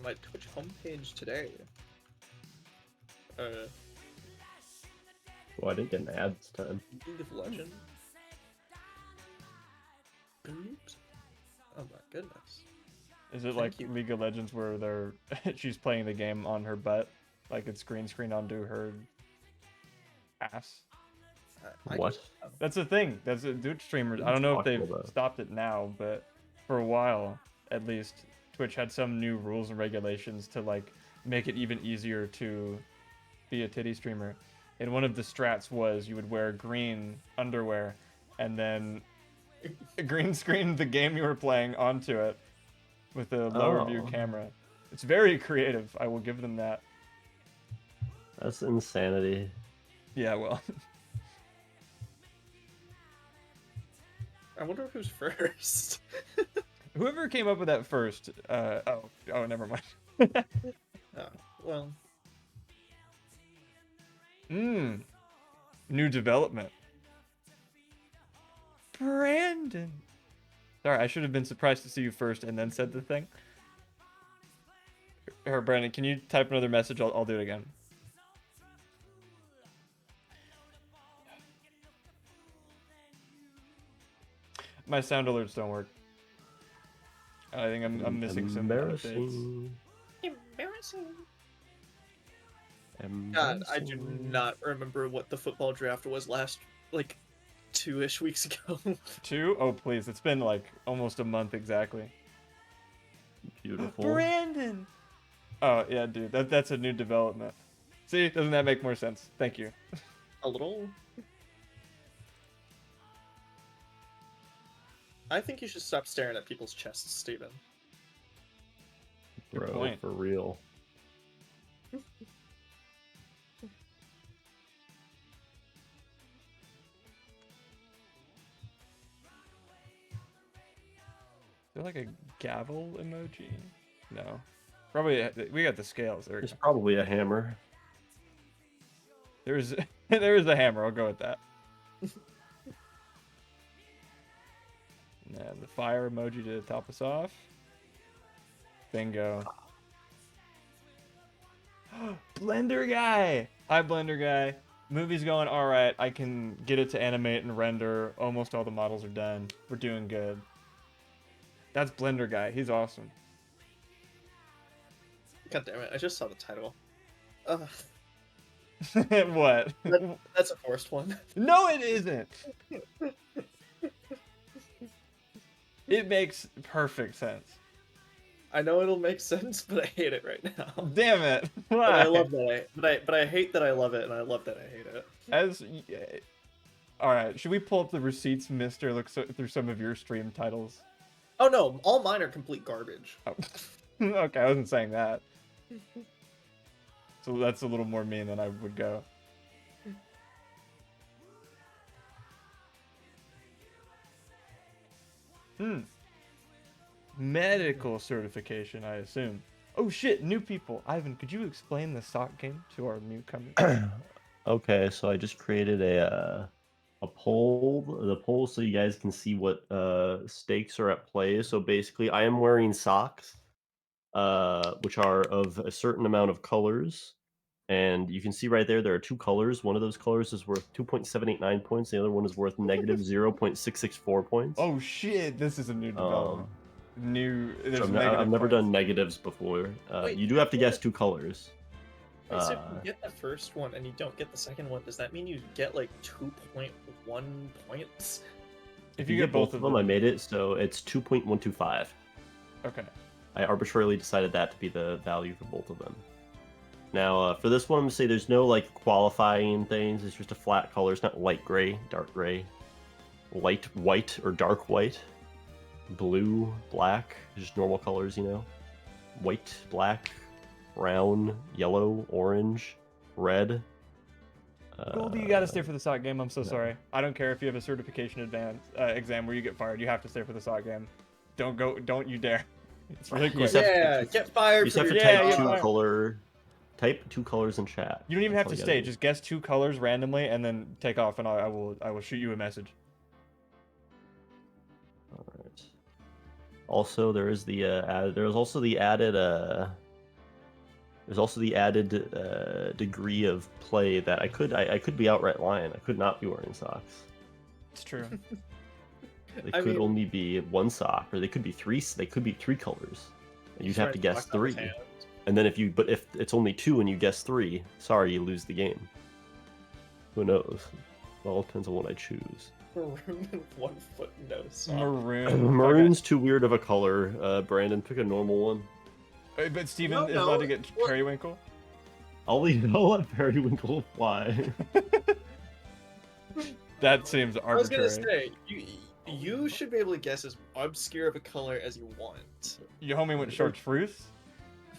my Twitch homepage today. Well, I didn't get an ad this time. League of Legends. Oops. Oh my goodness. Is it Thank like you. League of Legends where she's playing the game on her butt, like it's green screen onto her ass? What? That's a thing. That's a Twitch streamers. What I are don't you know if talking they've about? stopped it now, but for a while, at least, Twitch had some new rules and regulations to like make it even easier to be a titty streamer. And one of the strats was you would wear green underwear and then green screen the game you were playing onto it with a lower view camera. It's very creative. I will give them that. That's insanity. Yeah, well. I wonder who's first. Whoever came up with that first, oh, never mind. Oh, well. New development. Brandon. Sorry, I should have been surprised to see you first and then said the thing. Here, Brandon, can you type another message? I'll do it again. My sound alerts don't work. I think I'm missing some updates. Embarrassing. God, I do not remember what the football draft was last, like, 2-ish weeks ago. 2? Oh, please. It's been, like, almost a month exactly. Beautiful. Brandon! Oh, yeah, dude. That's a new development. See? Doesn't that make more sense? Thank you. A little. I think you should stop staring at people's chests, Steven. Good Bro, point. for real. Is there like a gavel emoji? No. Probably, we got the scales. There we There's go. probably a hammer. There's a hammer. I'll go with that. And the fire emoji to top us off. Bingo. Blender guy! Hi, Blender guy. Movie's going alright. I can get it to animate and render. Almost all the models are done. We're doing good. That's Blender guy. He's awesome. God damn it, I just saw the title. Ugh, What? that's a forced one. No, it isn't. It makes perfect sense. I know it'll make sense, but I hate it right now. Damn it! Why? But I love that but I hate that I love it, and I love that I hate it. All right, should we pull up the receipts, Mister? Look through some of your stream titles. Oh no, all mine are complete garbage. Oh. Okay, I wasn't saying that. So that's a little more mean than I would go. Medical certification, I assume. Oh shit, new people. Ivan, could you explain the sock game to our newcomers? Okay, so I just created a poll. The poll so you guys can see what stakes are at play. So basically, I am wearing socks, which are of a certain amount of colors. And you can see right there are 2 colors. One of those colors is worth 2.789 points. The other one is worth negative 0.664 points. Oh shit, this is a new development. So I've never done negatives before. Wait, you do have to guess 2 colors. Wait, so if you get the first one and you don't get the second one, does that mean you get like 2.1 points? If you get both of them, I made it, so it's 2.125. Okay. I arbitrarily decided that to be the value for both of them. Now, for this one, I'm going to say there's no like qualifying things. It's just a flat color. It's not light gray, dark gray, light white or dark white, blue, black, just normal colors, you know. White, black, brown, yellow, orange, red. Goldie, you gotta stay for the sock game. I'm so sorry. I don't care if you have a certification exam where you get fired. You have to stay for the sock game. Don't you dare. It's really quick. Yeah, get fired. You just have to type 2 colors in chat. You don't even have to stay. Just guess 2 colors randomly and then take off, and I will shoot you a message. All right. Also, there is the there's also the added There's also the added degree of play that I could be outright lying. I could not be wearing socks. It's true. They I could mean- only be one sock, or they could be three. They could be three colors, and you'd have to Trying guess talk out his three. hand. And then if it's only two and you guess three, sorry, you lose the game. Who knows? It all depends on what I choose. Maroon and 1 foot no sock. Maroon. Maroon's too weird of a color. Brandon, pick a normal one. Okay. But Steven No, is allowed to no, get what- periwinkle. I'll let Periwinkle fly. That seems I was arbitrary. gonna say, you should be able to guess as obscure of a color as you want. Your homie went chartreuse.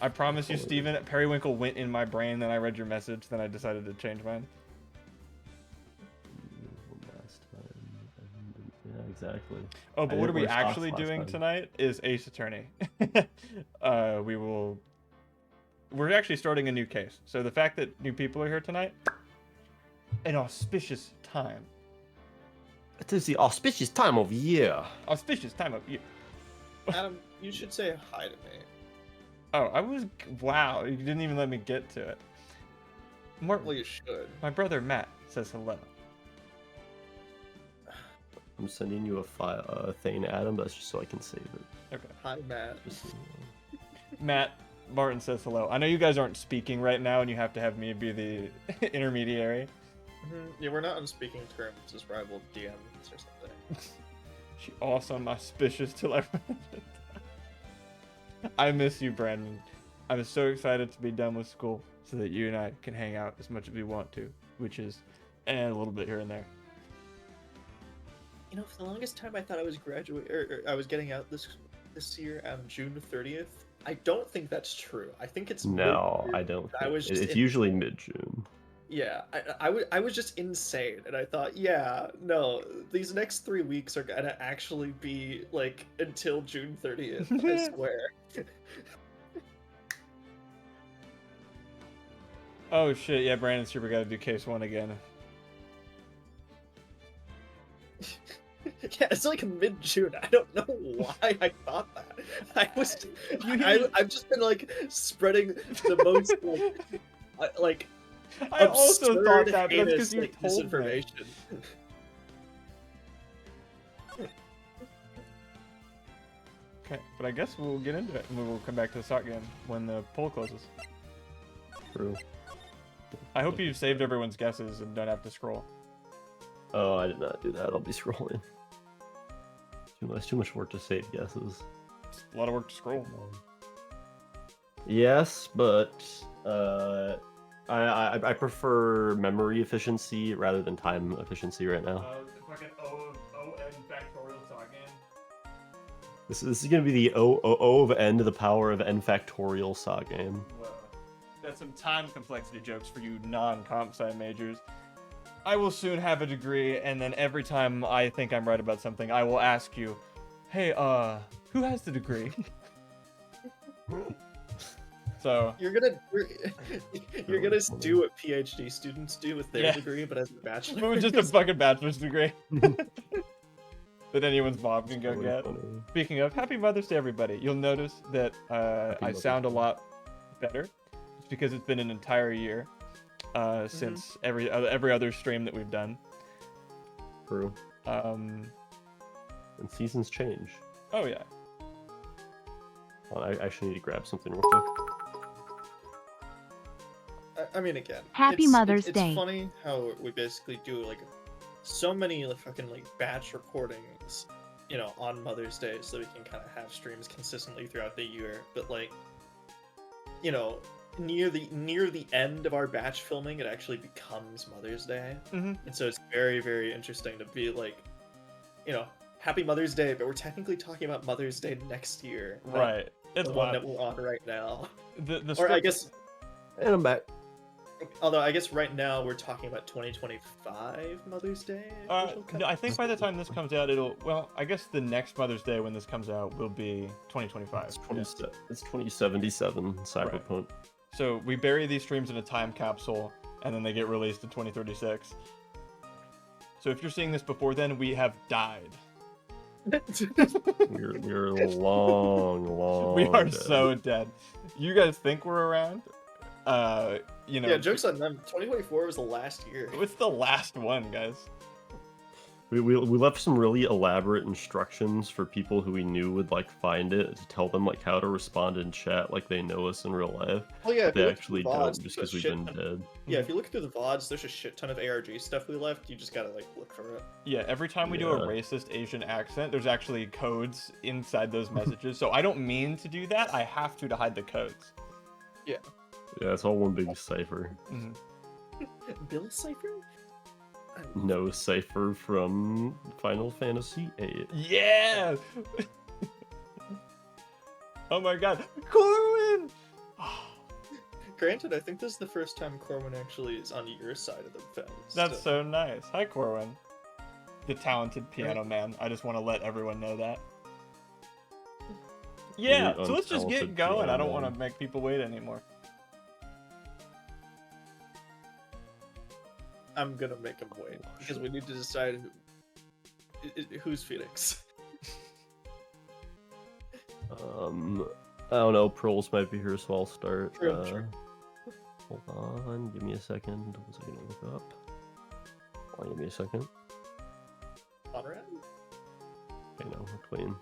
I promise you, Totally. Steven, periwinkle went in my brain. Then I read your message. Then I decided to change mine. Last time. Yeah, exactly. Oh, I but didn't what are we wear socks actually last doing time. tonight is Ace Attorney. We're actually starting a new case. So the fact that new people are here tonight, an auspicious time. It is the auspicious time of year. Auspicious time of year. Adam, you should say hi to me. Oh, wow, you didn't even let me get to it. Well, you should. My brother Matt says hello. I'm sending you a file, thing, Adam. That's just so I can save it. Okay. Hi, Matt. Just so you know. Matt Martin says hello. I know you guys aren't speaking right now, and you have to have me be the intermediary. Yeah, we're not on speaking terms as rival DMs or something. She awesome, auspicious till I. I miss you, Brandon. I'm so excited to be done with school so that you and I can hang out as much as we want to, which is a little bit here and there. You know, for the longest time, I thought I was I was getting out this year on June 30th. I don't think that's true. I think it's No, mid-June. I don't. I think- was just it's in- usually mid-June. Yeah, I was just insane, and I thought, yeah, no, these next 3 weeks are gonna actually be like until June 30th. I swear. Oh shit, yeah, Brandon Super got to do case 1 again. Yeah, it's like mid-June. I don't know why I thought that. I've just been like spreading the most like I also thought absurd, that, but that's because heinous, you like, told me. misinformation. Okay, but I guess we'll get into it, and we will come back to the sock game when the poll closes. True. I hope you've saved everyone's guesses and don't have to scroll. Oh, I did not do that. I'll be scrolling. Too much work to save guesses. It's a lot of work to scroll. Yes, but I prefer memory efficiency rather than time efficiency right now. Fucking O factorial sock game. This is gonna be the O of n to the power of n factorial saw game. Whoa. That's some time complexity jokes for you non-comp sci majors. I will soon have a degree, and then every time I think I'm right about something, I will ask you, hey, who has the degree? So You're gonna do what PhD students do with their Yeah. degree, but as a bachelor. it was just a fucking bachelor's degree that anyone's mom can go Really get. funny. Speaking of, happy Mother's Day, everybody. You'll notice that I Mother's sound a Day. lot better. It's because it's been an entire year since every other stream that we've done. True. Um, And seasons change. oh yeah. Well, I actually need to grab something real quick. I mean, again, Happy it's- Mother's it's Day. funny how we basically do like so many like, fucking like batch recordings, you know, on Mother's Day, so we can kind of have streams consistently throughout the year. But like, you know, near the end of our batch filming, it actually becomes Mother's Day, Mhm. and so it's very, very interesting to be like, you know, Happy Mother's Day, but we're technically talking about Mother's Day next year, not Right. It's the one wild. that we're on right now. The Or I script- guess. And I'm back. Although I guess right now we're talking about 2025 Mother's Day. official cut? no, I think by the time this comes out, I guess the next Mother's Day when this comes out will be 2025. It's 2077 Cyberpunk. So we bury these streams in a time capsule, and then they get released in 2036. So if you're seeing this before then, we have died. We're long. We are dead. so dead. You guys think we're around? You know, Yeah, jokes on them. 2024 was the last year. it's the last one, guys. We left some really elaborate instructions for people who we knew would like find it to tell them like how to respond in chat like they know us in real life. Well, yeah, But if they you look actually through the VODs, don't there's just a because we've shit been ton- dead. Yeah, if you look through the VODs, there's a shit ton of ARG stuff we left. You just gotta like look for it. Yeah, every time we do a Yeah. racist Asian accent, there's actually codes inside those messages. So I don't mean to do that. I have to hide the codes. Yeah, it's all one big cipher. Mhm. Bill Cipher? No cipher from Final Fantasy VIII. Yeah. Oh my God, Corwin! Granted, I think this is the first time Corwin actually is on your side of the fence. That's so nice. Hi, Corwin, the talented piano man. I just want to let everyone know that. Yeah, You're so let's just get untalented going. I piano don't want man. to make people wait anymore. I'm gonna make him wait because we need to decide who's Phoenix. I don't know. Pearls might be here, so I'll start. Sure. Hold on, give me a second. Was I gonna look up? Hold on, give me a second. Conrad? Okay, no, we're clean.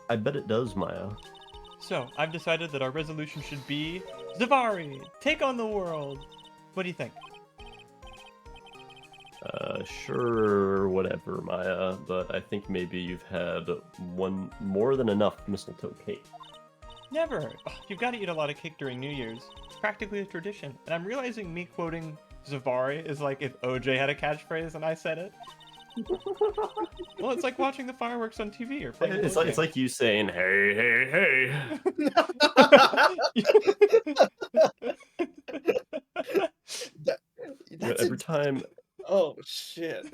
I bet it does, Maya. So I've decided that our resolution should be Zavari, take on the world. What do you think? Sure, whatever, Maya, but I think maybe you've had one more than enough mistletoe cake. Never. Ugh, you've got to eat a lot of cake during New Year's. It's practically a tradition. And I'm realizing me quoting Zavari is like if OJ had a catchphrase and I said it. Well, it's like watching the fireworks on TV or playing. It's like you saying, "Hey, hey, hey." That's every time Oh shit!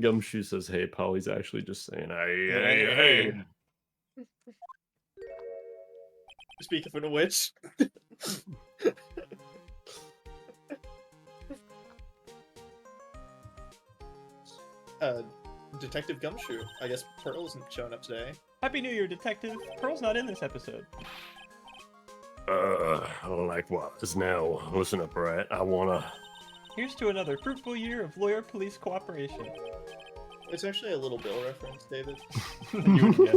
Gumshoe says "Hey, Paul," he's actually just saying "Hey, hey, hey." Speaking of which, Detective Gumshoe. I guess Pearl isn't showing up today. Happy New Year, Detective. Pearl's not in this episode. Like what? Is now? Listen up, right? I wanna. Here's to another fruitful year of lawyer-police cooperation. It's actually a Little Bill reference, David. You would get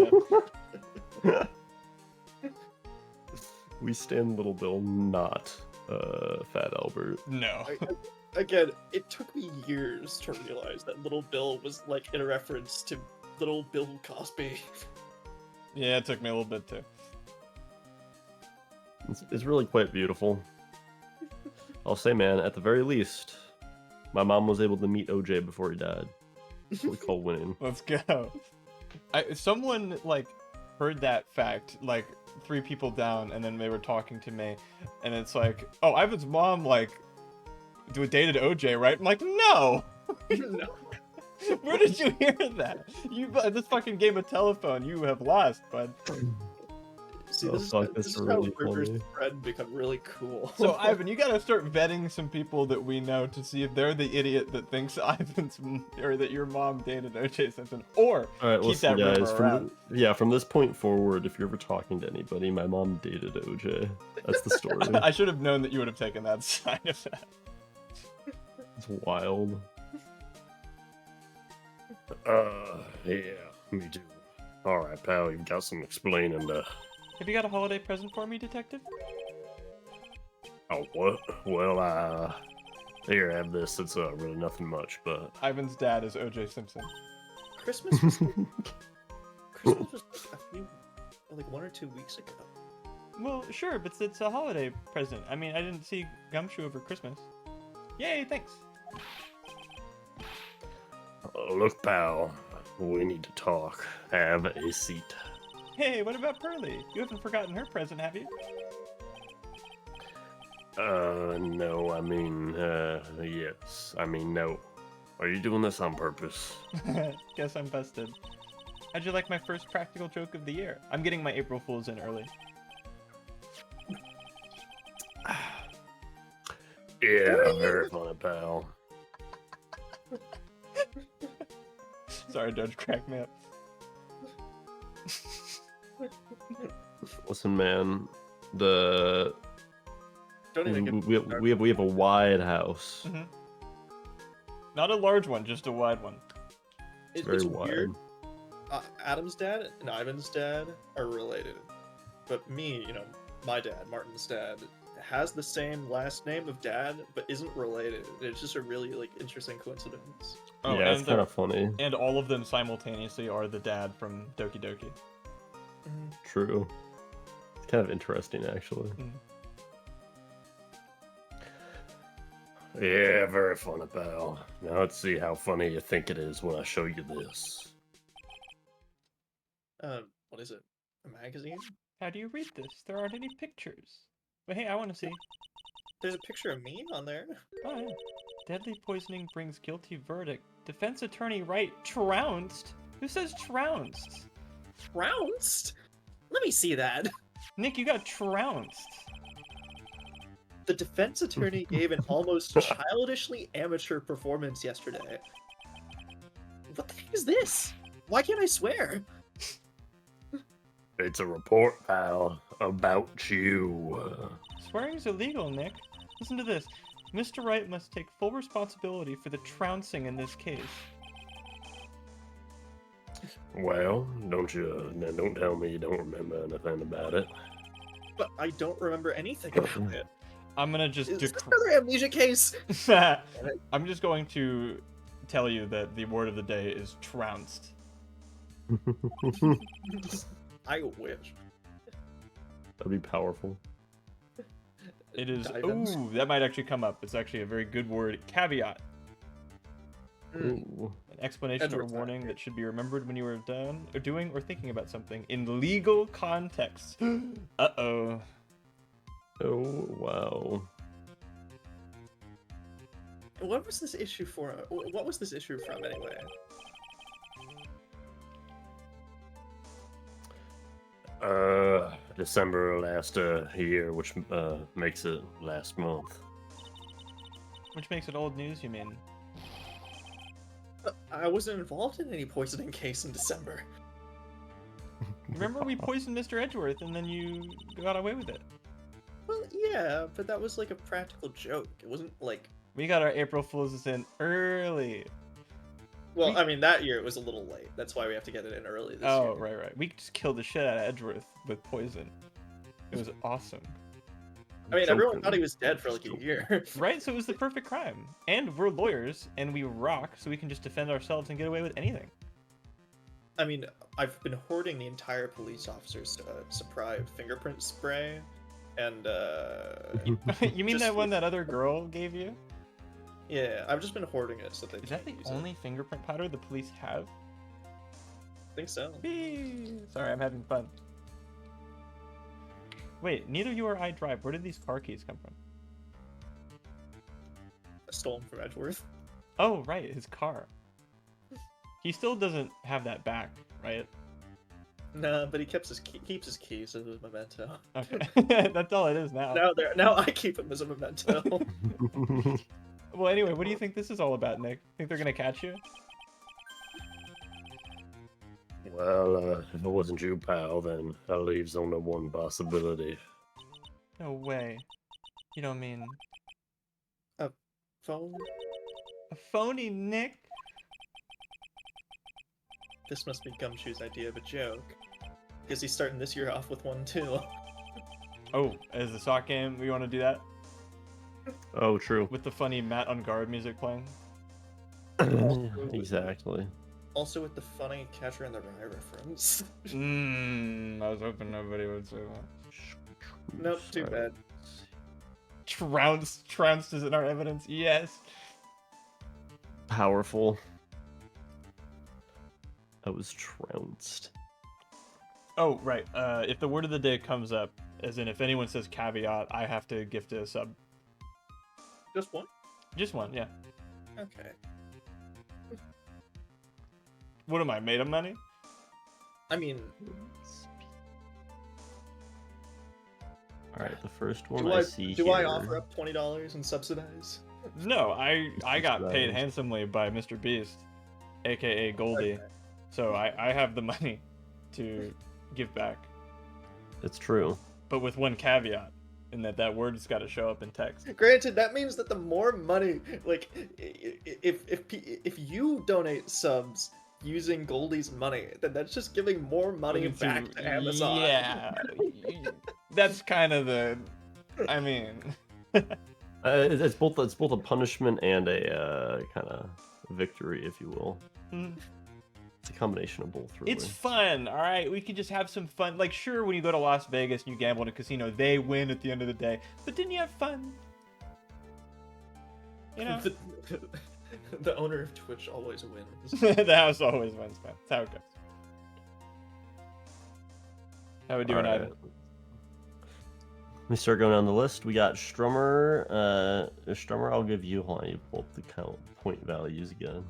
it. We stand Little Bill, not Fat Albert. No. Again, it took me years to realize that Little Bill was like in a reference to Little Bill Cosby. Yeah, it took me a little bit too. It's really quite beautiful. I'll say, man, at the very least, my mom was able to meet OJ before he died. That's what we call winning. Let's go. Someone like heard that fact like 3 people down, and then they were talking to me, and it's like, oh, Ivan's mom like dated OJ, right? I'm like, no. No. Where did you hear that? You this fucking game of telephone, you have lost, bud. See, Oh, this fuck, is that's how really Rivers funny. friend become really cool. So Ivan, you gotta start vetting some people that we know to see if they're the idiot that thinks or that your mom dated OJ Simpson, or All right, keep listen, that rumor guys. around. From this point forward, if you're ever talking to anybody, my mom dated OJ. That's the story. I should have known that you would have taken that side of that. It's wild. Yeah, me too. All right, pal, you've got some explaining to. Have you got a holiday present for me, Detective? Oh, what? Well, here, have this. It's really nothing much, but Ivan's dad is OJ Simpson. Christmas was Christmas was like 1 or 2 weeks ago. Well, sure, but it's a holiday present. I mean, I didn't see Gumshoe over Christmas. Yay, thanks. look, pal, we need to talk. Have a seat. Hey, what about Pearly? You haven't forgotten her present, have you? No, I mean, yes. I mean, no. Are you doing this on purpose? Guess I'm busted. How'd you like my first practical joke of the year? I'm getting my April Fool's in early. Yeah, very funny, pal. Sorry, Judge, crack me up. Listen, man. The Don't even get we have a wide house. Mm-hmm. Not a large one, just a wide one. It's very it's wide. weird. Adam's dad and Ivan's dad are related, but me, my dad, Martin's dad, has the same last name of dad, but isn't related. It's just a really interesting coincidence. Oh, Yeah, it's and kind of funny. And all of them simultaneously are the dad from Doki Doki. True. It's kind of interesting, actually. Yeah, very funny, pal. Now let's see how funny you think it is when I show you this. What is it? A magazine? How do you read this? There aren't any pictures. But hey, I want to see. There's a picture of me on there. Oh, yeah. Deadly poisoning brings guilty verdict. Defense attorney Wright trounced. Who says trounced? Trounced? Let me see that. Nick, you got trounced. The defense attorney gave an almost childishly amateur performance yesterday. What the heck is this? Why can't I swear? It's a report, pal, about you. Swearing's illegal, Nick. Listen to this. Mr. Wright must take full responsibility for the trouncing in this case. Well, don't tell me you don't remember anything about it. But I don't remember anything about it. I'm gonna just Is this another amnesia case? I'm just going to tell you that the word of the day is trounced. I wish. That'd be powerful. It is. Diamonds. Ooh, that might actually come up. It's actually a very good word. Caveat. Ooh. An explanation or Edward's not warning good. that should be remembered when you are done or doing or thinking about something in legal context. Uh-oh. Oh, wow. What was this issue for? What was this issue from anyway? December last year, which makes it last month. Which makes it old news, you mean? I wasn't involved in any poisoning case in December. Remember we poisoned Mr. Edgeworth and then you got away with it. Well, yeah, but that was like a practical joke. It wasn't like... We got our April Fools in early. Well, I mean, that year it was a little late. That's why we have to get it in early this year. Right. We just killed the shit out of Edgeworth with poison. It was awesome. I mean, everyone Joking. thought he was dead for like a year. Right? So it was the perfect crime. And we're lawyers, and we rock, so we can just defend ourselves and get away with anything. I mean, I've been hoarding the entire police officer's surprise fingerprint spray, and You mean Just that one with- that other girl gave you? yeah, I've just been hoarding it so they Is that the can't use only it. fingerprint powder the police have? I think so. Whee! Sorry, I'm having fun. Wait, neither you or I drive. Where did these car keys come from? Stolen from Edgeworth. Oh, right, his car. He still doesn't have that back, right? Nah, but he keeps his keys as a memento. Okay, that's all it is now. Now I keep him as a memento. Well, anyway, what do you think this is all about, Nick? Think they're gonna catch you? Well, if it wasn't you, pal, then that leaves only one possibility. No way. You don't mean Phone? a phony, Nick? This must be Gumshoe's idea of a joke. Because he's starting this year off with one too. Oh, as the sock game, we want to do that Oh, true. with the funny Matt on guard music playing. Exactly. Also with the funny Catcher in the Rye reference. I was hoping nobody would say that. Nope, too bad. Trounced is in our evidence. Yes. Powerful. I was trounced. Oh, right. If the word of the day comes up, as in if anyone says caveat, I have to gift a sub. Just one? Just one, yeah. Okay. What am I, made of money? I mean, All right, the first one do I I see do here. I offer up $20 and subsidize? No, I got paid Subsidized. handsomely by Mr. Beast, aka Goldie. Okay. So I have the money to give back. It's true. but with one caveat, in that word's got to show up in text. Granted, that means that the more money, like, if you donate subs using Goldie's money, then that's just giving more money Looking back to Amazon. Yeah, that's kind of the. I mean, It's both a punishment and a kind of victory, if you will. It's a combination of both. Really. it's fun. All right, we can just have some fun. Like, sure, when you go to Las Vegas and you gamble in a casino, they win at the end of the day. But then you have fun. You know, The owner of Twitch always wins. the house always wins, man. That's how it goes. How we doing, All right. Ivan? Let me start going down the list. We got Strummer. Strummer, I'll give you. Hold on, you pull up the count point values again.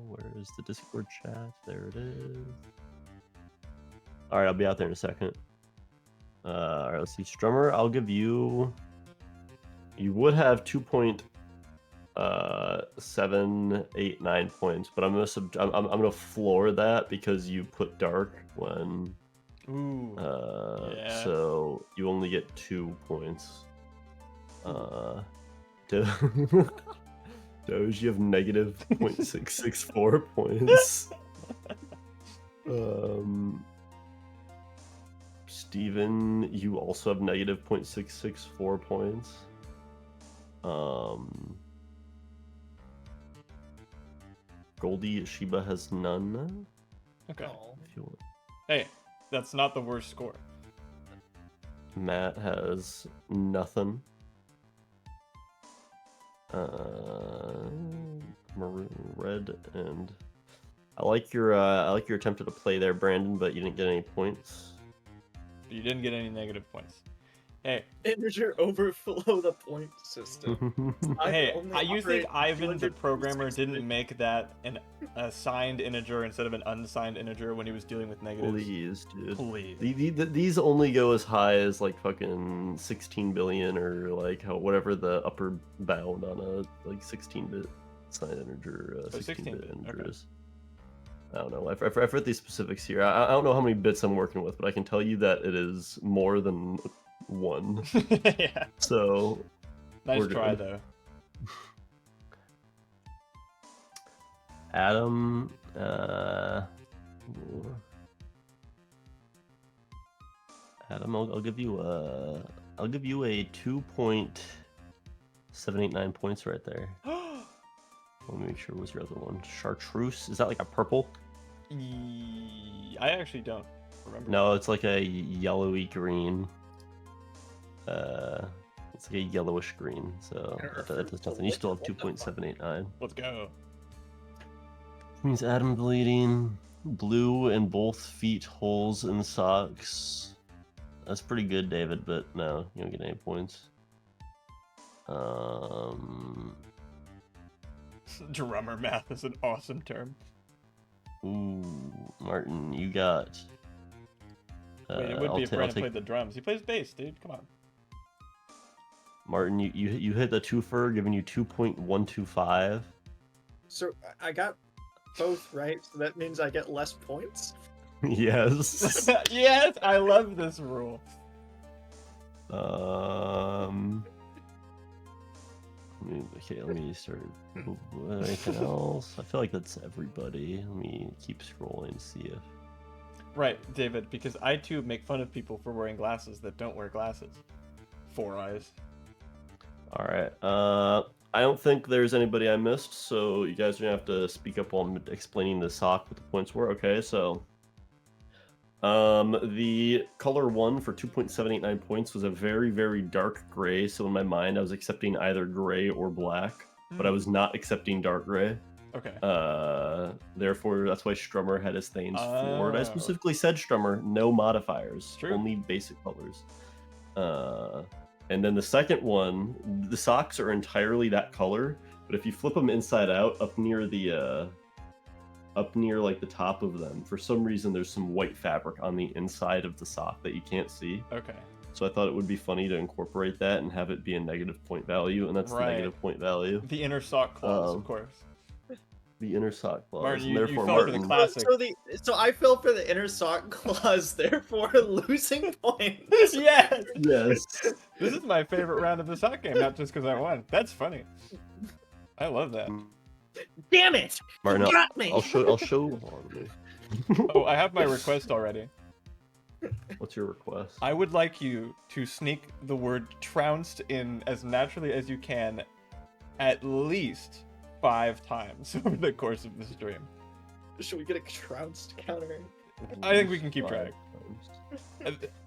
Where is the Discord chat? There it is. All right, I'll be out there in a second. All right, let's see. Strummer, I'll give you. You would have 2.789 points, but I'm gonna floor that because you put dark when. Ooh. Yeah. So you only get 2 points. Doge, you have negative 0.664 points. Steven, you also have negative 0.664 points. Goldie Shiba has none. Okay. Oh. If you want. Hey, that's not the worst score. Matt has nothing. Maroon, red, and I like your attempt at a play there, Brandon, but you didn't get any points. You didn't get any negative points. Hey, Integer overflow the point system. hey, only you think operate Ivan, the 256 programmer, didn't bit. make that a signed integer instead of an unsigned integer when he was dealing with negatives? Please, dude. Please. These only go as high as like fucking 16 billion or like whatever the upper bound on a like 16-bit signed integer, 16-bit integer okay. is. I don't know. I forget these specifics here. I don't know how many bits I'm working with, but I can tell you that it is more than 1. Yeah. So Nice we're try, good. though. Adam, Adam, I'll give you a 2.789 points right there. Let me make sure. What's your other one? Chartreuse? Is that like a purple? I actually don't remember. No, it's like a yellowy green. It's like a yellowish green. So that does nothing. You still have 2.789. Let's go. Means Adam bleeding. Blue in both feet holes in socks. That's pretty good, David, but no, you don't get any points. Drummer math is an awesome term. Ooh, Martin, you got. Wait, it would be if Brandon take... played the drums. He plays bass, dude. Come on. Martin, you hit the twofer, giving you 2.125. So I got both right, so that means I get less points? Yes. Yes, I love this rule. Let me start. Anything else? I feel like that's everybody. Let me keep scrolling and see if. Right, David, because I too make fun of people for wearing glasses that don't wear glasses. 4 eyes. All right. I don't think there's anybody I missed, so you guys are gonna have to speak up while I'm explaining the sock what the points were. Okay, so the color 1 for 2.789 points was a very, very dark gray. So in my mind, I was accepting either gray or black, but I was not accepting dark gray. Okay. Therefore, that's why Strummer had his things floored. I Oh. specifically said Strummer, no modifiers, True. only basic colors. And then the second one, the socks are entirely that color, but if you flip them inside out, up near like the top of them, for some reason there's some white fabric on the inside of the sock that you can't see. Okay. So I thought it would be funny to incorporate that and have it be a negative point value, and that's Right. the negative point value. The inner sock clause, of course. The inner sock clause, Martin, and you therefore fell for the Martin. classic. So I fell for the inner sock clause, therefore losing points. Yes. Yes. This is my favorite round of the sock game, not just because I won. That's funny. I love that. Damn it! Martin, You got me. I'll show. Hold on, let me- Oh, I have my request already. What's your request? I would like you to sneak the word trounced in as naturally as you can at least 5 times over the course of the stream. Should we get a trounced counter? I think we can keep track.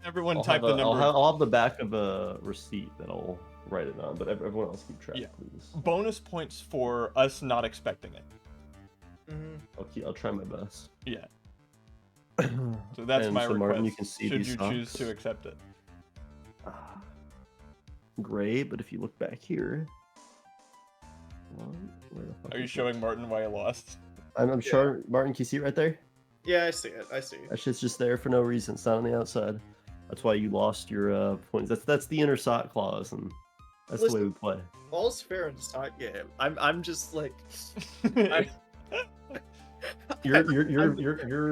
Everyone I'll type have the a- number. I'll have the back of a receipt that I'll write it on, but everyone else keep track, Yeah. please. Bonus points for us not expecting it. I'll try my best. Yeah. So that's And my so, request. Martin, you can see should these you choose socks. to accept it? Gray, but if you look back here, where the fuck Are you is it? showing Martin why I lost? I'm sure Martin. Can you see it right there? Yeah, I see it. I see. That shit's just there for no reason. It's not on the outside. That's why you lost your points. That's the inner sock clause, and that's the way we play. All's fair in the sock game. I'm just like You're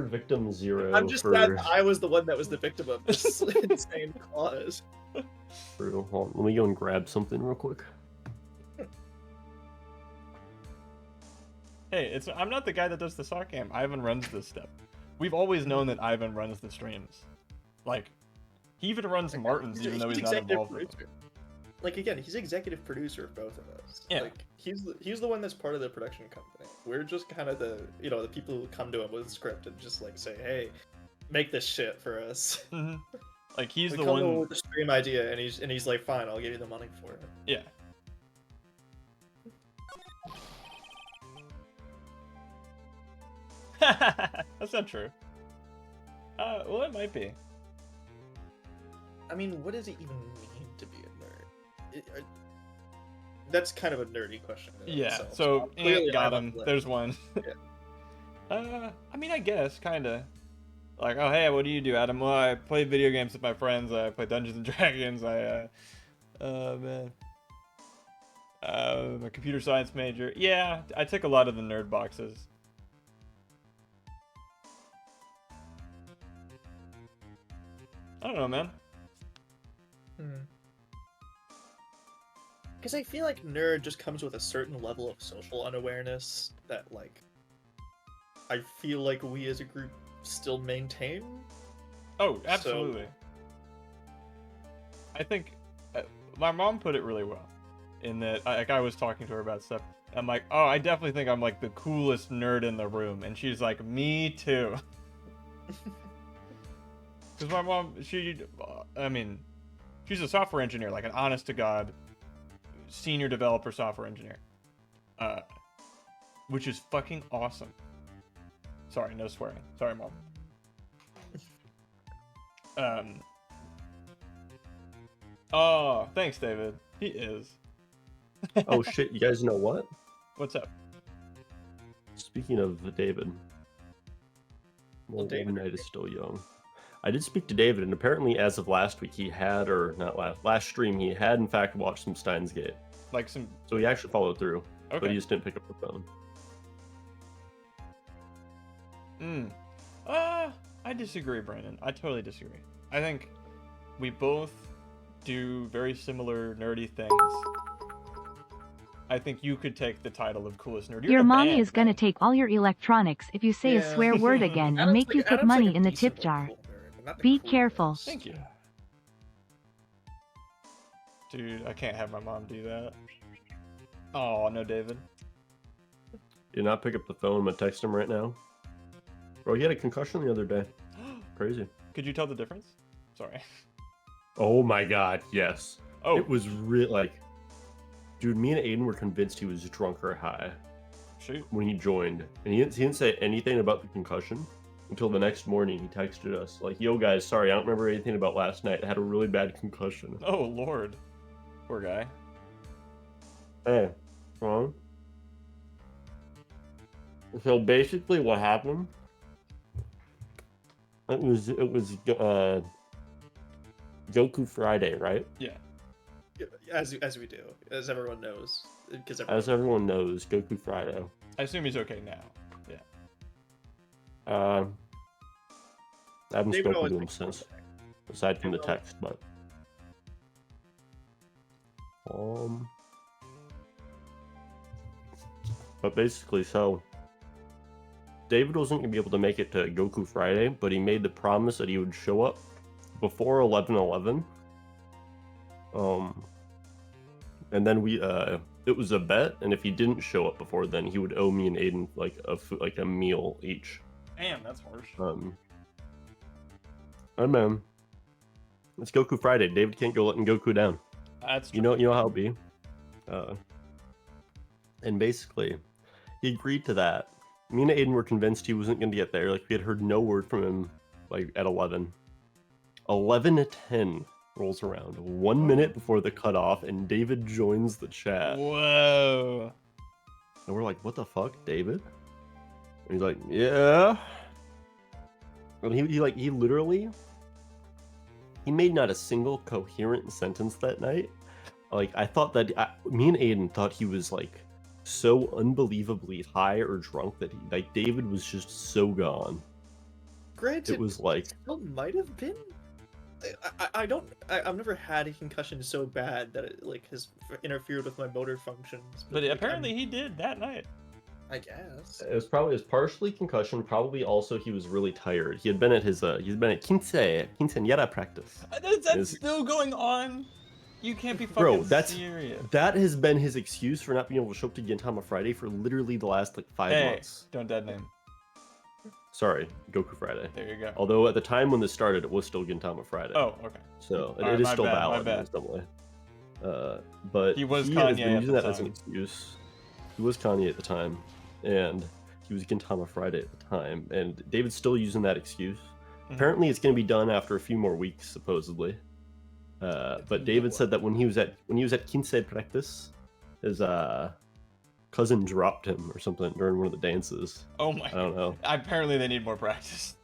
victim 0. I'm just for... glad that I was the one that was the victim of this insane clause. True. Hold on, let me go and grab something real quick. Hey, I'm not the guy that does the sock game. Ivan runs this stuff. We've always known that Ivan runs the streams. Like, he even runs Martin's, even though he's not executive involved with them. producer. Like again, he's executive producer of both of us. Yeah. Like he's the one that's part of the production company. We're just kind of the the people who come to him with a script and just like say, hey, make this shit for us. Mm-hmm. Like, he's We the come to him one. with the stream idea, and he's like, fine, I'll give you the money for it. Yeah. That's not true. Well, it might be. I mean, what does it even mean to be a nerd? That's kind of a nerdy question. in Yeah. itself. So, Clearly got I'm him. on the There's one. I mean, I guess kinda. Like, oh hey, what do you do, Adam? Well, I play video games with my friends. I play Dungeons and Dragons. I'm a computer science major. Yeah, I tick a lot of the nerd boxes. I don't know, man. Because I feel like nerd just comes with a certain level of social unawareness that, like, I feel like we as a group still maintain. Oh, absolutely. I think my mom put it really well, in that like I was talking to her about stuff. I'm like, oh, I definitely think I'm like the coolest nerd in the room, and she's like, me too. Because my mom, she's a software engineer, like an honest to god senior developer software engineer, which is fucking awesome. Sorry, no swearing. Sorry, Mom. Oh, thanks, David. He is. Oh shit! You guys know what? What's up? Speaking of David, well, David- David Knight is still young. I did speak to David, and apparently, as of last week, he had, or not last stream, he had in fact watched some Steins Gate. Like some. So he actually followed through, but Okay. he just didn't pick up the phone. I disagree, Brandon. I totally disagree. I think we both do very similar nerdy things. I think you could take the title of coolest nerd. You're Your in a mommy band, is gonna man. take all your electronics if you say a Yeah. swear word again and Adam's make you like- put Adam's money like a in the decent tip jar. cool nerd, but not the Be cool careful. nerds. Thank you. Dude, I can't have my mom do that. Oh, no, David. Did not pick up the phone. I'm gonna text him right now. Bro, he had a concussion the other day. Crazy. Could you tell the difference? Sorry. Oh my god, yes. Oh, It was real like, dude. Me and Aiden were convinced he was drunk or high shoot. when he joined, and he didn't say anything about the concussion until the next morning. He texted us like, "Yo guys, sorry, I don't remember anything about last night. I had a really bad concussion." Oh, Lord. Poor guy. Hey, wrong. So basically, what happened? It was Goku Friday, right? Yeah. As we do, as everyone knows, because As everyone knows, Goku Friday. I assume he's okay now. Yeah. I haven't David spoken always to him makes since, contact. aside from the David always- text, but um, but basically, so David wasn't gonna be able to make it to Goku Friday, but he made the promise that he would show up before 11:11. And then it was a bet, and if he didn't show up before then, he would owe me and Aiden like a meal each. Damn, that's harsh. Hey man, it's Goku Friday. David can't go letting Goku down. That's true. You know how it be. And basically, he agreed to that. Me and Aiden were convinced he wasn't going to get there. Like, we had heard no word from him, like, at 11. 11:10 rolls around, 1 minute before the cutoff, and David joins the chat. Whoa. And we're like, what the fuck, David? And he's like, yeah. And he literally, he made not a single coherent sentence that night. Like, I thought that, me and Aiden thought he was, like, so unbelievably high or drunk that David was just so gone. Granted, It was like, still might have been. I've never had a concussion so bad that it like has interfered with my motor functions. But like, apparently he did that night. I guess. it was partially concussion, probably also he was really tired. He had been at quinceañera practice. That's still going on. You can't be fucking Bro, serious. that has been his excuse for not being able to show up to Gintama Friday for literally the last like 5 Hey, months. don't dead name. Sorry, Goku Friday. There you go. Although at the time when this started, it was still Gintama Friday. Oh, okay. So Alright, it is my still bad, my valid bad. in some way. But He was has Kanye been at using the that as an time. excuse. He was Kanye at the time, and he was Gintama Friday at the time, and David's still using that excuse. Mhm. Apparently, it's going to be done after a few more weeks, supposedly. But David said that when he was at quince practice, his cousin dropped him or something during one of the dances. Oh my. I don't know. Apparently they need more practice.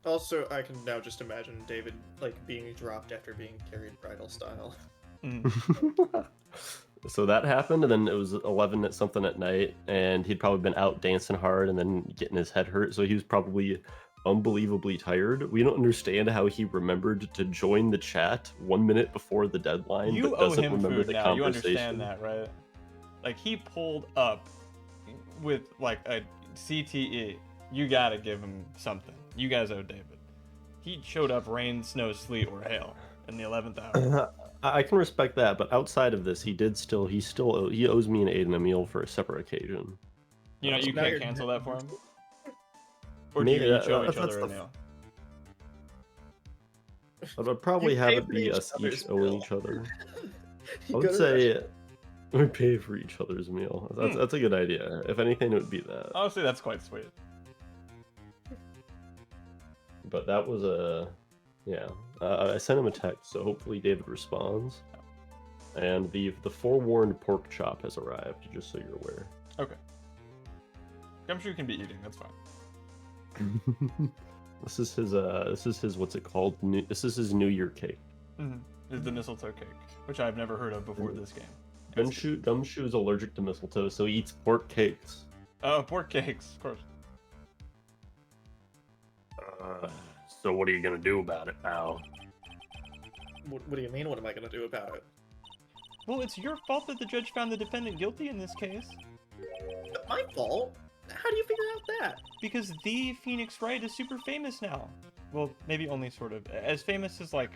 Also, I can now just imagine David like being dropped after being carried bridal style. Mm. So that happened, and then it was 11 at something at night, and he'd probably been out dancing hard and then getting his head hurt, so he was probably unbelievably tired. We don't understand how he remembered to join the chat 1 minute before the deadline, You but owe doesn't him remember food the now. You conversation. understand that, right? Like he pulled up with like a CTE. You gotta give him something. You guys owe David. He showed up rain, snow, sleet, or hail in the 11th hour. I can respect that, but outside of this, he owes me and Aiden a meal for a separate occasion. You know, you Now can't you're- cancel that for him. Or do Maybe you each owe each that's other a the- meal? I'd probably You have pay it for be each us other's each owing meal. each other. You I would go to say we pay for each other's meal. Hmm. That's a good idea. If anything, it would be that. Honestly, that's quite sweet. But that was yeah. I sent him a text, so hopefully David responds. And the forewarned pork chop has arrived, just so you're aware. Okay. I'm sure you can be eating. That's fine. This is his what's it called? This is his New Year cake. Is the mistletoe cake, which I've never heard of before this game. Gumshoe is allergic to mistletoe, so he eats pork cakes. Oh, pork cakes, of course. So what are you gonna do about it, pal? What do you mean? What am I gonna do about it? Well, it's your fault that the judge found the defendant guilty in this case. My fault? How do you figure out that? Because the Phoenix Wright is super famous now. Well, maybe only sort of. As famous as, like,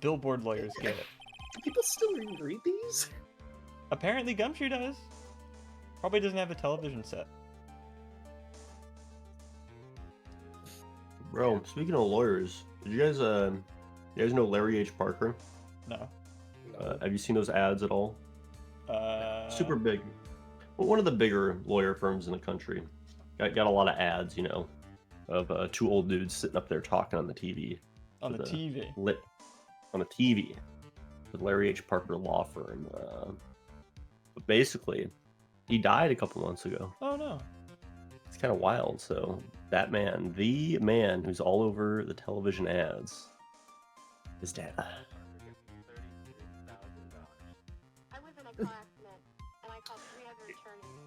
billboard lawyers get it. Do people still read these? Apparently Gumshoe does. Probably doesn't have a television set. Bro, speaking of lawyers, did you guys know Larry H. Parker? No. Have you seen those ads at all? Super big. Well, one of the bigger lawyer firms in the country. Got a lot of ads, you know, of two old dudes sitting up there talking on the TV. On the TV. Lit on a TV. The Larry H. Parker law firm. But basically, he died a couple months ago. Oh no. It's kind of wild. So that man, the man who's all over the television ads, is dead. I was in a car accident, and I called 3 other attorneys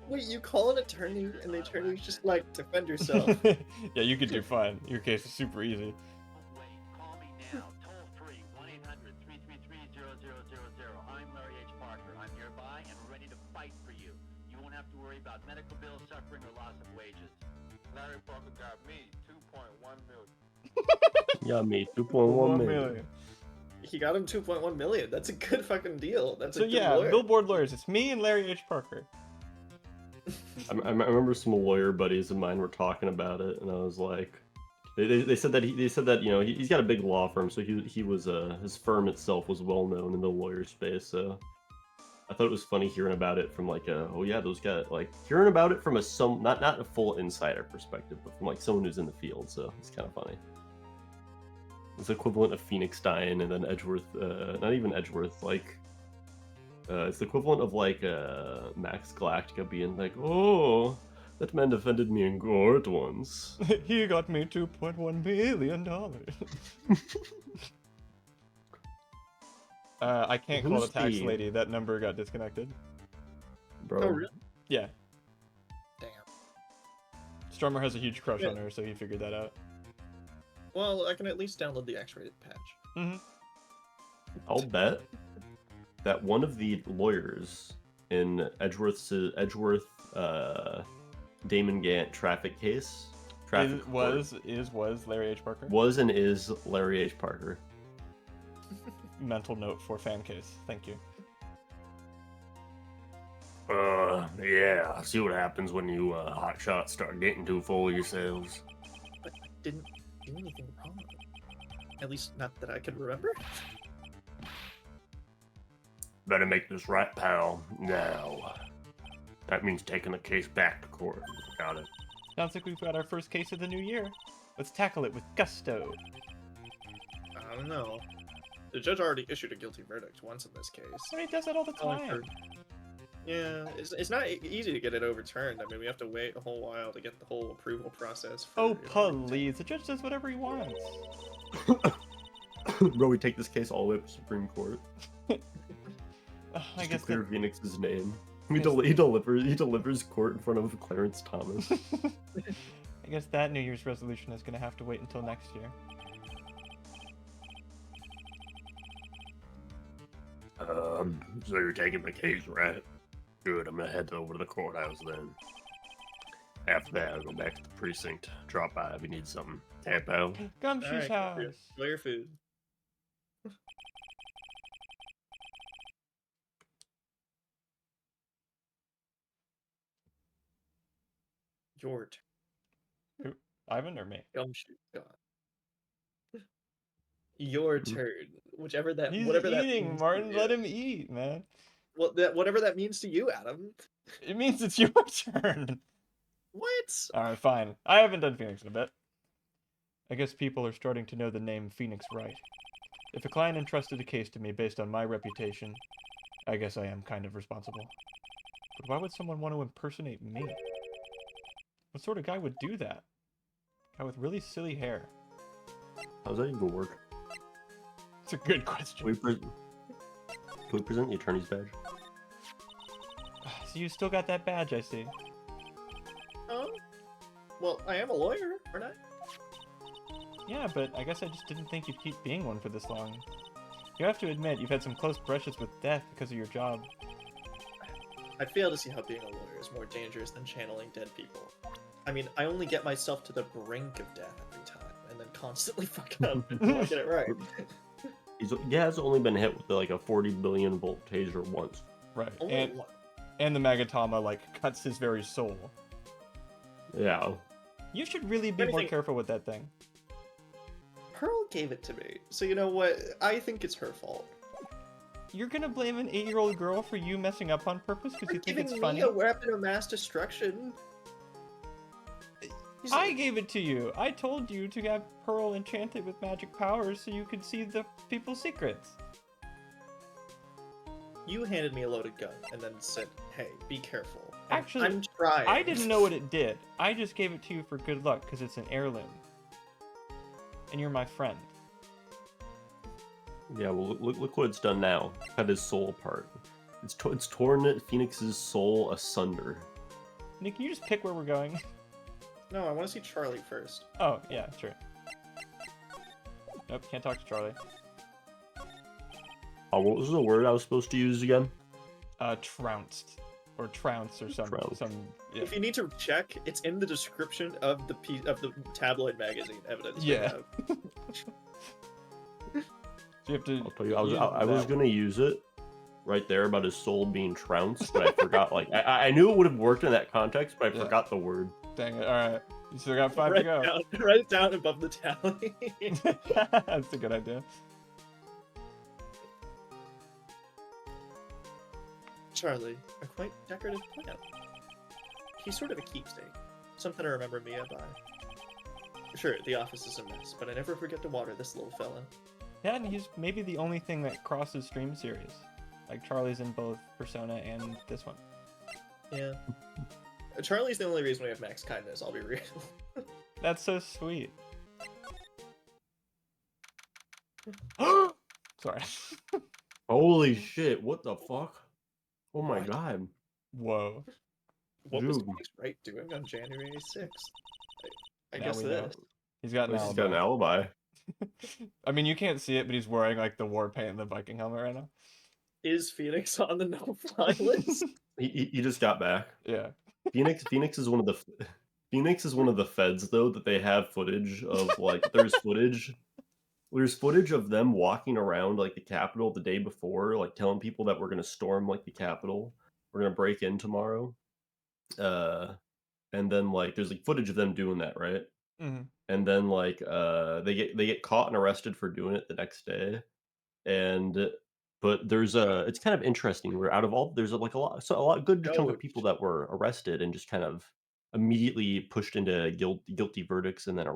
Wait, you call an attorney and the attorney's just like, defend yourself. Yeah, you could do fine. Your case is super easy. Call me now, toll free, 1-800-333-0000. I'm Larry H. Parker. I'm nearby and ready to fight for you. You won't have to worry about medical bills, suffering, or loss of wages. Larry Parker got me 2.1 million. Yeah, me 2.1 million. He got him 2.1 million. That's a good fucking deal. That's So a good yeah, lawyer. Billboard lawyers. It's me and Larry H. Parker. I remember some lawyer buddies of mine were talking about it, and I was like, they said that he's got a big law firm, so he was his firm itself was well known in the lawyer space. So I thought it was funny hearing about it from like those guys, like hearing about it from not a full insider perspective, but from like someone who's in the field. So it's kind of funny. It's equivalent of Phoenix dying, and then Edgeworth, not even Edgeworth, like. It's the equivalent of like Max Galactica being like, "Oh, that man defended me in court once." He got me $2.1 billion. I can't call the Who's tax the- lady. That number got disconnected. Bro, Oh, really? Yeah, Damn. Strummer has a huge crush Yeah. on her, so he figured that out. Well, I can at least download the X-rated patch. Mm-hmm. I'll bet that one of the lawyers in Edgeworth Damon Gant traffic case Was Larry H. Parker. was and is Larry H. Parker. Mental note for fan case. Thank you. Yeah. See what happens when you hotshots start getting too full of yourselves. But I didn't do anything wrong. At least not that I could remember. Better make this right, pal. Now. That means taking the case back to court. Got it. Sounds like we've got our first case of the new year. Let's tackle it with gusto. I don't know. The judge already issued a guilty verdict once in this case. I mean, he does that all the Only time. for- Yeah, it's not easy to get it overturned. I mean, we have to wait a whole while to get the whole approval process. For, Oh, you know, please. The judge does whatever he wants. Bro, we take this case all the way up to Supreme Court. I Just guess to clear that... Phoenix's name. Yes. He delivers court in front of Clarence Thomas. I guess that New Year's resolution is going to have to wait until next year. So you're taking the case, right? Good, I'm gonna head over to the courthouse then. After that, I'll go back to the precinct. Drop by if you need something. Tap out. Gumshoe's house. Enjoy your food. Your turn. Ivan or me? Gumshoe gone. Your turn. Whichever that. He's whatever that eating, means to Martin. you. Let him eat, man. Well, whatever that means to you, Adam. It means it's your turn. What? Alright, fine. I haven't done Phoenix in a bit. I guess people are starting to know the name Phoenix right. If a client entrusted a case to me based on my reputation, I guess I am kind of responsible. But why would someone want to impersonate me? What sort of guy would do that? Guy with really silly hair. How does that even work? It's a good question. Can we present the attorney's badge? So you still got that badge, I see. Well, I am a lawyer, aren't I? Yeah, but I guess I just didn't think you'd keep being one for this long. You have to admit, you've had some close brushes with death because of your job. I fail to see how being a lawyer is more dangerous than channeling dead people. I mean, I only get myself to the brink of death every time, and then constantly fuck up and don't get it right. He has only been hit with like a 40 billion volt taser once. Right. Only one. And the Magatama, like, cuts his very soul. Yeah. You should really be more Anything- careful with that thing. Pearl gave it to me, so you know what? I think it's her fault. You're gonna blame an 8-year-old girl for you messing up on purpose because you think Giving it's me funny? a weapon of mass destruction. He's I gave it to you. I told you to have Pearl enchanted with magic powers so you could see the people's secrets. You handed me a loaded gun and then said, "Hey, be careful." And Actually, I'm trying. I didn't know what it did. I just gave it to you for good luck because it's an heirloom. And you're my friend. Yeah, well, look what it's done now. Cut his soul apart. It's torn Phoenix's soul asunder. Nick, can you just pick where we're going? No, I want to see Charlie first. Oh, yeah, sure. Nope, can't talk to Charlie. Oh, what was the word I was supposed to use again? Trounced. Or trounce or some yeah. If you need to check, it's in the description of the tabloid magazine evidence. Yeah. So you have to. I'll tell you, I was gonna use it right there about his soul being trounced, but I forgot. Like I knew it would have worked in that context, but I forgot the word. Dang it! All right, you still got 5 to go. Write it down above the tally. That's a good idea. Charlie, a quite decorative plant. He's sort of a keepsake, something to remember Mia by. Sure, the office is a mess, but I never forget to water this little fella. Yeah, and he's maybe the only thing that crosses stream series. Like Charlie's in both Persona and this one. Yeah. Charlie's the only reason we have max kindness, I'll be real. That's so sweet. Sorry. Holy shit! What the fuck? Oh my What? god. Whoa. What was Dude. Phoenix Wright doing on January 6th? I Now guess we know. this. He's got an He's alibi. got an alibi. I mean, you can't see it, but he's wearing like the war paint and the Viking helmet right now. Is Phoenix on the no-fly list? He just got back. Yeah. Phoenix is one of the feds though that they have footage of. Like there's footage of them walking around like the Capitol the day before, like telling people that we're gonna storm like the Capitol, we're gonna break in tomorrow, and then like there's like footage of them doing that, right? Mm-hmm. And then like they get caught and arrested for doing it the next day, and but there's it's kind of interesting where out of all there's like a lot good chunk of people that were arrested and just kind of immediately pushed into guilty verdicts and then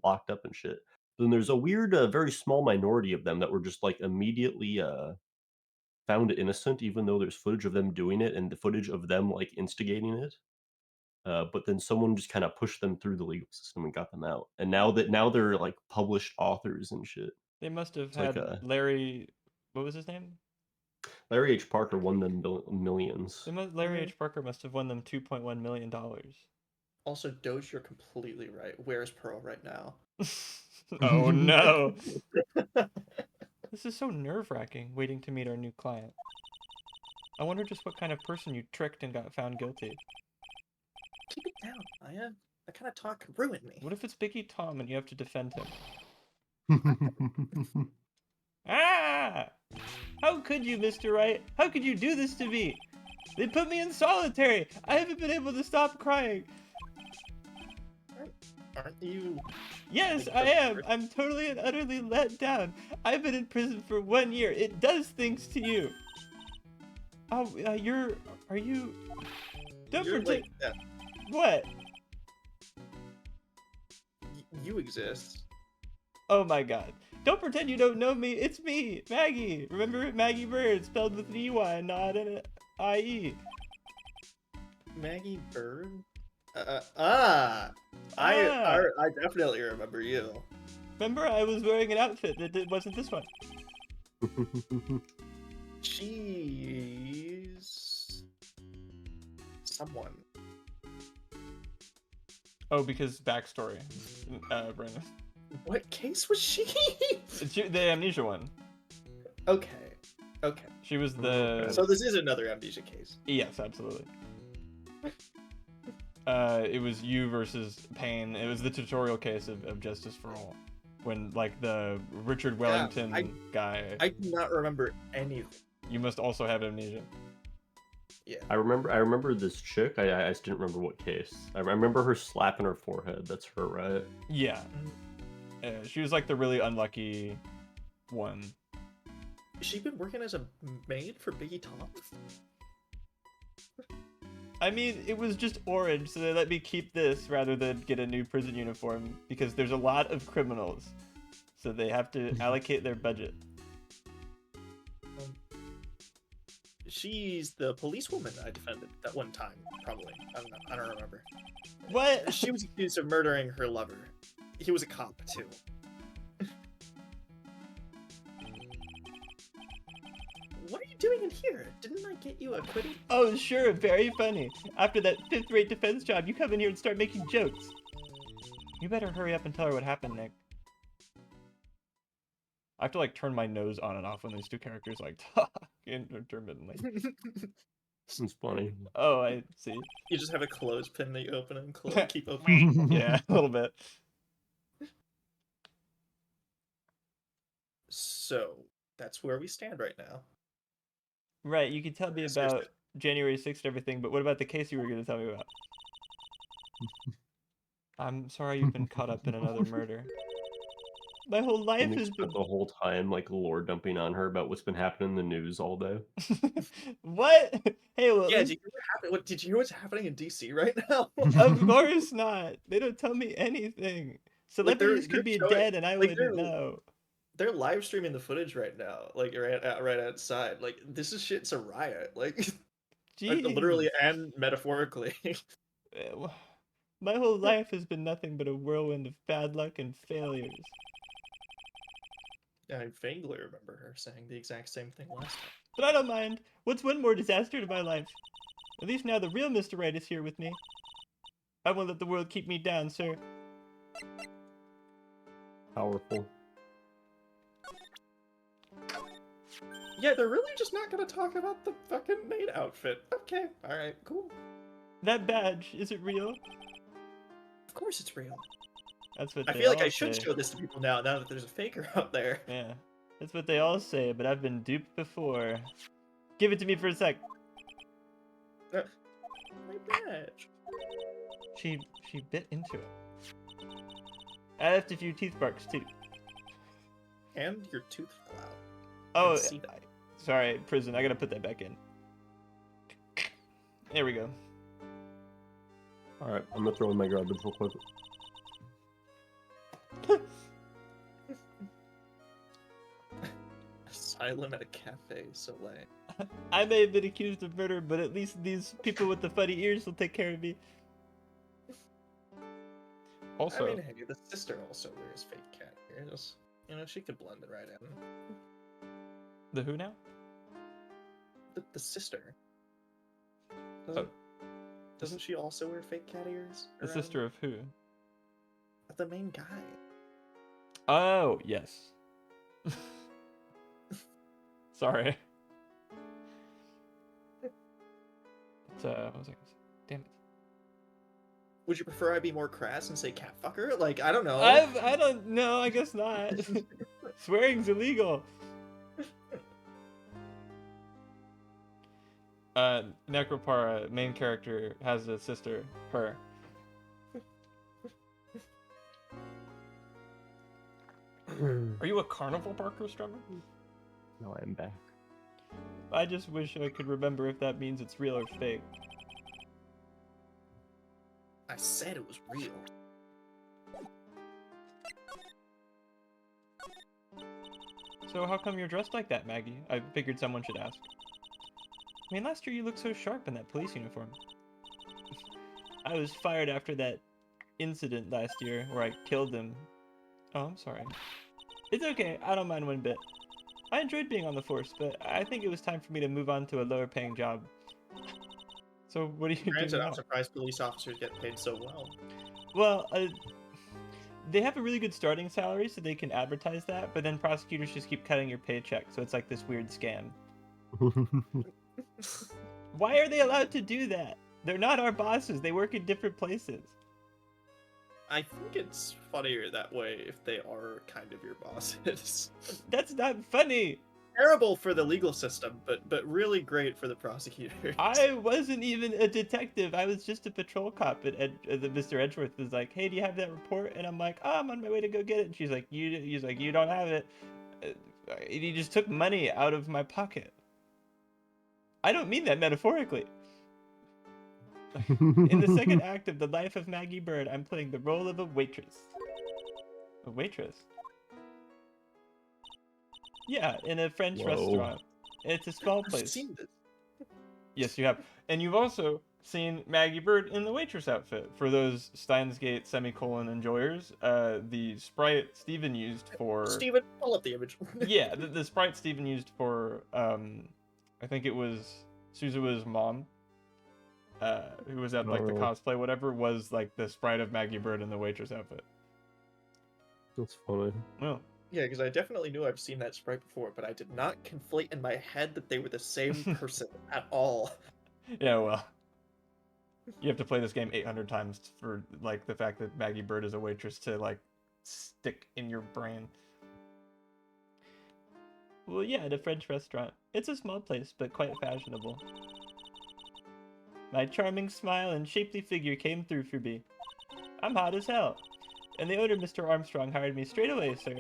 locked up and shit. Then there's a weird very small minority of them that were just like immediately found innocent, even though there's footage of them doing it and the footage of them like instigating it. But then someone just kind of pushed them through the legal system and got them out. And now they're like published authors and shit. They must have It's had like Larry. What was his name? Larry H. Parker won them millions. Larry H. Parker must have won them $2.1 million. Also, Doge, you're completely right. Where's Pearl right now? Oh no! This is so nerve-wracking, waiting to meet our new client. I wonder just what kind of person you tricked and got found guilty. Keep it down, Maya. That kind of talk could ruin me. What if it's Biggie Tom and you have to defend him? Ah! How could you, Mr. Wright? How could you do this to me? They put me in solitary. I haven't been able to stop crying. Aren't you? Yes, I am. I'm totally and utterly let down. I've been in prison for 1 year. It does things to you. Oh, are you? Don't You're pretend. like that. What? You exist. Oh my god. Don't pretend you don't know me. It's me, Maggie. Remember Maggie Bird, spelled with an EY, not an IE. Maggie Bird? I definitely remember you. Remember, I was wearing an outfit that wasn't this one. She's someone. Oh, because backstory, Brandon. What case was she? The amnesia one. Okay. She was the. So this is another amnesia case. Yes, absolutely. It was you versus Payne. It was the tutorial case of Justice for All, when like the Richard Wellington guy. I do not remember anything. You must also have amnesia. Yeah. I remember this chick. I just didn't remember what case. I remember her slapping her forehead. That's her, right? Yeah. She was like the really unlucky one. Has she been working as a maid for Biggie Tom? I mean, it was just orange, so they let me keep this rather than get a new prison uniform because there's a lot of criminals, so they have to allocate their budget. She's the policewoman I defended that one time, probably. I don't remember. What? She was accused of murdering her lover. He was a cop, too. What are you doing in Here, didn't I get you a quitty? Oh, sure, very funny. After that 5th-rate defense job, you come in here and start making jokes. You better hurry up and tell her what happened, Nick. I have to like turn my nose on and off when these two characters like talk intermittently. This is funny. Oh, I see. You just have a clothespin that you open and keep opening. Yeah, a little bit. So that's where we stand right now. Right, you can tell me Seriously. about January 6th and everything, but what about the case you were going to tell me about? I'm sorry you've been caught up in another murder. My whole life And has spent been... the whole time like lore dumping on her about what's been happening in the news all day. What? Hey, well, Yeah, did you hear what's happening in DC right now? of course not. They don't tell me anything. Celebrities they're could be showing- dead and I like, wouldn't know. They're live streaming the footage right now, like right outside. Like this is shit's a riot, like literally Jeez. and metaphorically. My whole life has been nothing but a whirlwind of bad luck and failures. I vaguely remember her saying the exact same thing last time. But I don't mind. What's one more disaster to my life? At least now the real Mr. Right is here with me. I won't let the world keep me down, sir. Powerful. Yeah, they're really just not gonna talk about the fucking maid outfit. Okay, alright, cool. That badge, is it real? Of course it's real. That's what I they feel like all I should say. show this to people now that there's a faker out there. Yeah, that's what they all say, but I've been duped before. Give it to me for a sec. My badge. She bit into it. I left a few teeth marks too. And your tooth fell out. Oh, see that. sorry, prison. I gotta put that back in. There we go. Alright, I'm gonna throw in my garbage real quick. Asylum at a cafe, Soleil. I may have been accused of murder, but at least these people with the funny ears will take care of me. Also, I mean, hey, the sister also wears fake cat ears. You know, she could blend it right in. the who now? The sister. Oh. Doesn't she also wear fake cat ears? The around? sister of who? The main guy. Oh, yes. Sorry. What was I gonna say? Damn it. Would you prefer I be more crass and say cat fucker? Like, I don't know. I don't know, I guess not. Swearing's illegal. Necropara, main character, has a sister, her. Are you a carnival barker, Strummer? No, I am back. I just wish I could remember if that means it's real or fake. I said it was real. So how come you're dressed like that, Maggie? I figured someone should ask. I mean, last year you looked so sharp in that police uniform. I was fired after that incident last year where I killed him. Oh, I'm sorry. It's okay, I don't mind one bit. I enjoyed being on the force, but I think it was time for me to move on to a lower paying job. So what do you do Granted, now? I'm surprised police officers get paid so well. Well, they have a really good starting salary, so they can advertise that, but then prosecutors just keep cutting your paycheck, so it's like this weird scam. Why are they allowed to do that? They're not our bosses, they work in different places. I think it's funnier that way if they are kind of your bosses. That's not funny! Terrible for the legal system, but really great for the prosecutors. I wasn't even a detective, I was just a patrol cop, and Mr. Edgeworth was like, hey, do you have that report? And I'm like, oh, I'm on my way to go get it. And she's like, he's like, you don't have it. He just took money out of my pocket. I don't mean that metaphorically. In the second act of The Life of Maggie Bird, I'm playing the role of a waitress. A waitress? Yeah, in a French Whoa. restaurant. It's a small I've place. seen this. Yes, you have. And you've also seen Maggie Bird in the waitress outfit. For those Steins Gate semicolon enjoyers, the sprite Steven used for... Steven, pull up the image. Yeah, the sprite Steven used for I think it was Suzua's mom, who was at like the Oh. cosplay, whatever, was like the sprite of Maggie Bird in the waitress outfit. That's funny. Well, Yeah, because I definitely knew I've seen that sprite before, but I did not conflate in my head that they were the same person at all. yeah, well, you have to play this game 800 times for like the fact that Maggie Bird is a waitress to like stick in your brain. Well, yeah, at a French restaurant. It's a small place, but quite fashionable. My charming smile and shapely figure came through for me. I'm hot as hell. And the owner, Mr. Armstrong, hired me straight away, sir.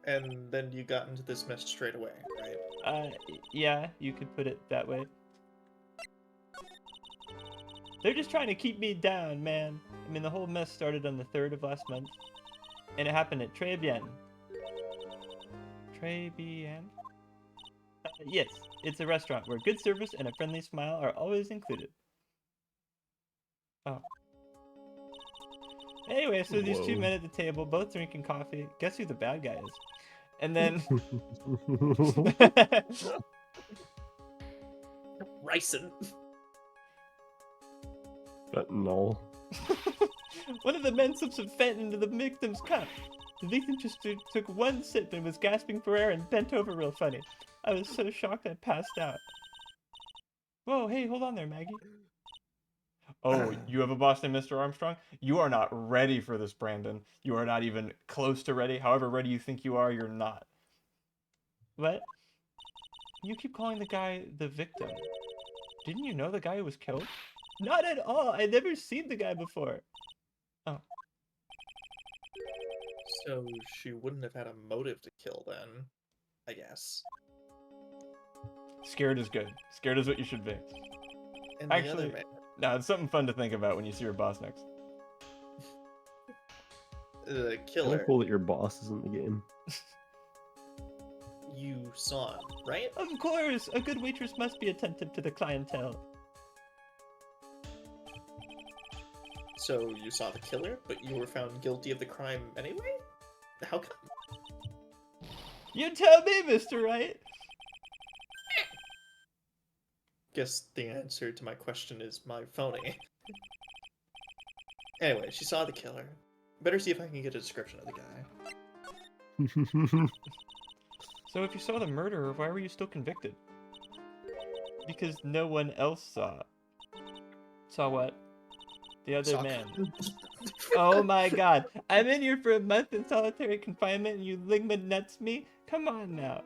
And then you got into this mess straight away, right? Yeah, you could put it that way. They're just trying to keep me down, man. I mean, the whole mess started on the 3rd of last month. And it happened at Très Bien. Très Bien? Yes, it's a restaurant where good service and a friendly smile are always included. Oh. Anyway, so these two Whoa. men at the table, both drinking coffee. Guess who the bad guy is? And then... Ryson. Fentanyl. One of the men slipped some fent into the victim's cup. The victim just took one sip and was gasping for air and bent over real funny. I was so shocked I passed out. Whoa, hey, hold on there, Maggie. Oh, you have a boss named Mr. Armstrong? You are not ready for this, Brandon. You are not even close to ready. However ready you think you are, you're not. What? You keep calling the guy the victim. Didn't you know the guy who was killed? Not at all. I'd never seen the guy before. Oh. So she wouldn't have had a motive to kill then, I guess. Scared is good. Scared is what you should be. And Actually, the other man, no, it's something fun to think about when you see your boss next. the Kind killer, of cool that your boss is in the game. you saw him, right? Of course, a good waitress must be attentive to the clientele. So you saw the killer, but you were found guilty of the crime anyway? How come? You tell me, Mr. Wright. Guess the answer to my question is my phony. Anyway, she saw the killer. Better see if I can get a description of the guy. So if you saw the murderer, why were you still convicted? Because no one else saw. Saw what? The other Saw- man. Oh my god. I'm in here for a month in solitary confinement and you ligma nuts me? Come on now.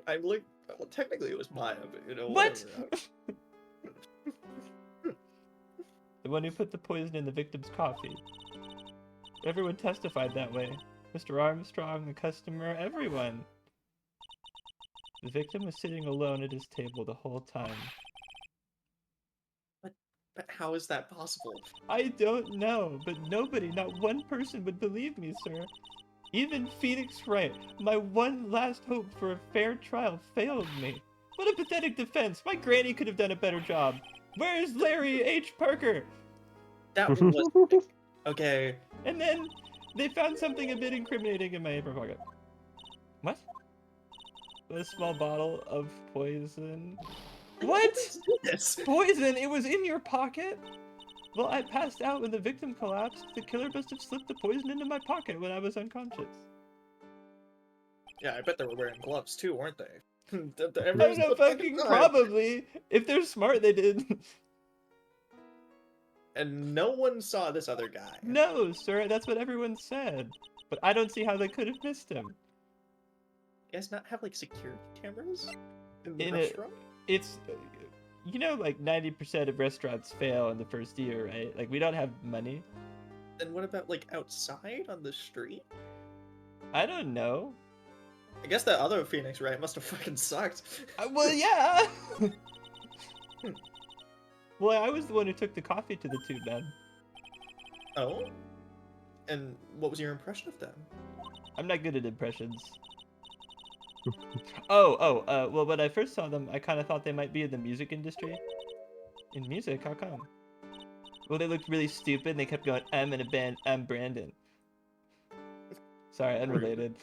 I'm like, well, technically it was Maya, but you know, What? whatever. The one who put the poison in the victim's coffee. Everyone testified that way. Mr. Armstrong, the customer, everyone. The victim was sitting alone at his table the whole time. But how is that possible? I don't know, but nobody, not one person would believe me, sir. Even Phoenix Wright, my one last hope for a fair trial, failed me. What a pathetic defense. My granny could have done a better job. Where's Larry H. Parker? That was okay. And then they found something a bit incriminating in my apron pocket. What? A small bottle of poison. What? Yes. Poison? It was in your pocket? Well, I passed out when the victim collapsed. The killer must have slipped the poison into my pocket when I was unconscious. Yeah, I bet they were wearing gloves too, weren't they? I Everyone's don't know, the fucking time. probably. If they're smart, they did. And no one saw this other guy. No, sir, that's what everyone said. But I don't see how they could have missed him. You guys not have like security cameras in the In a- restaurant? It's, you know, like 90% of restaurants fail in the first year, right? Like, we don't have money. And what about like outside on the street? I don't know. I guess that other Phoenix Wright must have fucking sucked. Well, yeah. Well, I was the one who took the coffee to the two men. Oh? And what was your impression of them? I'm not good at impressions. Well, when I first saw them, I kind of thought they might be in the music industry. In music? How come? Well, they looked really stupid, and they kept going, I'm in a band, I'm Brandon. Sorry, unrelated.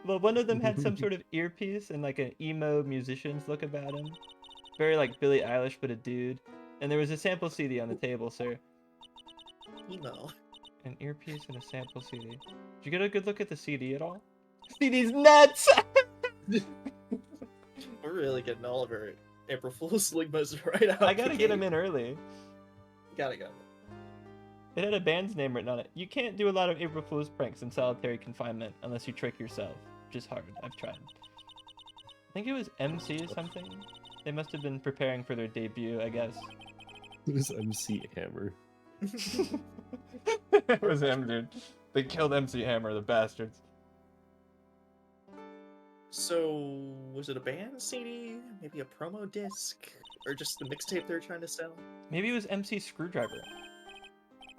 Well, one of them had some sort of earpiece and like an emo musician's look about him. Very like Billie Eilish, but a dude. And there was a sample CD on the table, sir. Emo. An earpiece and a sample CD. Did you get a good look at the CD at all? CD's nuts! We're really getting all of our April Fool's ligmas right out. I gotta get him in early. Gotta go. It had a band's name written on it. You can't do a lot of April Fool's pranks in solitary confinement unless you trick yourself. Which is hard. I've tried. I think it was MC or something. They must have been preparing for their debut, I guess. It was MC Hammer. It was him, dude. They killed MC Hammer, the bastards. So, was it a band CD? Maybe a promo disc? Or just the mixtape they're trying to sell? Maybe it was MC Screwdriver.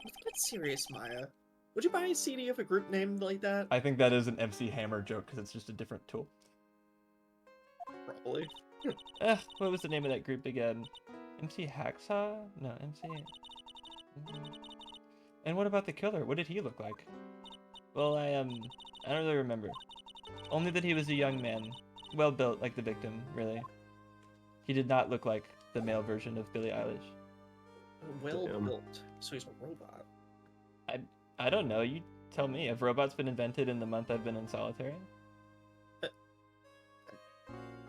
Let's get serious, Maya. Would you buy a CD of a group named like that? I think that is an MC Hammer joke because it's just a different tool. Probably. What was the name of that group again? MC Hacksaw? No, MC. And what about the killer? What did he look like? Well, I don't really remember. Only that he was a young man, well built like the victim, really. He did not look like the male version of Billie Eilish. Well Damn. built. So he's a robot. I don't know. You tell me. Have robots been invented in the month I've been in solitary?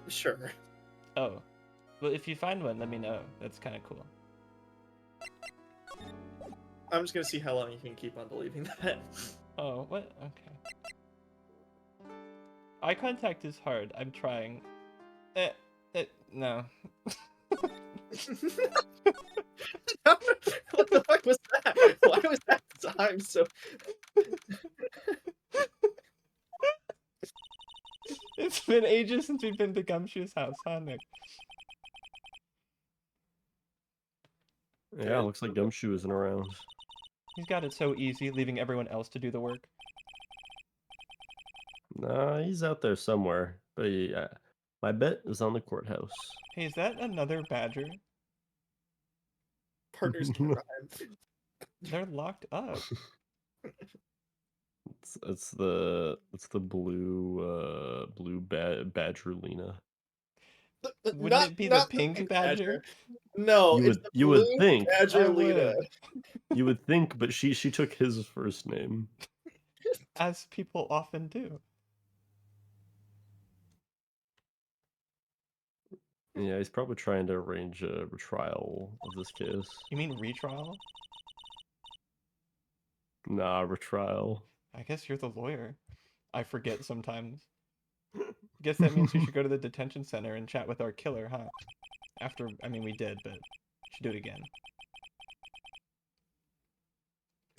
Sure. Oh, well, if you find one, let me know. That's kind of cool. I'm just gonna see how long you can keep on believing that. Oh, what? Okay. Eye contact is hard. I'm trying. No. What the fuck was that? Why was that time so... It's been ages since we've been to Gumshoe's house, huh, Nick? Yeah, looks like Gumshoe isn't around. He's got it so easy, leaving everyone else to do the work. Nah, he's out there somewhere. But my bet is on the courthouse. Hey, is that another badger? Partners can rhyme. They're locked up. It's the blue badger Lena. Wouldn't it be the pink badger? No, You it's would- the you would blue think. Badger I Lena. would. You would think, but she took his first name. As people often do. Yeah, he's probably trying to arrange a retrial of this case. You mean retrial? Nah, retrial. I guess you're the lawyer. I forget sometimes. Guess that means we should go to the detention center and chat with our killer, huh? We did, but should do it again.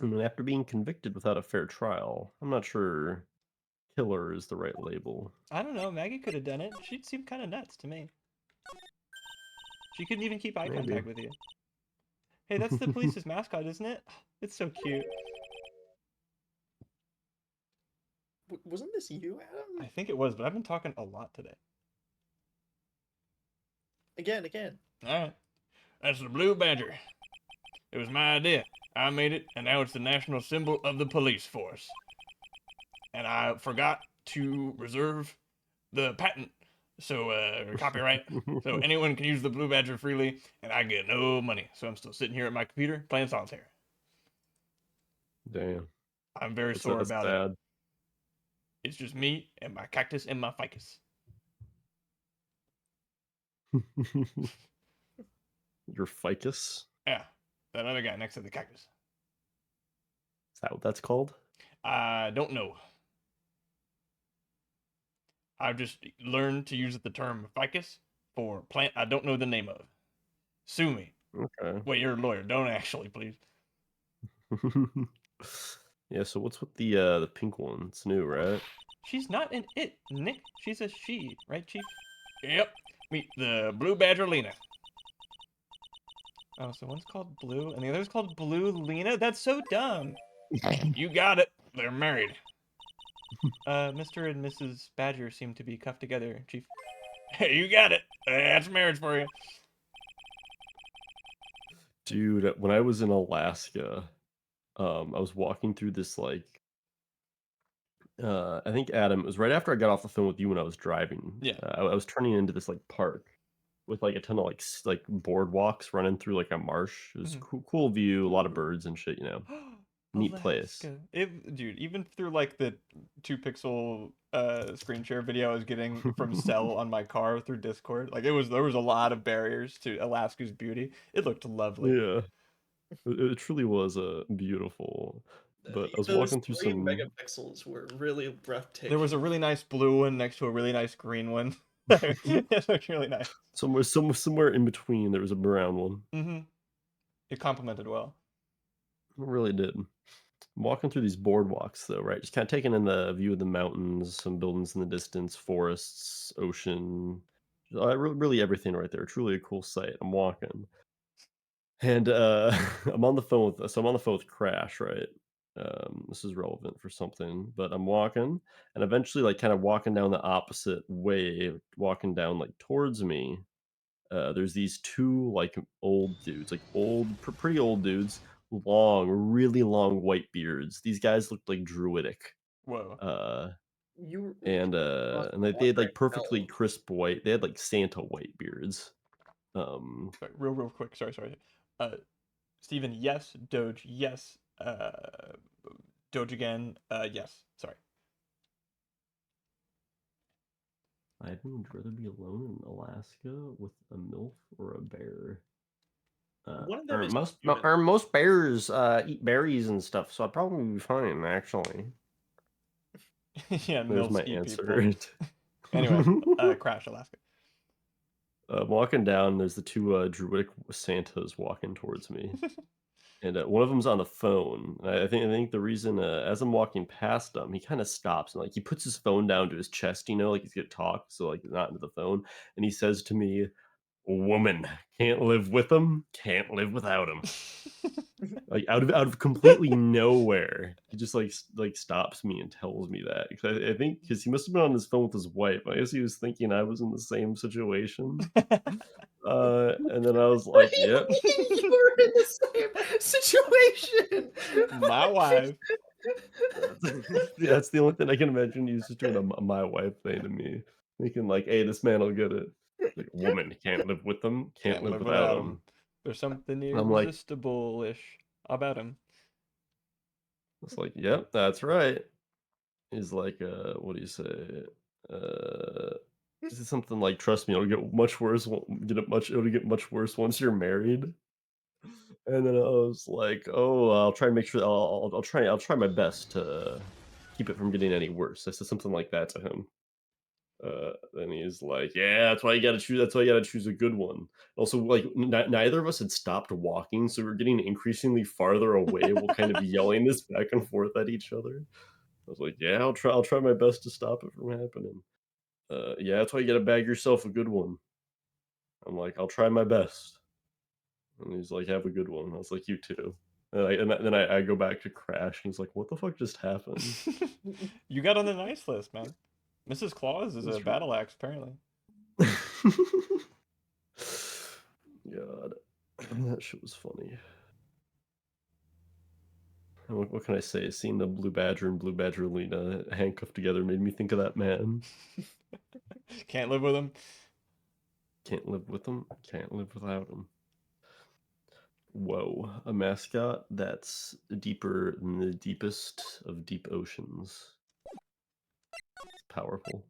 I mean, after being convicted without a fair trial, I'm not sure killer is the right label. I don't know, Maggie could have done it. She seemed kind of nuts to me. She couldn't even keep eye Maybe. contact with you. Hey, that's the police's mascot, isn't it? It's so cute. Wasn't this you, Adam? I think it was, but I've been talking a lot today. Again. Alright. That's the blue badger. It was my idea. I made it, and now it's the national symbol of the police force. And I forgot to reserve the patent, so copyright, so anyone can use the blue badger freely, and I get no money. So I'm still sitting here at my computer playing solitaire. Damn. I'm very That's sore about it. sad. It's just me and my cactus and my ficus. Your ficus? Yeah, that other guy next to the cactus. Is that what that's called? I don't know. I've just learned to use the term ficus for plant I don't know the name of. Sue me. Okay. Wait, you're a lawyer. Don't actually, please. Yeah, so what's with the pink one? It's new, right? She's not an it, Nick. She's a she, right, Chief? Yep. Meet the blue badger Lena. Oh, so one's called Blue and the other's called Blue Lena? That's so dumb. You got it. They're married. Mr. and Mrs. Badger seem to be cuffed together, Chief. Hey, you got it. That's marriage for you. Dude, when I was in Alaska, I was walking through this like I think Adam, it was right after I got off the phone with you when I was driving. Yeah. I was turning into this like park with like a ton of like like boardwalks running through like a marsh. It was Mhm. cool view, a lot of birds and shit. Neat place. Alaska. Dude, even through like the 2 pixel screen share video I was getting from Cell on my car through Discord, like there was a lot of barriers to Alaska's beauty. It looked lovely. Yeah, it truly was a beautiful. But I was Those walking through 3 some. megapixels were really breathtaking. There was a really nice blue one next to a really nice green one. It looked really nice. Somewhere in between, there was a brown one. Mm-hmm. It complemented well. It really did. I'm walking through these boardwalks, though, right? Just kind of taking in the view of the mountains, some buildings in the distance, forests, ocean, really everything right there. Truly a cool sight. I'm walking, and I'm on the phone with Crash, right? This is relevant for something, but I'm walking, and eventually, like, kind of walking down the opposite way, walking down like towards me. There's these two like old dudes, like pretty old dudes, really long white beards. These guys looked like druidic. Whoa. Uh, You must and they had wandering like perfectly elves. crisp white. They had like Santa white beards. Um, Sorry, real quick. Sorry. Uh, Steven, yes. Doge, yes. Doge again. Yes. Sorry. I'd rather be alone in Alaska with a MILF or a bear. One of them is human. Most bears eat berries and stuff, so I'd probably be fine actually. Yeah, There's milfs my eat answer. people. Anyway, Crash, Alaska. Walking down, there's the two druidic Santas walking towards me, and one of them's on the phone. And I think the reason, as I'm walking past him, he kind of stops and like he puts his phone down to his chest, like he's gonna talk, so like not into the phone, and he says to me, "Woman, can't live with him, can't live without him." Like out of completely nowhere, he just like stops me and tells me that. 'Cause I think because he must have been on his phone with his wife. I guess he was thinking I was in the same situation. And then I was What like, do you "Yep." mean you were in the same situation? My wife. That's the only thing I can imagine. He's just doing a my wife thing to me, thinking like, "Hey, this man will get it." Like, woman can't live with them, can't Can't live live without without them. him. There's something And I'm like, irresistible-ish about him. it's like, "Yep, that's right." He's like, what do you say? Uh, is it something like, "Trust me, it'll get much worse. It'll get much worse once you're married." And then I was like, "Oh, I'll try and make sure. I'll try my best to keep it from getting any worse." I said something like that to him. And he's like, "Yeah, that's why you gotta choose. That's why you gotta choose a good one." Also, like, neither of us had stopped walking, so we are getting increasingly farther away. We're kind of yelling this back and forth at each other. I was like, "Yeah, I'll try my best to stop it from happening." Yeah, that's why you gotta bag yourself a good one. I'm like, "I'll try my best." And he's like, "Have a good one." I was like, "You too." Then I go back to Crash, and he's like, "What the fuck just happened?" You got on the nice list, man. Mrs. Claus is a That's battle axe, apparently. God, that shit was funny. And what can I say? Seeing the Blue Badger and Blue Badger Lena handcuffed together made me think of that man. Can't live with him. Can't live with him, can't live without him. Whoa, a mascot that's deeper than the deepest of deep oceans. It's powerful.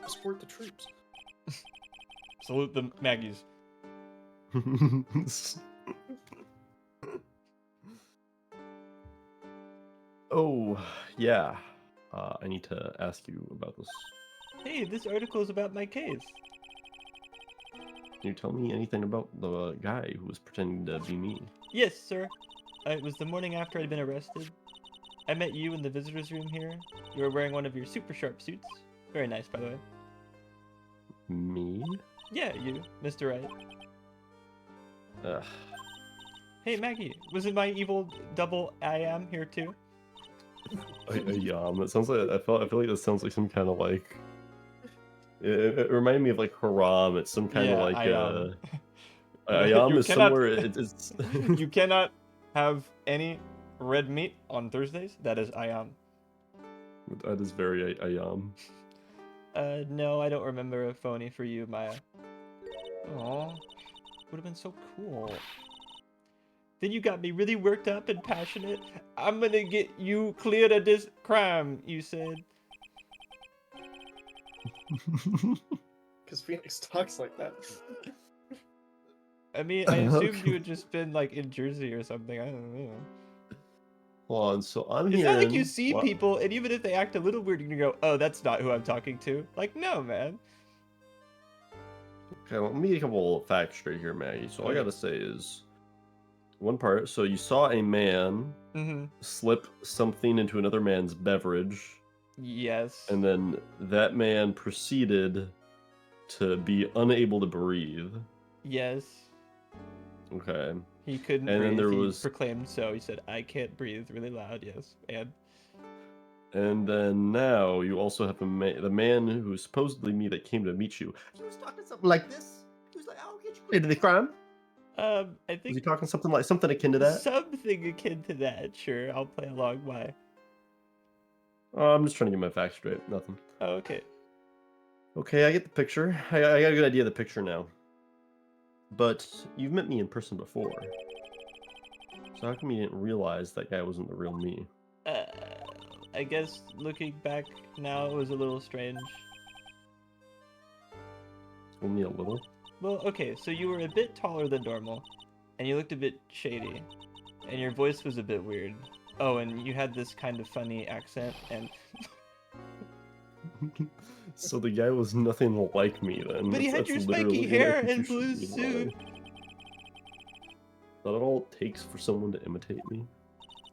Support the troops. Salute the Maggies. Oh, yeah. I need to ask you about this. Hey, this article is about my case. Can you tell me anything about the guy who was pretending to be me? Yes, sir. It was the morning after I'd been arrested. I met you in the visitor's room here. You were wearing one of your super sharp suits. Very nice, by the way. Me? Yeah, you, Mr. Right. Ugh. Hey, Maggie, was it my evil double I am here too? A yam. It sounds like I feel like that sounds like some kind of like. It reminded me of like haram. It's some kind of Yeah, like I am. Ayam You is cannot- somewhere. It's. You cannot have any red meat on Thursdays. That is ayam. That is very Ayam. No, I don't remember a phony for you, Maya. Aw, would have been so cool. Then you got me really worked up and passionate. I'm gonna get you cleared of this crime, you said. Because Phoenix talks like that. I mean, I assumed Okay. you had just been like in Jersey or something. I don't know. Hold on, so I'm It's hearing. not like you see what- people, and even if they act a little weird, you can go, "Oh, that's not who I'm talking to." Like, no, man. Okay, well, let me get a couple of facts straight here, Maggie. So all I Okay. gotta say is one part. So you saw a man Mm-hmm. slip something into another man's beverage, Yes. and then that man proceeded to be unable to breathe. Yes. Okay. He couldn't And then breathe. there He was- proclaimed so. He said, "I can't breathe," really loud. Yes. And then now you also have the man who was supposedly me that came to meet you. He was talking something like this. He was like, "I'll get you cleared of the crime." I Was he think talking something akin to that? something akin to that. Sure, I'll play along. Why? Oh, I'm just trying to get my facts straight. Nothing. Oh, okay. Okay, I get the picture. I got a good idea of the picture now. But you've met me in person before. So how come you didn't realize that guy wasn't the real me? I guess looking back now, it was a little strange. Only a little? Well, okay, so you were a bit taller than normal, and you looked a bit shady, and your voice was a bit weird. Oh, and you had this kind of funny accent, and So the guy was nothing like me then. but he had That's your literally spiky hair what you and should blue realize. suit. That all it takes for someone to imitate me.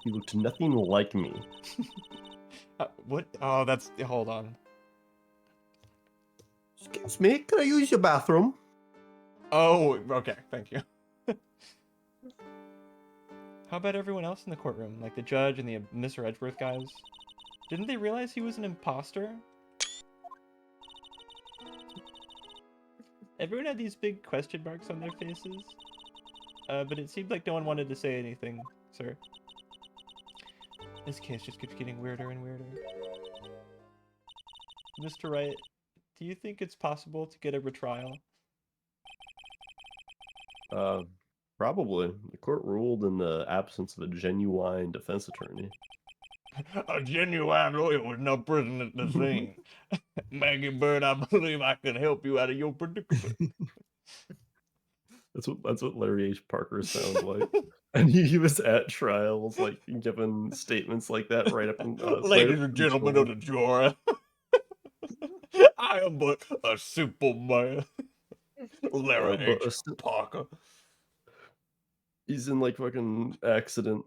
He looked nothing like me. What? Oh, that's. Hold on. Excuse me, can I use your bathroom? Oh, okay, thank you. How about everyone else in the courtroom, like the judge and the Mr. Edgeworth guys? Didn't they realize he was an imposter? Everyone had these big question marks on their faces, but it seemed like no one wanted to say anything, sir. This case just keeps getting weirder and weirder. Mr. Wright, do you think it's possible to get a retrial? Probably. The court ruled in the absence of a genuine defense attorney. A genuine lawyer was not present at the scene. Maggie Bird, I believe I can help you out of your predicament. That's what Larry H. Parker sounds like. And he was at trials, like giving statements like that right up in Ladies and gentlemen of the jury, I am but a simple man. Larry but H. Parker. he's in like fucking accident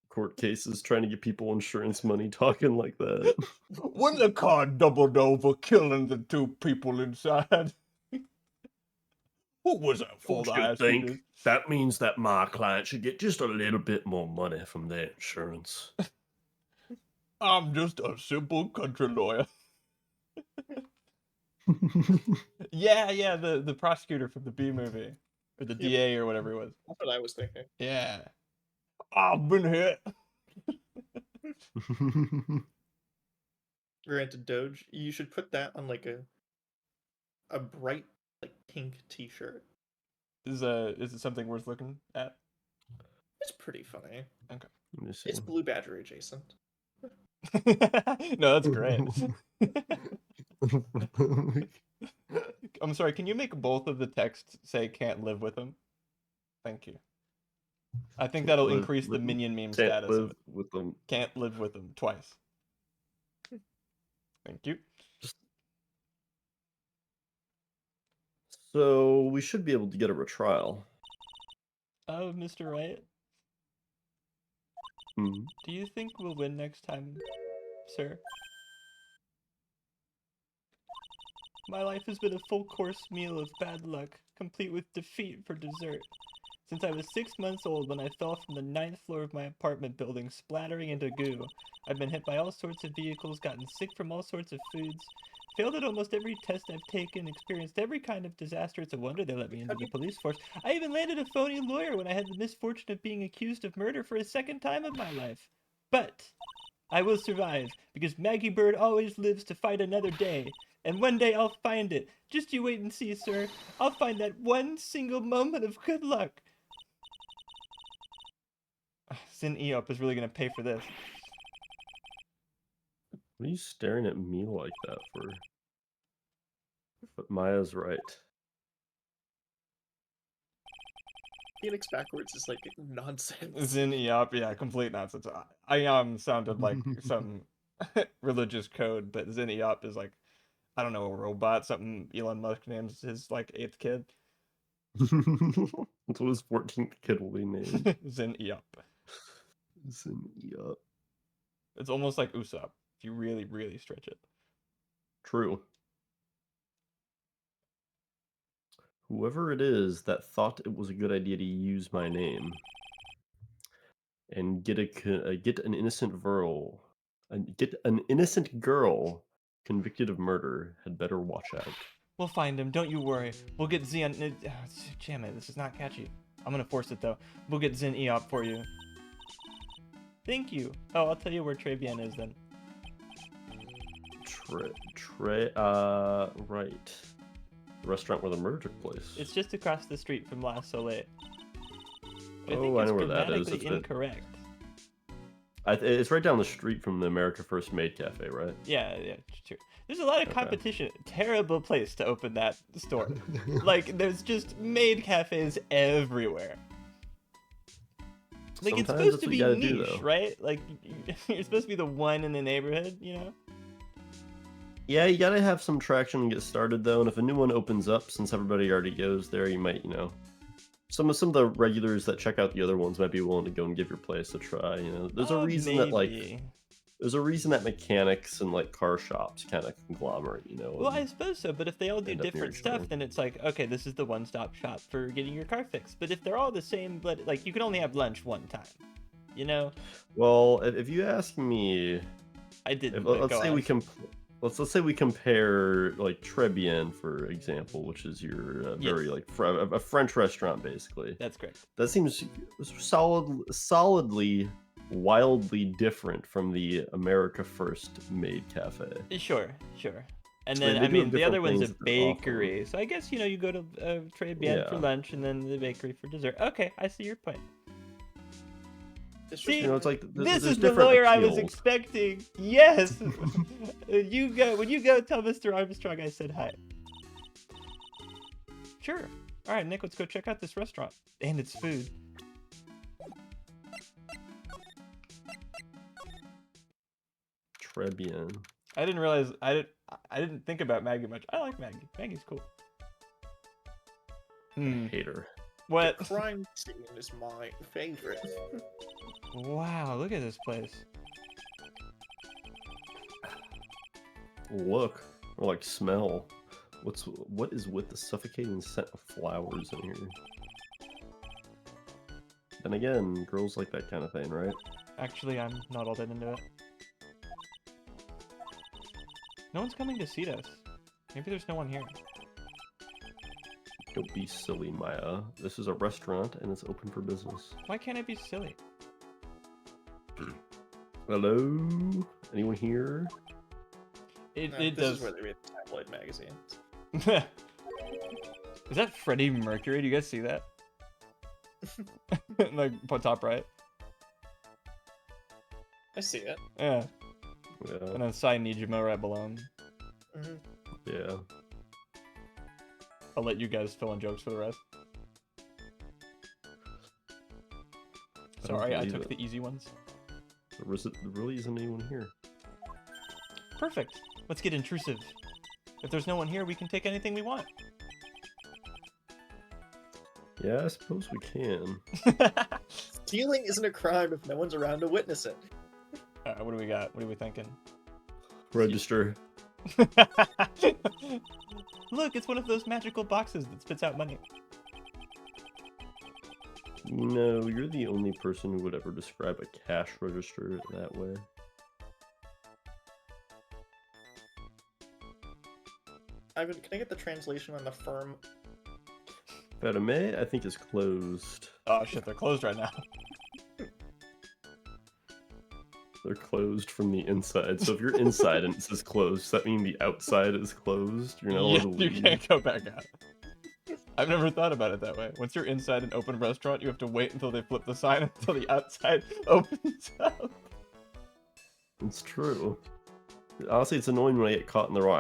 court cases trying to get people insurance money talking like that. When the car doubled over, killing the two people inside. What was that for? Don't you think that means that my client should get just a little bit more money from their insurance? I'm just a simple country lawyer. Yeah, the prosecutor from the B movie. Or the Yep. DA or whatever it was. That's what I was thinking. Yeah. I've been hit. Granted, Doge, you should put that on like a bright like pink T-shirt. Is it something worth looking at? It's pretty funny. Let me see. It's Blue Badger adjacent. No, that's great. I'm sorry, can you make both of the texts say "can't live with him"? Thank you. I think that'll live increase the with 'em. minion meme Can't status of live it. with them. Can't live with him twice. Thank you. So we should be able to get a retrial. Oh, Mr. Wright, Hmm. do you think we'll win next time, sir? My life has been a full-course meal of bad luck, complete with defeat for dessert. Since I was 6 months old when I fell from the 9th floor of my apartment building, splattering into goo. I've been hit by all sorts of vehicles, gotten sick from all sorts of foods, Failed at almost every test I've taken, experienced every kind of disaster. It's a wonder they let me into the police force. I even landed a phony lawyer when I had the misfortune of being accused of murder for a second time in my life. But I will survive, because Maggie Bird always lives to fight another day. And one day I'll find it. Just you wait and see, sir. I'll find that one single moment of good luck. Sin Eop is really going to pay for this. What are you staring at me like that for? But Maya's right. Phoenix backwards is like nonsense. Sin Eop, yeah, complete nonsense. I sounded like some religious code, but Sin Eop is like, I don't know, a robot, something Elon Musk names his like 8th kid. That's what his 14th kid will be named. Sin Eop. Zin Eop. It's almost like Usopp, if you really, really stretch it. True. Whoever it is that thought it was a good idea to use my name and get an innocent girl, convicted of murder had better watch out. We'll find him, don't you worry. We'll get Zen. Damn it, this is not catchy. I'm gonna force it though. We'll get Zen Eop for you. Thank you. Oh, I'll tell you where Trebian is then. Right. The restaurant where the murder took place. It's just across the street from La Soleil. Oh, I know where that is. It's incorrect. It's right down the street from the America First Maid Cafe, right? Yeah, true. There's a lot of competition. Terrible place to open that store. Like, there's just maid cafes everywhere. Like, it's supposed to be niche, right? Like, you're supposed to be the one in the neighborhood, you know? Yeah, you gotta have some traction and get started, though. And if a new one opens up, since everybody already goes there, you might, some of the regulars that check out the other ones might be willing to go and give your place a try. There's a reason there's a reason that mechanics and like car shops kind of conglomerate. Well, I suppose so. But if they all do different stuff, then it's like, okay, this is the one-stop shop for getting your car fixed. But if they're all the same, but like you can only have lunch one time, Well, if you ask me, I didn't. Let's say we compare like Trebian, for example, which is your very like a French restaurant basically. That's correct. That seems solidly, wildly different from the America First Maid Cafe. Sure. And then the other one's a bakery, so I guess you go to Trebian for lunch and then the bakery for dessert. Okay, I see your point. See, it's like this is the lawyer I was expecting. Yes. When you go, tell Mr. Armstrong I said hi. Sure. All right, Nick, let's go check out this restaurant and its food. Trebian. I didn't realize I didn't think about Maggie much. I like Maggie. Maggie's cool. Hate her. What? The crime scene is my favorite. Wow, look at this place. Look, or like smell. What is with the suffocating scent of flowers in here? Then again, girls like that kind of thing, right? Actually, I'm not all that into it. No one's coming to see us. Maybe there's no one here. Don't be silly, Maya. This is a restaurant and it's open for business. Why can't I be silly? Hello? Anyone here? It This does. is where they read the tabloid magazines. Is that Freddie Mercury? Do you guys see that? Like top right. I see it. Yeah. Yeah. And then Sai Nijima right below him. Yeah. I'll let you guys fill in jokes for the rest. Sorry, I took the easy ones. There really isn't anyone here. Perfect. Let's get intrusive. If there's no one here, we can take anything we want. Yeah, I suppose we can. Stealing isn't a crime if no one's around to witness it. What do we got? What are we thinking? Register. Look, it's one of those magical boxes that spits out money. No, you're the only person who would ever describe a cash register that way. Ivan, can I get the translation on the firm? Ferme, I think, is closed. Oh shit, they're closed right now. They're closed from the inside. So if you're inside and it says closed, does that mean the outside is closed? You're not allowed Yeah, to you leave. can't go back out. I've never thought about it that way. Once you're inside an open restaurant, you have to wait until they flip the sign until the outside opens up. It's true. Honestly, it's annoying when I get caught in the wrong.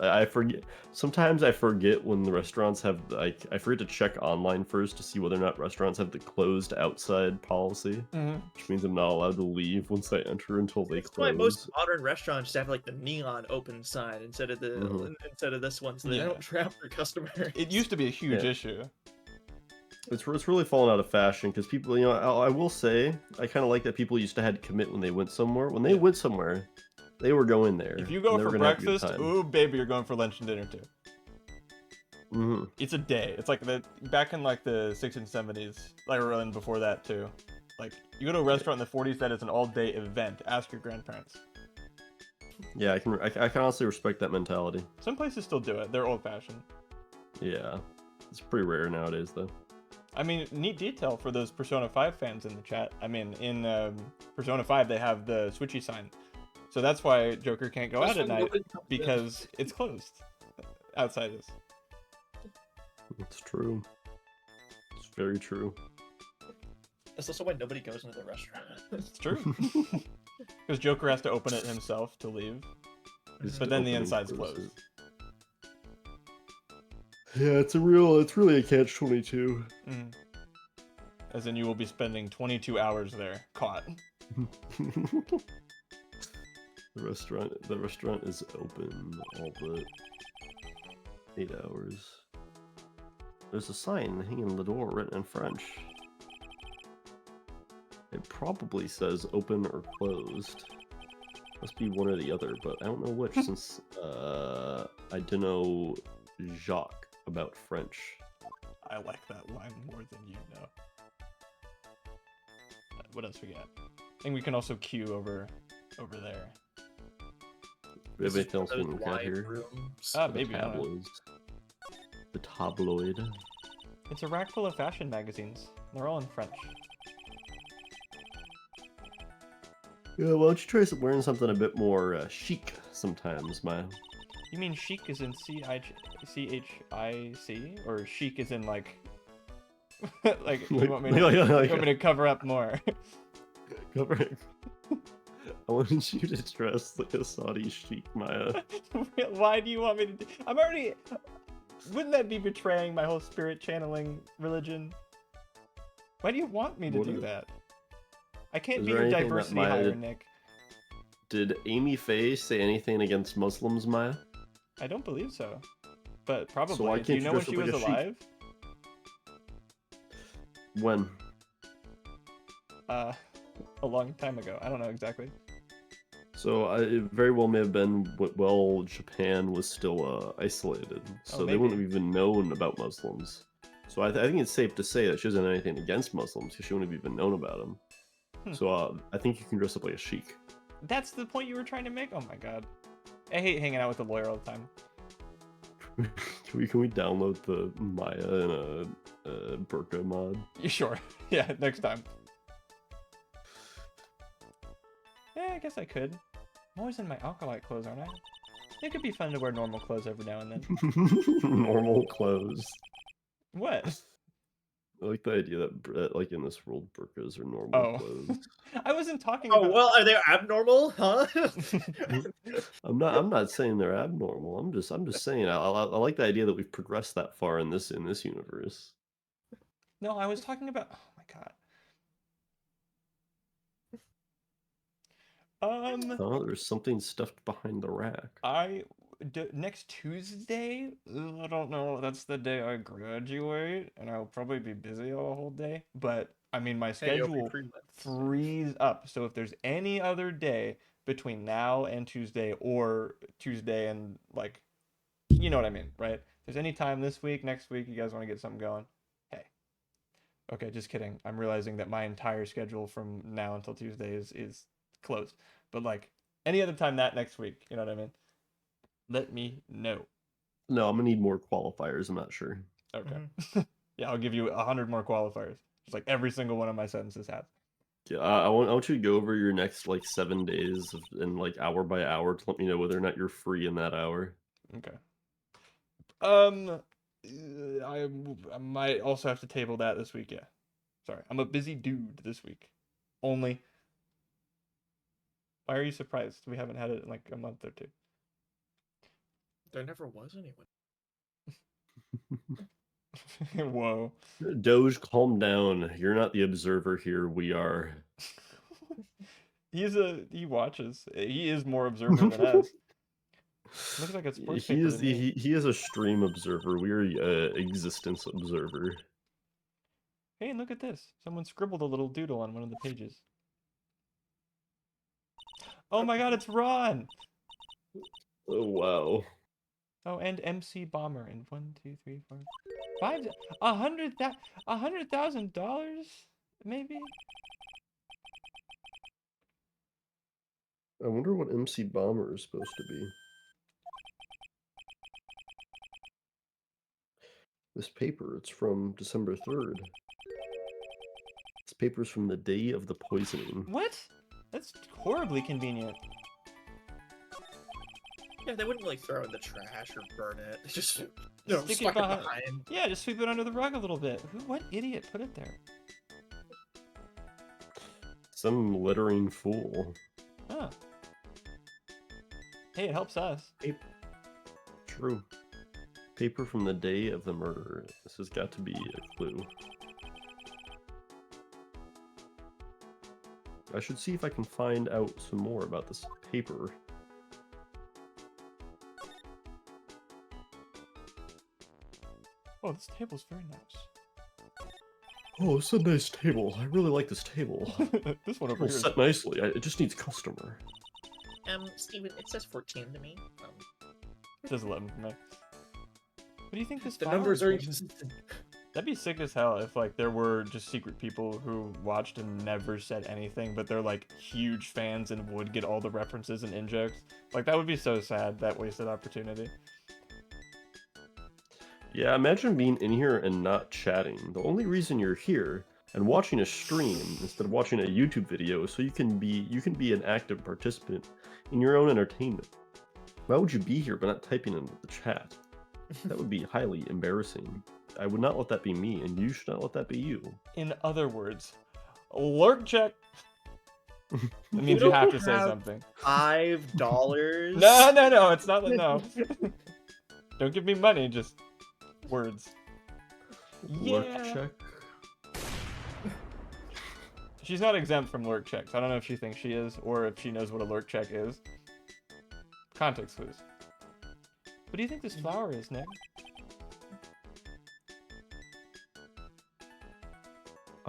I forget. Sometimes I forget when the restaurants have like I forget to check online first to see whether or not restaurants have the closed outside policy, which means I'm not allowed to leave once I enter until they That's why close. most modern restaurants have like the neon open sign instead of instead of this one, so they Yeah. don't trap their customers. It used to be a huge Yeah. issue. It's really fallen out of fashion because people, I will say, I kind of like that people used to had to commit when they went somewhere. When they went somewhere, they were going there. If you go and they for were gonna have a good breakfast, time. ooh baby, you're going for lunch and dinner too. Mhm. It's a day. It's like back in like the 60s and 70s, like or even before that too. Like you go to a restaurant in the 40s, that is an all-day event. Ask your grandparents. Yeah, I can honestly respect that mentality. Some places still do it. They're old-fashioned. Yeah, it's pretty rare nowadays though. I mean, neat detail for those Persona 5 fans in the chat. I mean, in Persona 5, they have the switchy sign. So that's why Joker can't go out at night, because it's closed. Outside is. It's true. It's very true. That's also why nobody goes into the restaurant. It's true. Because Joker has to open it himself to leave. But then the inside's closed. Yeah, it's really a catch-22. Mm. As in, you will be spending 22 hours there, caught. The restaurant is open all the 8 hours. There's a sign hanging on the door written in French. It probably says open or closed. Must be one or the other, but I don't know which since I don't know Jacques about French. I like that line more than you know. What else we got? I think we can also queue over there. Do we have anything else we Those can look at wide here? rooms. Ah, The maybe. I don't know. tabloids. The tabloid. It's a rack full of fashion magazines. They're all in French. Yeah, why don't you try wearing something a bit more chic sometimes, Maya? You mean chic is in C-H-I-C? Or chic is in like... like, you want me to, you want me to cover up more? Covering. I wanted you to dress like a Saudi chic, Maya. Why do you want me to do... I'm already... Wouldn't that be betraying my whole spirit channeling religion? Why do you want me to What do is- that? I can't Is be there your anything that diversity Maya hire, did- Nick. Did Amy Faye say anything against Muslims, Maya? I don't believe so. But probably. So why Do can't you you know when dress she up was like a sheik? alive? When? A long time ago. I don't know exactly. So it very well may have been while Japan was still isolated, so they wouldn't have even known about Muslims. So I think it's safe to say that she doesn't have anything against Muslims because she wouldn't have even known about them. So I think you can dress up like a sheik. That's the point you were trying to make? Oh my god. I hate hanging out with the lawyer all the time. Can we download the Maya in a burqa mod? You sure? Yeah, next time. Yeah, I guess I could. I'm always in my Alkalite clothes, aren't I? It could be fun to wear normal clothes every now and then. Normal clothes. What? I like the idea that like in this world burqas are normal Oh. clothes. I wasn't talking Oh about... well, are they abnormal, huh? I'm not saying they're abnormal. I'm just saying I like the idea that we've progressed that far in this universe. No, I was talking about... Oh my god. Oh, there's something stuffed behind the rack. Next Tuesday? I don't know. That's the day I graduate, and I'll probably be busy all whole day. But I mean, my Hey, you'll be schedule freelance. frees up. So if there's any other day between now and Tuesday, or Tuesday and like, you know what I mean, right? If there's any time this week, next week, you guys want to get something going? Hey. Okay, just kidding. I'm realizing that my entire schedule from now until Tuesday is closed. But like any other time that next week, you know what I mean? Let me know. No, I'm gonna need more qualifiers. I'm not sure. Okay. Yeah, I'll give you 100 more qualifiers. Just like every single one of my sentences has. Yeah, I want you to go over your next like 7 days and like hour by hour to let me know whether or not you're free in that hour. Okay. I might also have to table that this week. Yeah. Sorry, I'm a busy dude this week. Only. Why are you surprised? We haven't had it in like a month or two. There never was anyone. Whoa. Doge, calm down. You're not the observer here. We are. He watches. He is more observant than us. Looks like a sports paper to me. He is a stream observer. We are existence observer. Hey, look at this. Someone scribbled a little doodle on one of the pages. Oh my god, it's Ron! Oh wow. Oh, and MC Bomber in 1, 2, 3, 4, 5, $100,000 maybe. I wonder what MC Bomber is supposed to be. This paper, it's from December 3rd. This paper's from the day of the poisoning. What? That's horribly convenient. Yeah, they wouldn't like throw it in the trash or burn it. They just Stick it stuck behind- behind. Yeah, just sweep it under the rug a little bit. What idiot put it there? Some littering fool. Huh. Hey, it helps us. True. Paper from the day of the murder. This has got to be a clue. I should see if I can find out some more about this paper. Oh, this table's very nice. Oh, it's a nice table. I really like this table. This one over It's here. set nicely. It just needs customer. Steven, it says 14 to me. It says 11 for me. What do you think this The flower numbers are is? inconsistent. That'd be sick as hell if like there were just secret people who watched and never said anything, but they're like huge fans and would get all the references and in-jokes. Like that would be so sad, that wasted opportunity. Yeah, imagine being in here and not chatting. The only reason you're here and watching a stream instead of watching a YouTube video is so you can be an active participant in your own entertainment. Why would you be here but not typing into the chat? That would be highly embarrassing. I would not let that be me, and you should not let that be you. In other words, lurk check. That means you have to say something. $5? No, it's not no. Don't give me money, just words. Lurk Yeah. check. She's not exempt from lurk checks. I don't know if she thinks she is, or if she knows what a lurk check is. Context clues. What do you think this flower is, Nick?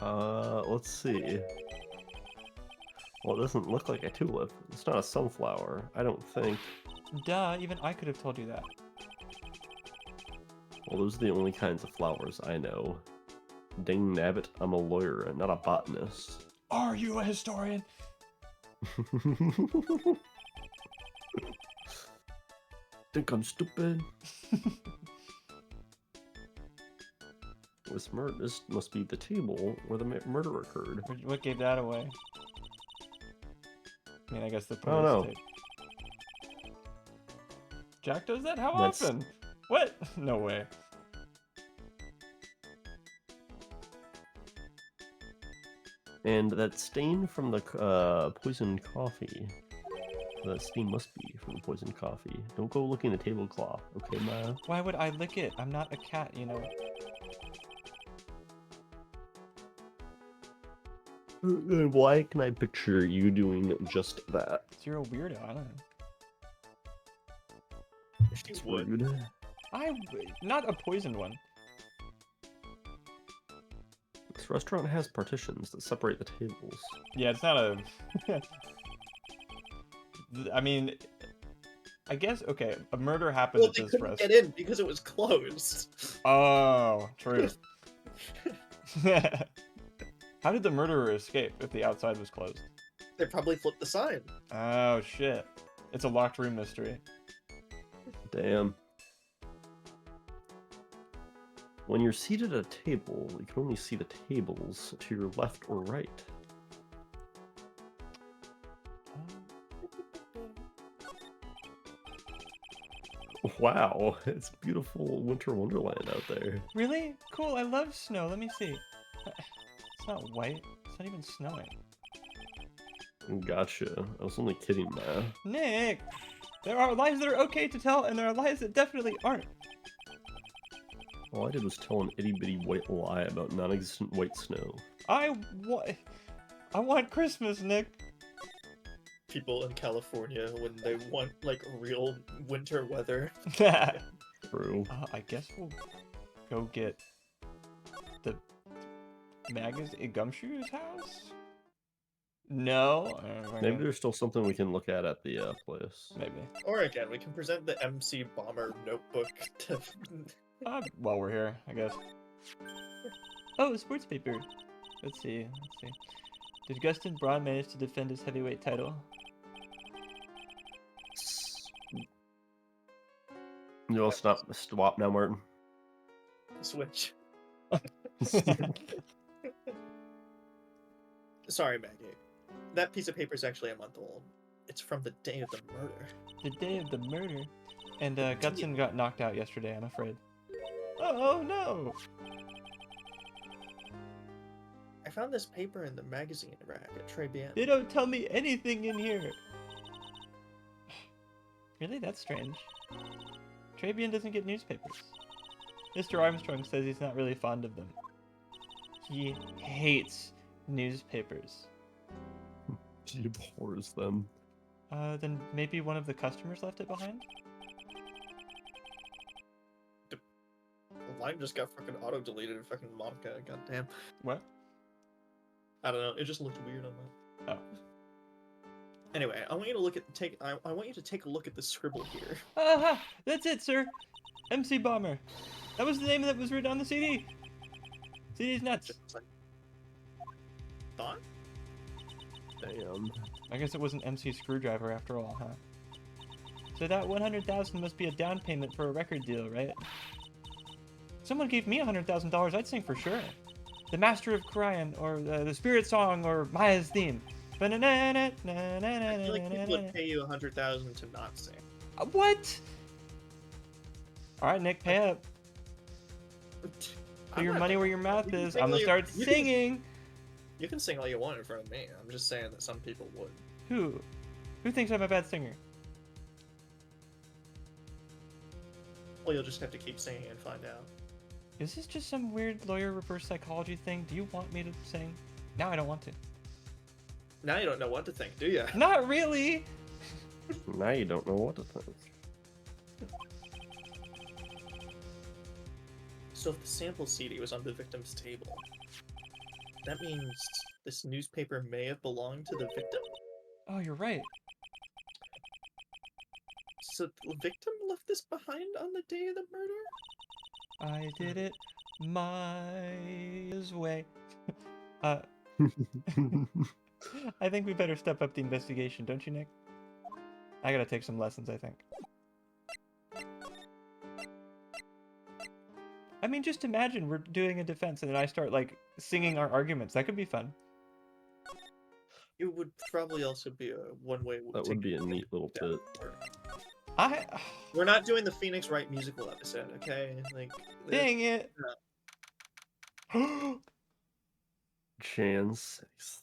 Let's see. Well, it doesn't look like a tulip. It's not a sunflower, I don't think. Duh, even I could have told you that. Well, those are the only kinds of flowers I know. Dang nabbit, I'm a lawyer and not a botanist. Are you a historian? Think I'm stupid? This must be the table where the murder occurred. What gave that away? I mean, I guess the I don't know. police tape. Jack does that? How That's- often? What? No way. And that stain from the poisoned coffee. That stain must be from the poisoned coffee. Don't go licking the tablecloth, okay, Ma? Why would I lick it? I'm not a cat, you know. Then why can I picture you doing just that? So you're a weirdo. I don't know. She would. Rude. Not a poisoned one. This restaurant has partitions that separate the tables. Yeah, it's not a. I mean, I guess okay. A murder happened Well, at they this couldn't get restaurant. in because it was closed. Oh, true. How did the murderer escape if the outside was closed? They probably flipped the sign. Oh shit! It's a locked room mystery. Damn. When you're seated at a table, you can only see the tables to your left or right. Wow, it's beautiful winter wonderland out there. Really? Cool, I love snow. Let me see. It's not white. It's not even snowing. Gotcha. I was only kidding, man. Nick! There are lies that are okay to tell, and there are lies that definitely aren't. All I did was tell an itty-bitty white lie about non-existent white snow. I want Christmas, Nick. People in California when they want like real winter weather. True. I guess we'll go get the magazine Gumshoe's house? No? Maybe there's still something we can look at the place. Maybe. Or again, we can present the MC Bomber notebook to. While we're here, I guess. Oh, sports paper. Let's see. Did Gustin Braun manage to defend his heavyweight title? No, swap now, Martin. Switch. Sorry, Maggie. That piece of paper is actually a month old. It's from the day of the murder. The day of the murder? And Gutson got knocked out yesterday, I'm afraid. Oh no! I found this paper in the magazine rack at Trebian. They don't tell me anything in here! Really? That's strange. Trebian doesn't get newspapers. Mr. Armstrong says he's not really fond of them. He hates newspapers. He abhors them. Then maybe one of the customers left it behind? The line just got fucking auto-deleted in fucking Monica, goddamn. What? I don't know, it just looked weird on that. Oh. Anyway, I want you to take a look at the scribble here. Aha! That's it, sir! MC Bomber. That was the name that was written on the CD. CD's nuts. Just like, thought? Damn. I guess it wasn't MC Screwdriver after all, huh? So that 100,000 must be a down payment for a record deal, right? Someone gave me $100,000, I'd sing for sure. The Master of Korean, or the Spirit Song, or Maya's theme. I feel like people would pay you 100,000 to not sing. What? All right, Nick, pay up. Put your money where your mouth is. I'm gonna start singing. You can sing all you want in front of me. I'm just saying that some people would. Who? Who thinks I'm a bad singer? Well, you'll just have to keep singing and find out. Is this just some weird lawyer reverse psychology thing? Do you want me to sing? Now I don't want to. Now you don't know what to think, do you? Not really. Now you don't know what to think. So if the sample CD was on the victim's table, that means this newspaper may have belonged to the victim? Oh, you're right. So the victim left this behind on the day of the murder? I did it my way. I think we better step up the investigation, don't you, Nick? I gotta take some lessons, I think. I mean, just imagine we're doing a defense and then I start, like, singing our arguments. That could be fun. It would probably also be a one-way... That would be a neat little tit. We're not doing the Phoenix Wright musical episode, okay? Like, dang it! Jan 6th.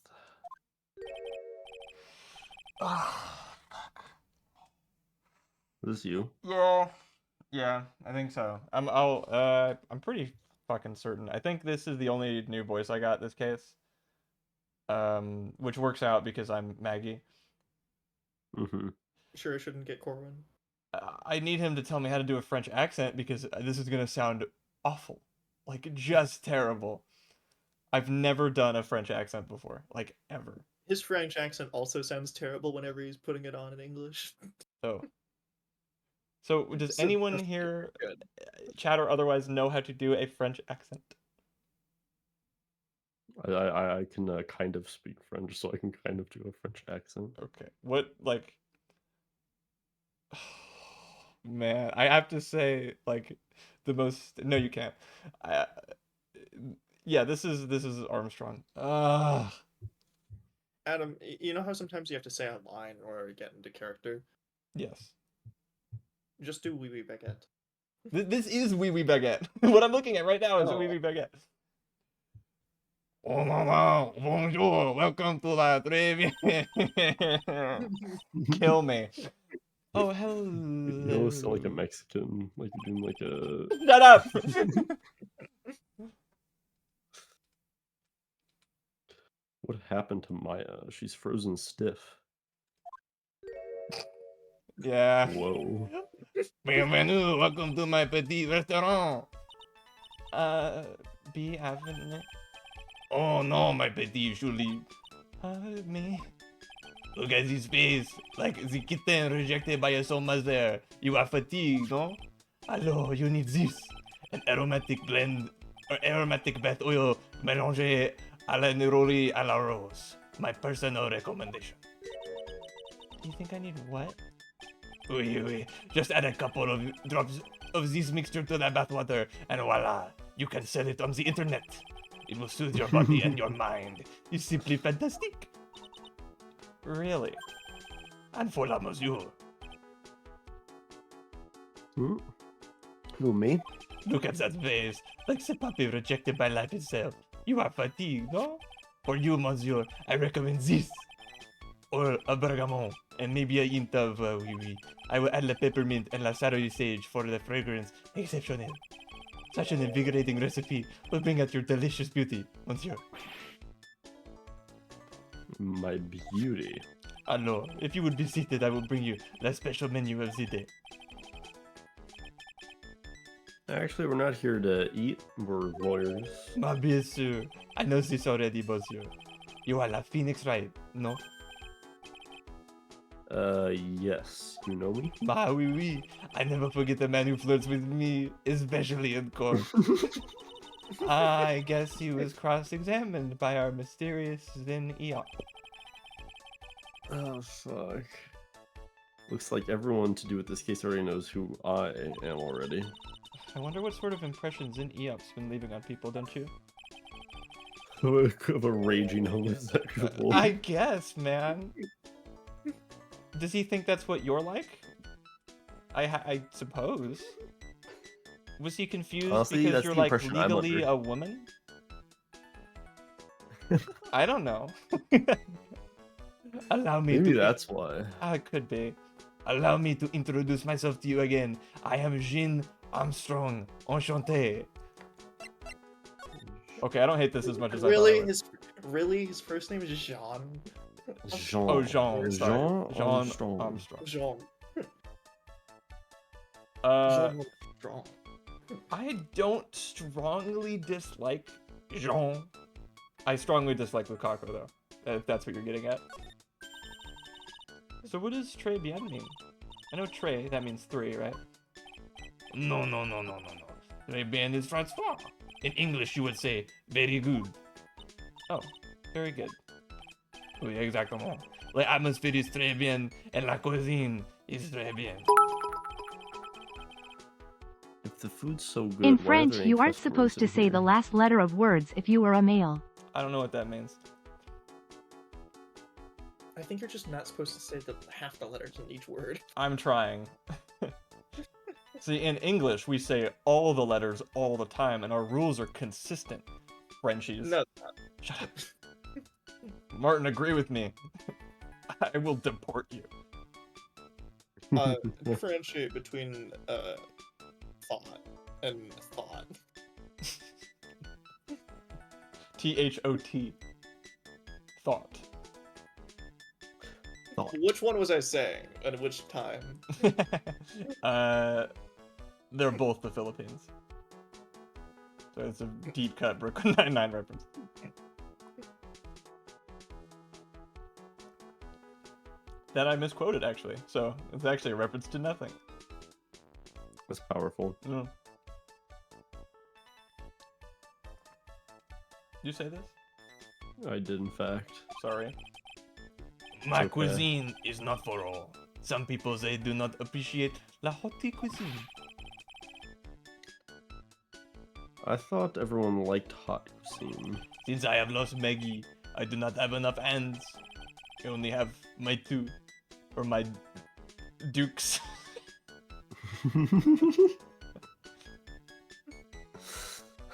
Is this you? Yeah, I think so. I'm pretty fucking certain. I think this is the only new voice I got this case. Which works out because I'm Maggie. Mm-hmm. Sure I shouldn't get Corwin? I need him to tell me how to do a French accent because this is gonna sound awful. Like, just terrible. I've never done a French accent before. Like, ever. His French accent also sounds terrible whenever he's putting it on in English. Oh. So, does So anyone that's here, good. chat or otherwise, know how to do a French accent? I can kind of speak French, so I can kind of do a French accent. Okay. What, like... Man, I have to say, like, The most. No, you can't. Yeah, this is Armstrong. Adam, you know how sometimes you have to say a line or get into character? Yes. Just do wee wee baguette. This is Wee Wee Baguette. What I'm looking at right now is a Oh. Wee Wee Baguette. Oh no, bonjour, welcome to la trivia. Kill me. Oh, hello. You almost sound like a Mexican, like you're doing like a. Shut up. What happened to Maya? She's frozen stiff. Yeah. Whoa. Bienvenue, welcome to my petit restaurant. Be having. Oh no, my petit Julie. Me. Look at his face, like the kitten rejected by a soul mother. You are fatigued, no? Hello, you need this. An aromatic blend, or aromatic bath oil mélangé à la neroli à la rose. My personal recommendation. You think I need what? Oui, oui. Just add a couple of drops of this mixture to the bathwater, and voila, you can sell it on the internet. It will soothe your body and your mind. It's simply fantastic. Really? And for la mesure. Hmm? Who, me? Look at that face. Like the puppy rejected by life itself. You are fatigued, no? For you, monsieur, I recommend this. Or a bergamot, and maybe a hint of oui, oui. I will add la peppermint and la celery sage for the fragrance exceptionnel. Such an invigorating recipe will bring out your delicious beauty, monsieur. My beauty. Alors, if you would be seated, I will bring you the special menu of the day. Actually, we're not here to eat. We're lawyers. Ma bien sûr. I know this already, monsieur. You are la Phoenix, right? No? Yes. You know me? Ma oui oui. I never forget the man who flirts with me, especially in court. I guess he was cross-examined by our mysterious Zen Eon. Oh, fuck. Looks like everyone to do with this case already knows who I am already. I wonder what sort of impression Zen Eop's been leaving on people, don't you? Of a raging homosexual. I guess, man. Does he think that's what you're like? I suppose. Was he confused Honestly, because that's you're the like impression I'm legally under. a woman? I don't know. Allow me Maybe to. that's why. It could be. Allow me to introduce myself to you again. I am Jean Armstrong. Enchanté. Okay, I don't hate this as much as I thought I would. His first name is Jean. Jean. Oh, Jean. Sorry. Jean Jean Armstrong. Armstrong. Jean. Uh, Jean. I don't strongly dislike Jean. I strongly dislike Lukaku, though, if that's what you're getting at. So what does très bien mean? I know très, that means 3, right? No. Très bien is Francois. In English, you would say, very good. Oh, very good. Oui, exactement. L'atmosphère is très bien, and la cuisine is très bien. If the food's so good, In why are French, there any you aren't cuss supposed to words in say the here? last letter of words if you were a male. I don't know what that means. I think you're just not supposed to say half the letters in each word. I'm trying. See, in English, we say all the letters all the time, and our rules are consistent. Frenchies. No, Shut up. Martin, agree with me. I will deport you. differentiate between thought and thought. T-H-O-T. Thought. Which one was I saying at which time? They're both the Philippines. So it's a deep cut Brooklyn Nine-Nine reference. That I misquoted, actually. So it's actually a reference to nothing. That's powerful. Mm. Did you say this? I did, in fact. Sorry. My okay. cuisine is not for all. Some people, they do not appreciate la haute cuisine. I thought everyone liked hot cuisine. Since I have lost Maggie, I do not have enough hands. I only have my two, or my dukes.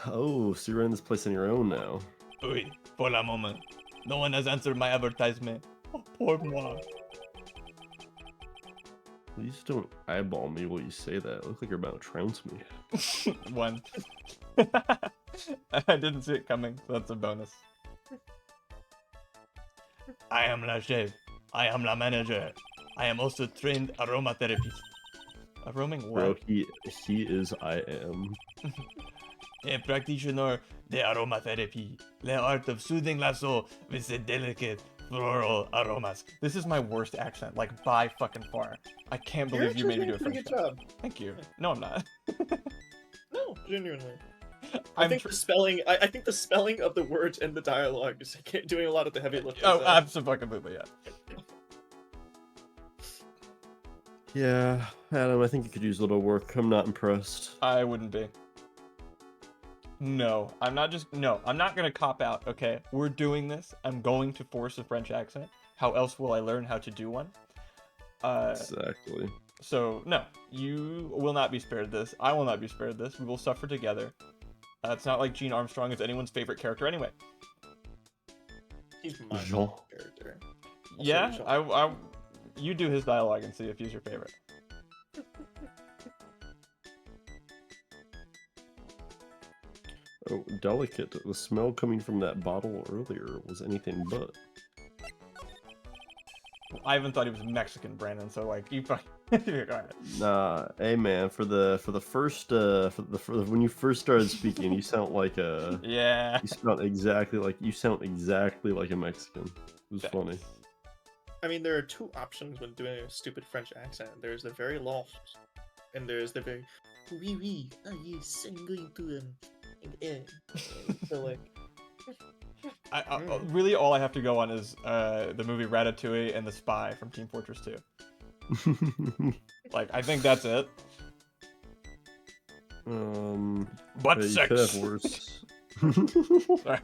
Oh, so you're running this place on your own now. Wait, for a moment. No one has answered my advertisement. Oh, poor moi. Please don't eyeball me while you say that. I look like you're about to trounce me. One. I didn't see it coming, so that's a bonus. I am la chef. I am la manager. I am also trained aromatherapist. A roaming Bro, what? he is I am. A practitioner de aromatherapy. The art of soothing la soul with the delicate floral aromas. This is my worst accent, like by fucking far. I can't You're believe you actually made me do doing a a pretty French good accent. job. Thank you. No, I'm not. No, genuinely. I'm I think the spelling. I think the spelling of the words in the dialogue is doing a lot of the heavy lifting. Oh, so- absolutely, yeah. Yeah, Adam, I think you could use a little work. I'm not impressed. I wouldn't be. No, I'm not gonna cop out, okay? We're doing this. I'm going to force a French accent. How else will I learn how to do one? Exactly. So, no, you will not be spared this. I will not be spared this. We will suffer together. It's not like Gene Armstrong is anyone's favorite character anyway. He's my Jean. character. Yeah, Jean. you do his dialogue and see if he's your favorite. Oh, delicate. The smell coming from that bottle earlier was anything but. I even thought he was Mexican, Brandon. So like, you fucking. Go ahead. Nah, hey man, for the first when you first started speaking, you sound like a Yeah. you sound exactly like a Mexican. It was funny. I mean, there are two options when doing a stupid French accent. There's the very lost, and there's the very oui oui. Are you going to so like. Really, all I have to go on is the movie Ratatouille and The Spy from Team Fortress 2. Like, I think that's it. yeah, But you sex. could have worse. Sorry.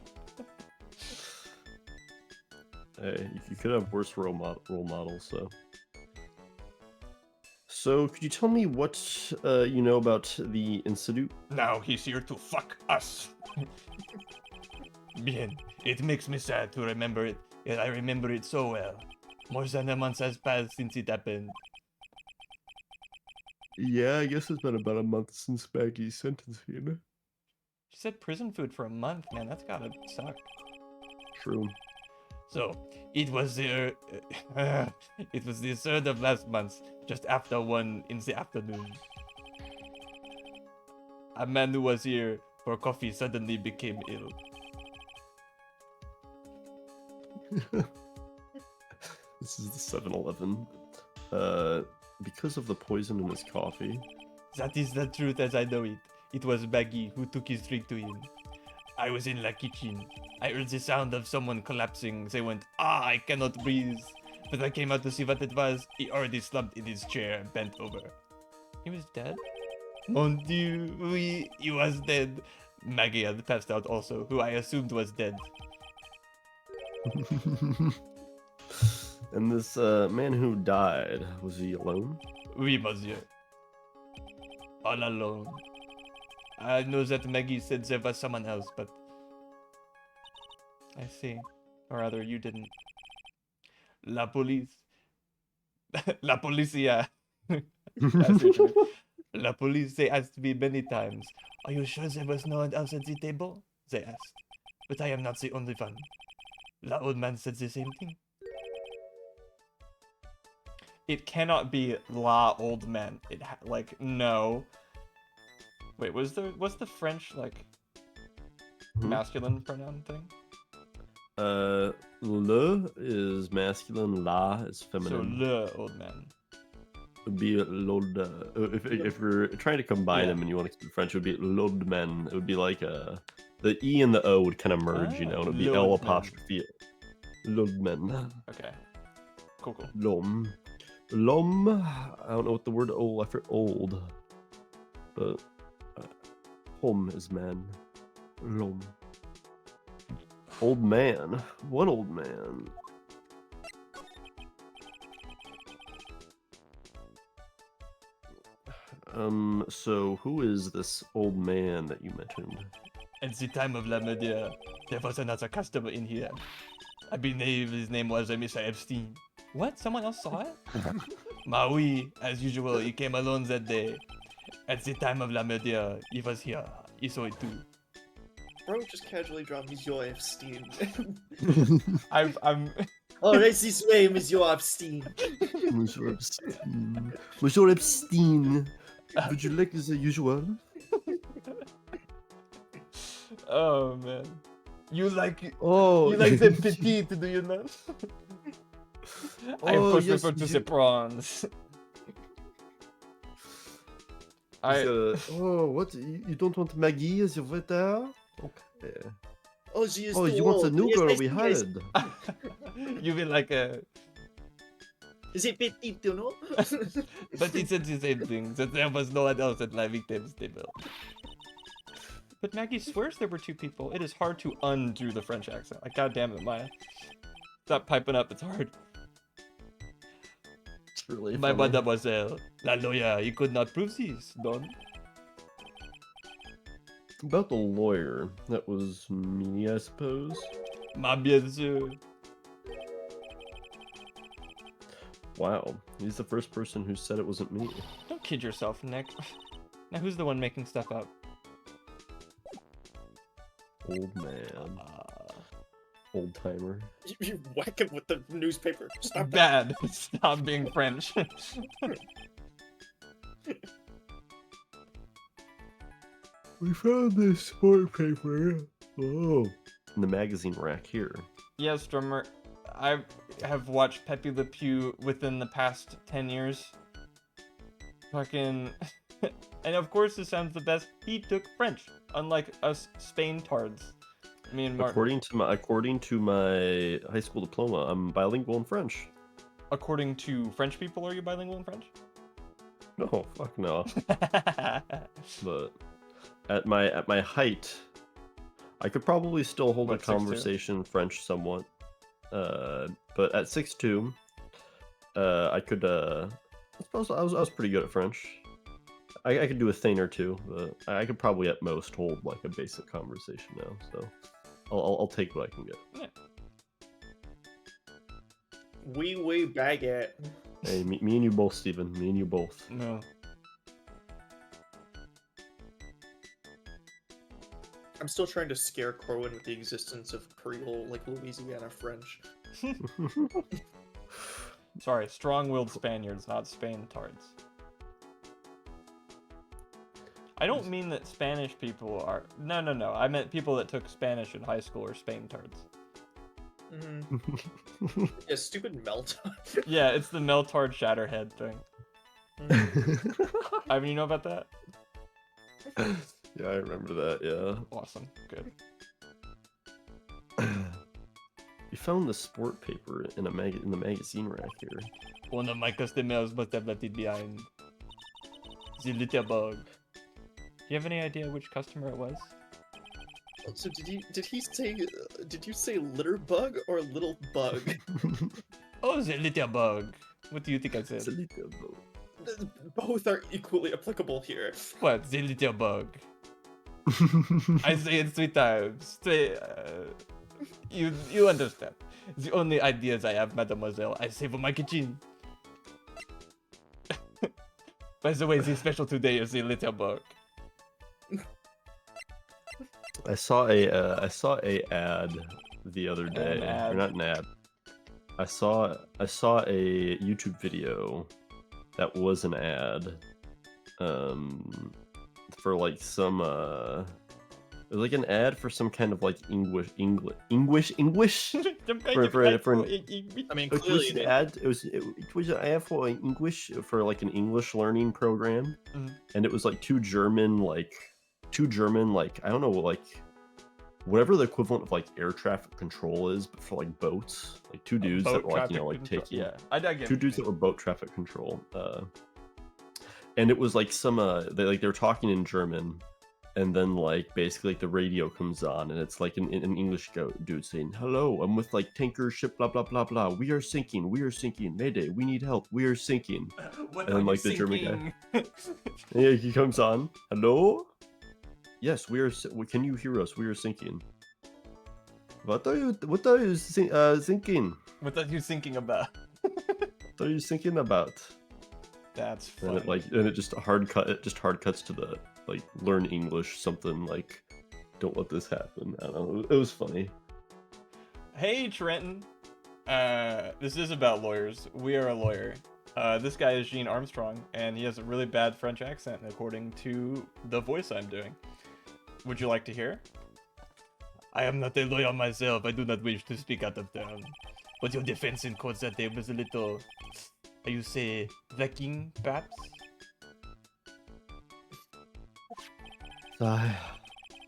Hey, you could have worse role models. So, could you tell me what you know about the Institute? Now he's here to fuck us. Bien, it makes me sad to remember it, yet I remember it so well. More than a month has passed since it happened. Yeah, I guess it's been about a month since Maggie's sentencing. She said prison food for a month, man. That's gotta suck. True. So, it was the it was the 3rd of last month, just after 1 in the afternoon. A man who was here for coffee suddenly became ill. This is the 7-Eleven. Because of the poison in his coffee. That is the truth as I know it. It was Maggie who took his drink to him. I was in the kitchen. I heard the sound of someone collapsing. They went, "Ah, I cannot breathe." But I came out to see what it was. He already slumped in his chair, bent over. He was dead? Mon Dieu, oui, he was dead. Maggie had passed out also, who I assumed was dead. And this man who died, was he alone? Oui, monsieur. All alone. I know that Maggie said there was someone else, but... I see. Or rather, you didn't. La police. La policia. That's your turn. La police, they asked me many times, "Are you sure there was no one else at the table?" They asked. But I am not the only one. The old man said the same thing. It cannot be la old man. Like, no. Wait, what's the French, like, masculine pronoun thing? Le is masculine, la is So, feminine. le old man. It would be l'old. If you're trying to combine them and you want to keep it French, it would be l'old men. It would be like the E and the O would kind of merge, you know, and it would be L l'old men. apostrophe. L'old men. Okay. Cool. L'homme. L'homme. I don't know what the word I for old. But Home is man. L'homme. Old man. What old man? So who is this old man that you mentioned? At the time of La Media, there was another customer in here. I believe his name was Mr. Epstein. What? Someone else saw it? Maui, as usual, he came alone that day. At the time of La Media, he was here. He saw it too. Bro just casually dropped Monsieur Epstein. I'm Oh, right this way, Monsieur Epstein. Monsieur Epstein. Monsieur Epstein. Would you like the usual? Oh man. You like Oh, you like the petite, do you not? I Oh, first yes, refer to you- the prawns. Oh, what? You don't want Maggie as your waiter? Okay. Oh, she is Oh, too you want the old. new Yes, girl I we see, I see. hired? You mean like a Is it petite, you know? but he said the same thing, that there was no one else at La Victims table. But Maggie swears there were two people. It is hard to undo the French accent. Like, goddamn it, Maya. Stop piping up, it's hard. It's really My funny. mademoiselle, la lawyer, he could not prove this, Don. About the lawyer, that was me, I suppose. Ma bien sûr. Wow, he's the first person who said it wasn't me. Don't kid yourself, Nick. Now who's the one making stuff up? Old man, old timer. You whack him with the newspaper. Stop that. Bad. Stop being French. We found this sport paper. Oh, in the magazine rack here. Yes, drummer. I have watched Pepe Le Pew within the past 10 years. Fucking... And of course this sounds the best. He took French, unlike us Spain tards. Me and Martin. According to my high school diploma, I'm bilingual in French. According to French people, are you bilingual in French? No, fuck no. But at my height, I could probably still hold What, a 6'2"? conversation in French somewhat. But at 6'2", I could I suppose I was pretty good at French. I could do a thing or two, but I could probably at most hold like a basic conversation now. So I'll take what I can get. Oui, baguette. Hey, me and you both, Steven. Me and you both. No. I'm still trying to scare Corwin with the existence of Creole, like Louisiana French. Sorry, strong-willed Spaniards, not Spain tards. I don't mean that Spanish people are... No. I meant people that took Spanish in high school are Spain tards. Mm-hmm. Yeah, stupid melt. Yeah, it's the Meltard Shatterhead thing. I mean, you know about that? Yeah, I remember that. Yeah. Awesome. Good. We found the sport paper in in the magazine rack here. One of my customers must have left it behind. The little bug. Do you have any idea which customer it was? So did you say litter bug or little bug? Oh, the little bug. What do you think I said? It's a little bug. Both are equally applicable here. What? The little bug. I say it 3 times. You understand. The only ideas I have, mademoiselle, I save for my kitchen. By the way, the special today is the little bug. I saw a ad the other day. An ad. Or not an ad. I saw a YouTube video that was an ad. For like some it was like an ad for some kind of like English. I mean, It was clearly an they ad. It was an ad for English, for like an English learning program, Mhm. and it was like two German I don't know, like whatever the equivalent of like air traffic control is, but for like boats, like two dudes that were like, you know, like taking I get two dudes that were boat traffic control, and it was like some they were talking in German, and then like basically like the radio comes on and it's like an English dude saying, "Hello, I'm with like tanker ship blah blah blah blah. We are sinking. Mayday, we need help. We are sinking." What And then, like, the German guy. Yeah, he comes on. "Hello? Yes, we are. Can you hear us? We are sinking." What are you thinking? What are you thinking about? What are you thinking about? That's And funny. it just hard cuts to the like learn English something like don't let this happen. I don't know. It was funny. Hey, Trenton. This is about lawyers. We are a lawyer. This guy is Gene Armstrong, and he has a really bad French accent, according to the voice I'm doing. Would you like to hear? I am not a lawyer myself. I do not wish to speak out of turn. But your defense in court that day was a little, how you say, lacking, perhaps?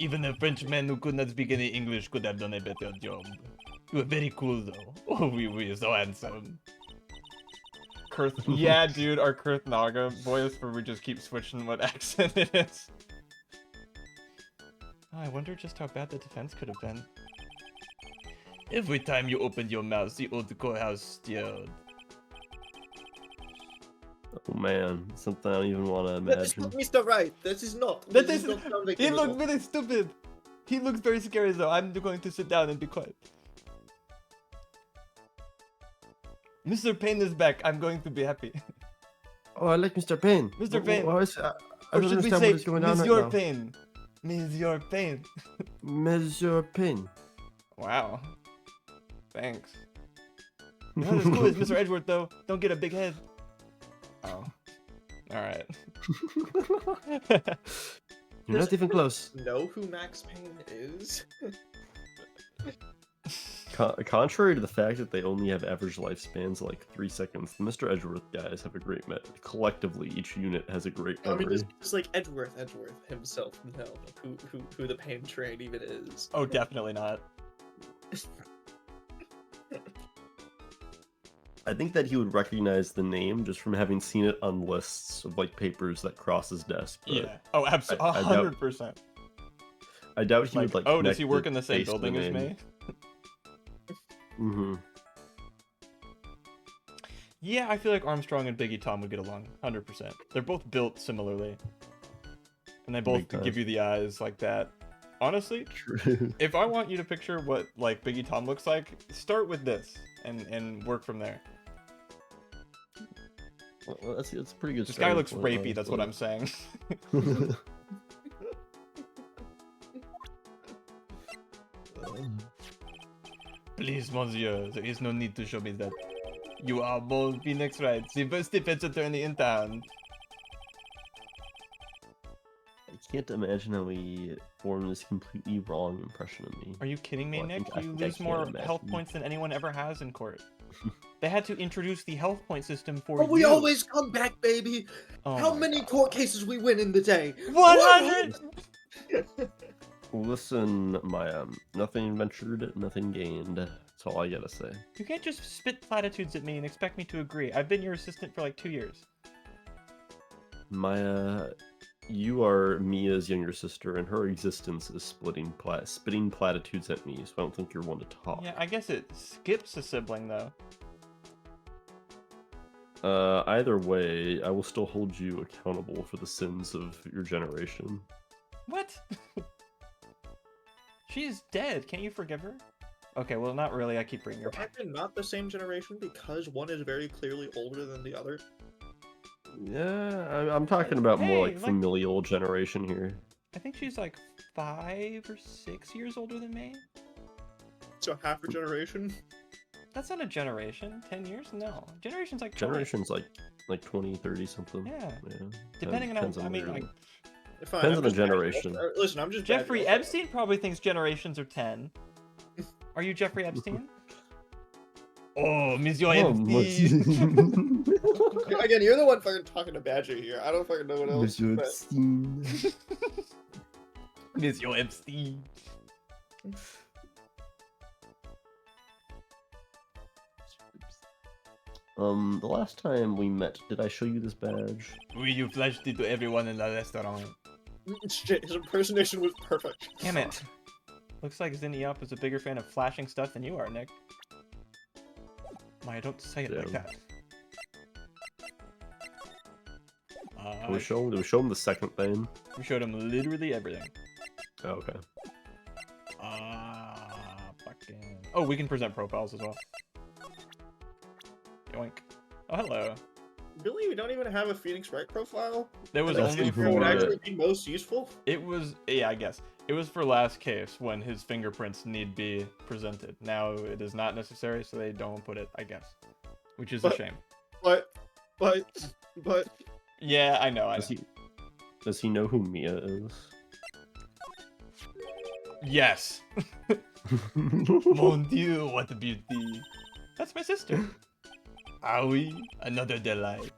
Even a Frenchman who could not speak any English could have done a better job. You were very cool, though. Oh, we so handsome. Yeah, dude, our Kurth Naga voice, where we just keep switching what accent it is. Oh, I wonder just how bad the defense could have been. Every time you opened your mouth, the old courthouse stirred. Oh man, something I don't even want to That is imagine. not Mr. Right. That is not. That This is- not sounding He criminal. looked really stupid. He looks very scary, though. I'm going to sit down and be quiet. Mr. Payne is back. I'm going to be happy. Oh, I like Mr. Payne. Mr. Payne. I Or don't should we understand say, what is going on right Monsieur now. Payne? Monsieur Payne. Monsieur Payne. Wow. Thanks. Not as cool as Mr. Edgeworth, though. Don't get a big head. Oh. Alright. You're not even close. Know who Max Payne is? Contrary to the fact that they only have average lifespans of like 3 seconds, the Mr. Edgeworth guys have a great collectively, each unit has a great I mean, memory. just like Edgeworth himself know who the Payne train even is. Oh, definitely not. I think that he would recognize the name just from having seen it on lists of like papers that cross his desk. But Yeah. Oh, absolutely. I doubt- 100%. I doubt he would like. oh, does he connect work the in the same face to the building as name. me? Mm-hmm. Yeah, I feel like Armstrong and Biggie Tom would get along. 100%. They're both built similarly. And they both Big time. give you the eyes like that. Honestly, True. if I want you to picture what like Biggie Tom looks like, start with this and work from there. Well, that's a pretty good. This guy looks rapey, that's what I'm saying. Please, monsieur, there is no need to show me that. You are bold Phoenix Wright, the first defense attorney in town. I can't imagine how he formed this completely wrong impression of me. Are you kidding me, Well, I Nick? think- I You think I lose can more imagine. health points than anyone ever has in court. They had to introduce the health point system for But you. we always come back, baby. Oh How my many God. court cases we win in the day? 100! Listen, Maya, nothing ventured, nothing gained. That's all I gotta say. You can't just spit platitudes at me and expect me to agree. I've been your assistant for like 2 years. Maya, you are Mia's younger sister, and her existence is spitting platitudes at me, so I don't think you're one to talk. Yeah, I guess it skips a sibling though. Either way, I will still hold you accountable for the sins of your generation. What? She's dead. Can't you forgive her? Okay, well, not really. I keep bringing her back. Are they not the same generation because one is very clearly older than the other? Yeah, I'm talking about more Hey, like like- familial generation here. I think she's like 5 or 6 years older than me. So half a generation? That's not a generation. 10 years? No. Generation's like 12. Generation's like 20, 30 something. Yeah. Yeah. Depending on, Depends I mean, where like, Fine, Depends I'm on the just generation. Listen, I'm just Jeffrey backing off. Epstein probably thinks generations are 10. Are you Jeffrey Epstein? Oh, Monsieur Epstein. Again, you're the one fucking talking to Badger here. I don't fucking know what else. Monsieur but- Epstein. Monsieur Epstein. The last time we met, did I show you this badge? You flashed it to everyone in the restaurant. Shit, his impersonation was perfect. Damn it. Looks like Zinniop is a bigger fan of flashing stuff than you are, Nick. Maya, don't say it like Damn. that. Did we show him the second thing? We showed him literally everything. Oh, okay. Fucking... Oh, we can present profiles as well. Yoink. Oh, hello. Really? We don't even have a Phoenix Wright profile? There was That only for- would for... actually be most useful? It was... Yeah, I guess. It was for last case when his fingerprints need be presented. Now it is not necessary, so they don't put it, I guess. Which is a But- shame. But... Yeah, I know, I know. Does he know who Mia is? Yes! Mon Dieu, what a beauty. That's my sister. Ah oui, another delight.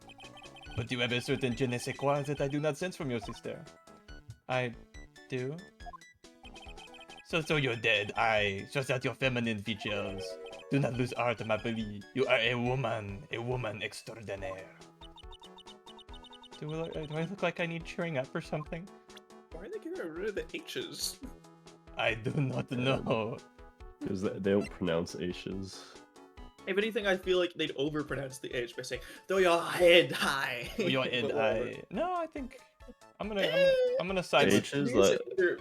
But you have a certain je ne sais quoi that I do not sense from your sister. I do? So you're dead, just that your feminine features. Do not lose heart, ma Marie. You are a woman extraordinaire. Do I look like I need cheering up or something? Why are they getting rid of the H's? I do not know. Because they don't pronounce H's. If anything, I feel like they'd overpronounce the H by saying, throw your head high. Oh, your head, But whatever. No, I think I'm gonna side with. H is It's like, either-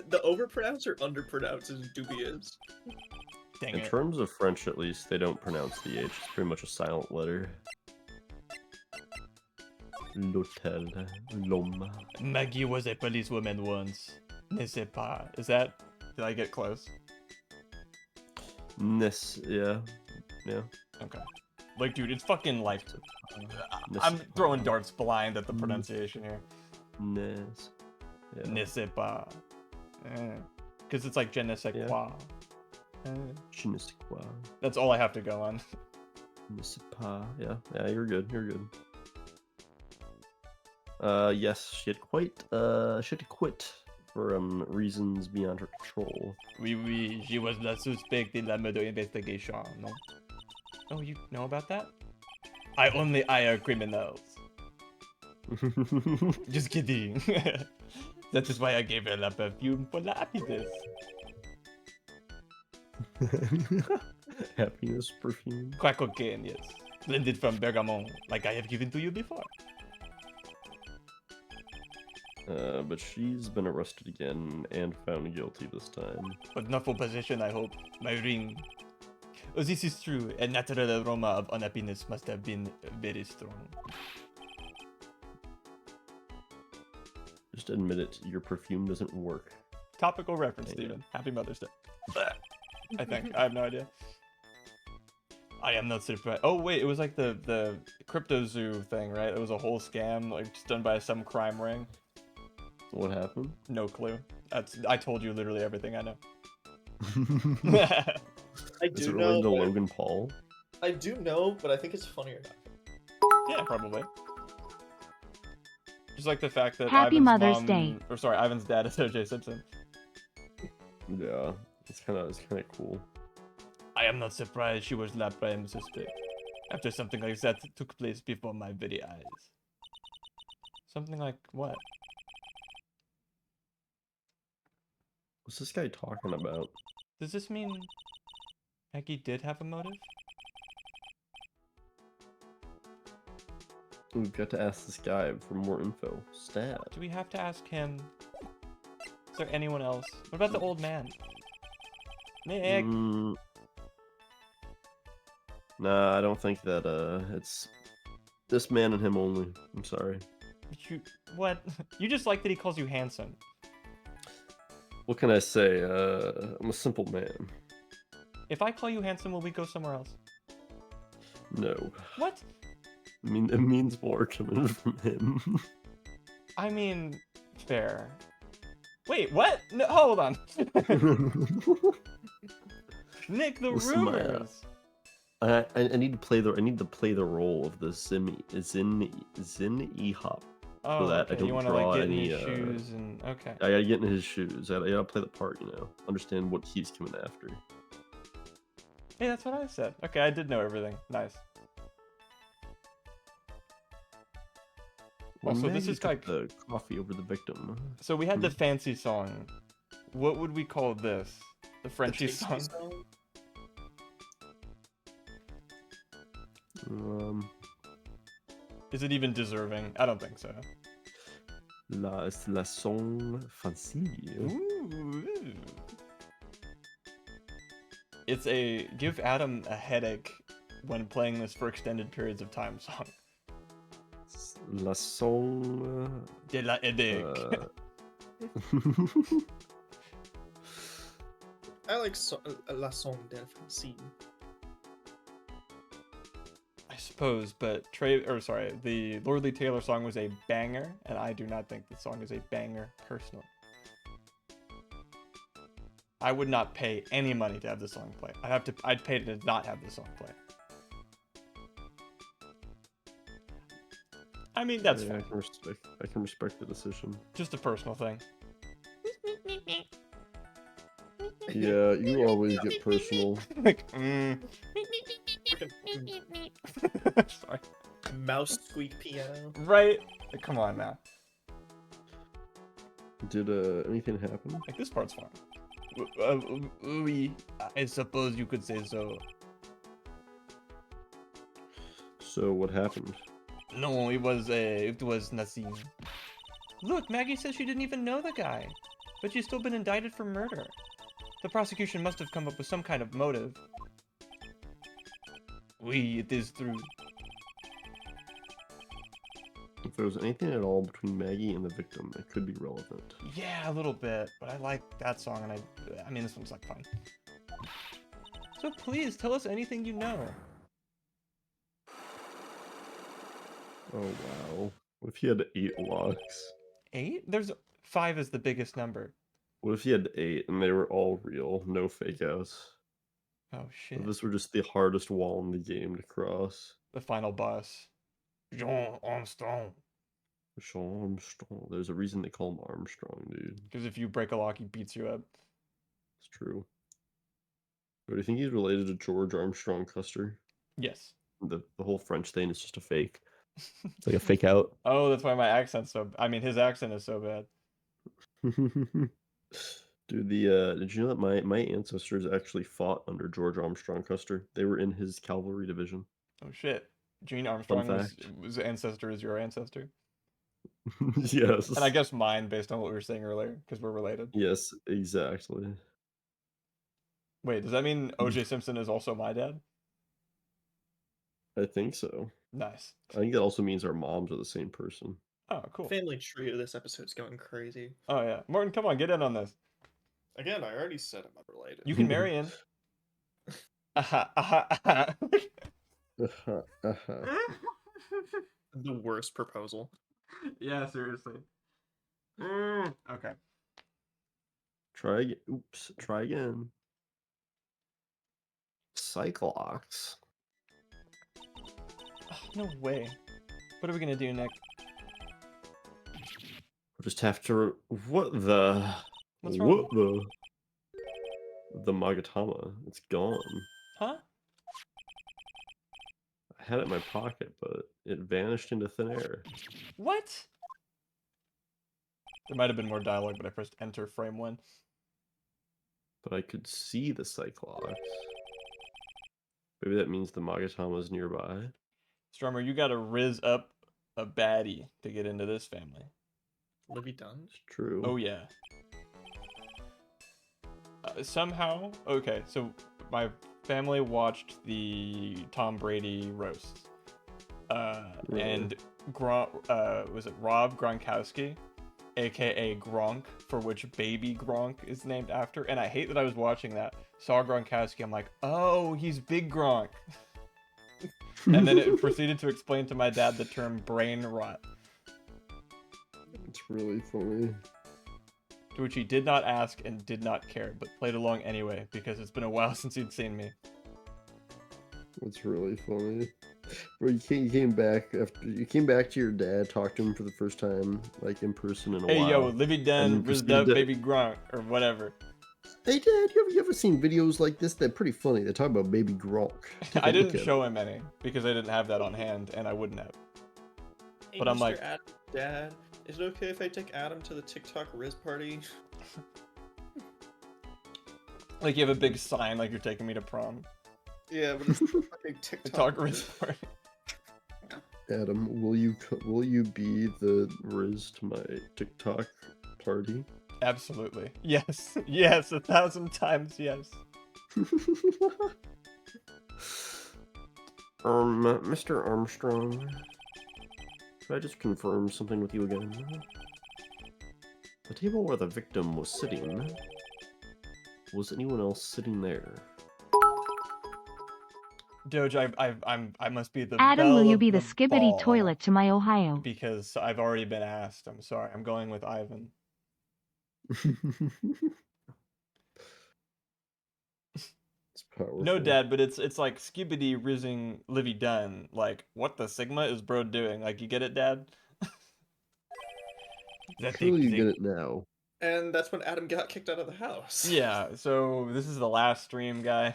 the overpronounce or underpronounce is dubious. Dang in it. terms of French at least, they don't pronounce the H. It's pretty much a silent letter. L'hôtel, l'homme. Maggie was a policewoman once. Ne sais pas. Is that? Did I get close? Yeah. Okay. Like, dude, it's fucking like. I'm throwing darts blind at the pronunciation here. Nes. Yeah. Ne sais pas. Because it's like je ne sais Yeah. quoi. Je ne sais quoi. That's all I have to go on. Ne sais pas. Yeah, you're good. Yes, she had to quit for reasons beyond her control. Oui, she was la suspect in la murder investigation, no? Oh, you know about that? I only hire criminals. Just kidding. That is why I gave her la perfume for la happiness. Happiness perfume. Crack cocaine, yes. Blended from bergamot, like I have given to you before. But she's been arrested again and found guilty this time. But not for possession, I hope. My ring. Oh, this is true. A natural aroma of unhappiness must have been very strong. Just admit it, your perfume doesn't work. Topical reference, Yeah. Steven. Happy Mother's Day. I think. I have no idea. I am not surprised. Oh, wait, it was like the Crypto Zoo thing, right? It was a whole scam, like, just done by some crime ring. What happened? No clue. I told you literally everything I know. I Is do it know. related to but- Logan Paul? I do know, but I think it's funnier now. Yeah, probably. Just like the fact that Happy Ivan's Mother's mom, Day. or sorry, Ivan's dad is O.J. Simpson. Yeah, it's kind of cool. I am not surprised she was la prime suspect. After something like that took place before my very eyes. Something like what? What's this guy talking about? Does this mean Maggie did have a motive? We've got to ask this guy for more info. Stat. Do we have to ask him? Is there anyone else? What about the old man? Nick! Nah, I don't think that, it's this man and him only. I'm sorry. What? You just like that he calls you handsome. What can I say? I'm a simple man. If I call you handsome, will we go somewhere else? No. What? I mean, it means more coming from him. I mean, fair. Wait, what? No, hold on. Nick, the Listen, Maya. rumors. I need to play the role of the Zin E-hop. Oh, that I okay. You don't want to draw like get in any, his shoes and okay. I gotta get in his shoes. I gotta play the part, you know. Understand what he's coming after. Hey, that's what I said. Okay, I did know everything. Nice. When Also, this Maggie is took like- the coffee over the victim. So we had the fancy song. What would we call this? The The Frenchie tasty song? Is it even deserving? I don't think so. La song facile. Ooh. It's a give Adam a headache when playing this for extended periods of time song. La song. De la headache. I like La Song del Francine. I suppose, but the Lordly Taylor song was a banger, and I do not think the song is a banger personally. I would not pay any money to have this song play. I'd pay to not have this song play. I mean, that's Yeah, fine. I can respect the decision. Just a personal thing. Yeah, you always get personal. Like, sorry. Mouse squeak piano. Right? Come on now. Did anything happen? Like, this part's fine. Oui, I suppose you could say so. So what happened? No, it was Nassim. Look, Maggie says she didn't even know the guy, but she's still been indicted for murder. The prosecution must have come up with some kind of motive. Oui, it is true. If there was anything at all between Maggie and the victim, it could be relevant. Yeah, a little bit, but I like that song, and I mean, this one's like fun. So please, tell us anything you know. Oh wow. What if he had 8 locks? 8? There's 5 is the biggest number. What if he had 8 and they were all real, no fake outs? Oh shit. If this were just the hardest wall in the game to cross. The final boss. Jean Armstrong. Sean Armstrong. There's a reason they call him Armstrong, dude. Because if you break a lock, he beats you up. It's true. But do you think he's related to George Armstrong Custer? Yes. The whole French thing is just a fake. It's like a fake out. Oh, that's why my accent's so... I mean, his accent is so bad. Dude, did you know that my ancestors actually fought under George Armstrong Custer? They were in his cavalry division. Oh shit. Gene Armstrong fact. was ancestor is your ancestor. Yes. And I guess mine based on what we were saying earlier, because we're related. Yes, exactly. Wait, does that mean OJ Simpson is also my dad? I think so. Nice. I think that also means our moms are the same person. Oh, cool. Family tree of this episode's going crazy. Oh yeah. Morton, come on, get in on this. Again, I already said I'm unrelated. You can marry in. The worst proposal. Yeah, seriously. Okay. Try again. Oops. Try again. Cyclox. Oh, no way. What are we gonna do next? We'll just have to. What the? What's What wrong? the Magatama? It's gone. Huh? I had it in my pocket, but it vanished into thin air. What? There might have been more dialogue, but I pressed enter frame 1. But I could see the Cyclox. Maybe that means the Magatama's nearby. Strummer, you gotta riz up a baddie to get into this family. Libby Dunge? It's true. Oh yeah. Somehow, okay, so my family watched the Tom Brady roast. Really? And was it Rob Gronkowski, aka Gronk, for which baby Gronk is named after? And I hate that I was watching that. Saw Gronkowski, I'm like, oh, he's Big Gronk. And then it proceeded to explain to my dad the term brain rot. It's really funny. To which he did not ask and did not care, but played along anyway, because it's been a while since he'd seen me. It's really funny. Bro, you came back to your dad, talked to him for the first time, like in person in a Hey while. yo, Livy Dunn, and rizzed proceeded up to- baby Gronk, or whatever. Hey Dad, you ever seen videos like this? They're pretty funny. They talk about baby Gronk. Take a I look didn't at show him any, because I didn't have that on hand, and I wouldn't have. Hey, But I'm Mr. like, Adam, Dad, is it okay if I take Adam to the TikTok Riz party? like you have a big sign like you're taking me to prom. Yeah, but it's the fucking TikTok Riz party. Adam, will you be the Riz to my TikTok party? Absolutely. Yes. Yes. 1,000 times yes. Mr. Armstrong, could I just confirm something with you again? The table where the victim was sitting, was anyone else sitting there? Doge, I must be the Adam, belle will you of be the the skibbity ball toilet to my Ohio? because I've already been asked. I'm sorry. I'm going with Ivan. It's powerful. No, Dad, but it's like skibbity rizzing Livy Dunn. Like, what the Sigma is bro doing? Like, you get it, Dad? Surely you get it now. And that's when Adam got kicked out of the house. Yeah, so this is the last stream, guys.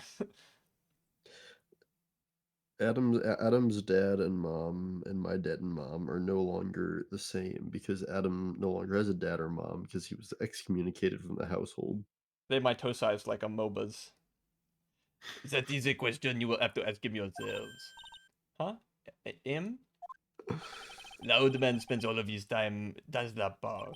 Adam's dad and mom and my dad and mom are no longer the same because Adam no longer has a dad or mom because he was excommunicated from the household. They mitosized like a MOBAs. That is a question you will have to ask him yourselves. Huh? Him? The old man spends all of his time does the park.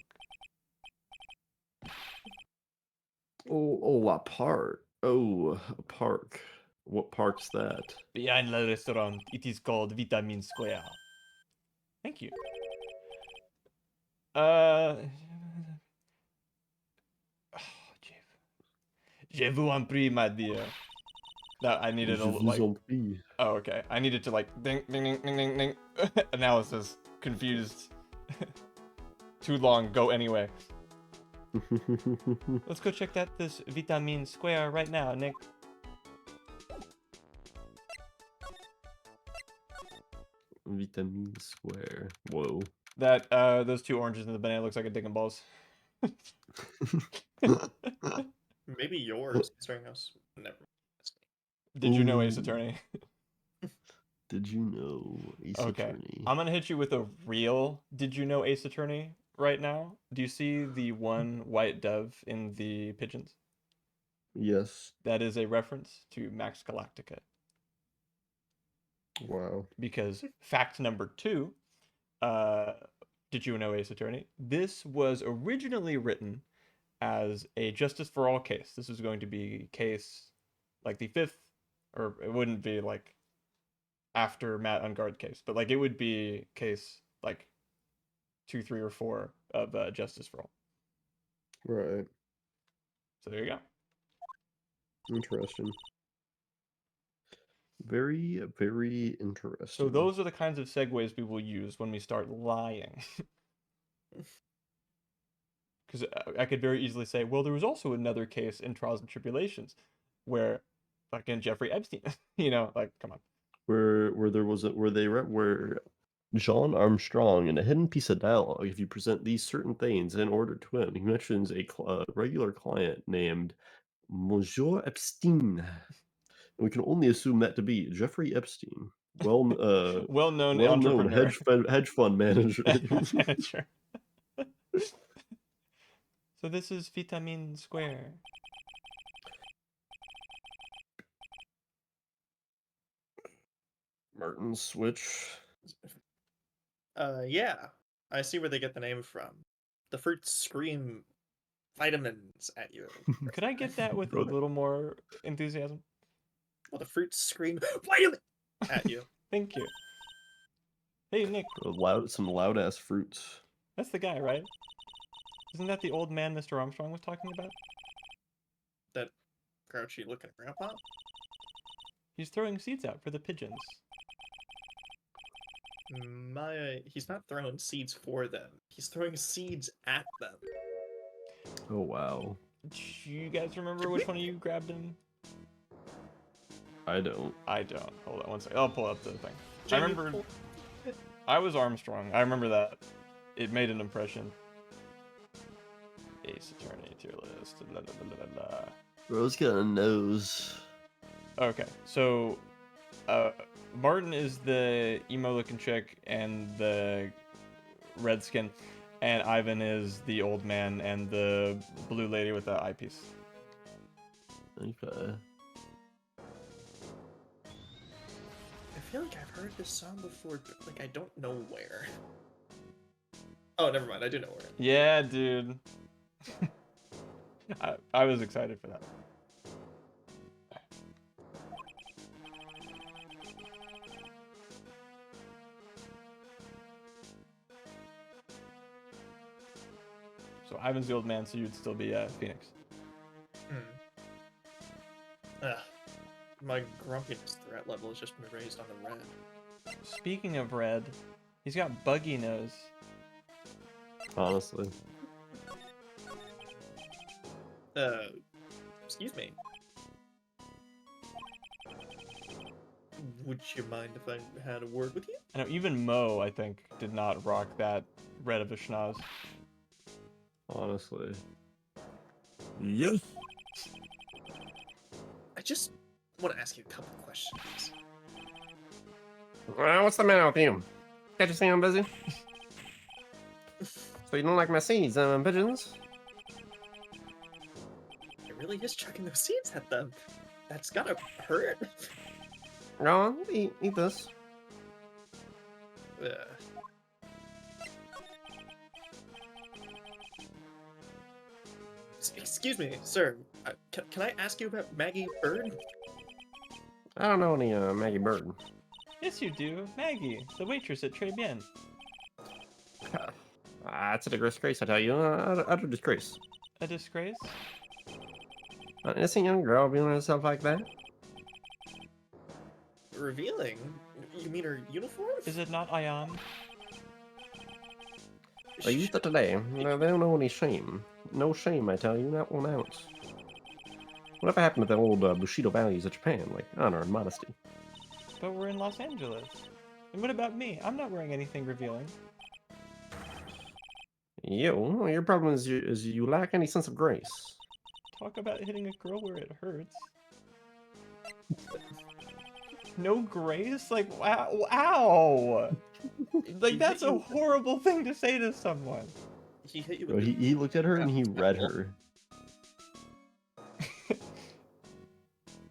Oh, a park. Oh, a park. What park's that? Behind the restaurant, it is called Vitamin Square. Thank you. Je vous en prie, my dear. That I needed Je a vous like. en prie. Oh, okay. I needed to like ding ding ding ding ding ding. Analysis confused. Too long. Go anyway. Let's go check that this Vitamin Square right now, Nick. Vitamin Square. Whoa. That those two oranges in the banana looks like a dick and balls. Maybe yours, considering us. Never. Did you know Ace Ooh. Attorney? Did you know Ace Okay. Attorney? I'm gonna hit you with a real did you know Ace Attorney right now? Do you see the one white dove in the pigeons? Yes. That is a reference to Max Galactica. Wow. Because fact number 2, did you know Ace Attorney? This was originally written as a Justice for All case. This was going to be case like the 5th, or it wouldn't be like after Matt Ungard case, but like it would be case like 2, 3, or 4 of Justice for All. Right. So there you go. Interesting. Very, very interesting. So those are the kinds of segues we will use when we start lying. Because I could very easily say, well, there was also another case in Trials and Tribulations where fucking Jeffrey Epstein, like, come on. Where John Armstrong, in a hidden piece of dialogue, if you present these certain things in order to him, he mentions a regular client named Monsieur Epstein. And we can only assume that to be Jeffrey Epstein, well-known well-known entrepreneur. hedge fund manager. Manager. So this is Vitamin Square. Martin Switch. Yeah. I see where they get the name from. The fruits scream vitamins at you. Could I get that with a little more enthusiasm? Well, the fruits scream vitamin at you. Thank you. Hey, Nick. Some loud ass fruits. That's the guy, right? Isn't that the old man Mr. Armstrong was talking about? That grouchy looking grandpa? He's throwing seeds out for the pigeons. He's not throwing seeds for them. He's throwing seeds at them. Oh wow. Do you guys remember which one of you grabbed him? I don't. I don't. Hold on one second. I'll pull up the thing. Jamie, I remember. I was Armstrong. I remember that. It made an impression. Ace Attorney tier list. Blah, blah, blah, blah, blah. Rose got a nose. Okay, so Martin is the emo looking chick, and the Redskin, and Ivan is the old man and the blue lady with the eyepiece. Okay. I feel like I've heard this song before, but like I don't know where. Oh, never mind. I do know where. Yeah, dude. I was excited for that. So Ivan's the old man, so you'd still be Phoenix. My grumpiness threat level has just been raised on the red. Speaking of red, he's got buggy nose. Honestly. Excuse me. Would you mind if I had a word with you? I know even Mo, I think, did not rock that red of a schnoz. Honestly. Yes. I just want to ask you a couple questions. Well, what's the matter with you? Can't you see I'm busy? So you don't like my seeds, pigeons? It really is chucking those seeds at them. That's gotta hurt. Go on, eat this. Uh, Excuse me, sir. Can I ask you about Maggie Bird? I don't know any Maggie Bird. Yes, you do. Maggie, the waitress at Très Bien. It's a disgrace, I tell you. Utter disgrace. A disgrace? An innocent young girl being herself like that? Revealing? You mean her uniform? Is it not Ion? They used it today. No, they don't know any shame. No shame, I tell you, not 1 ounce. Whatever happened to the old Bushido values of Japan, like honor and modesty? But we're in Los Angeles. And what about me? I'm not wearing anything revealing. Your problem is you lack any sense of grace. Talk about hitting a girl where it hurts. No grace? Like, wow, ow! Like, that's a horrible thing to say to someone. He hit you Bro, with he looked at her and he read her.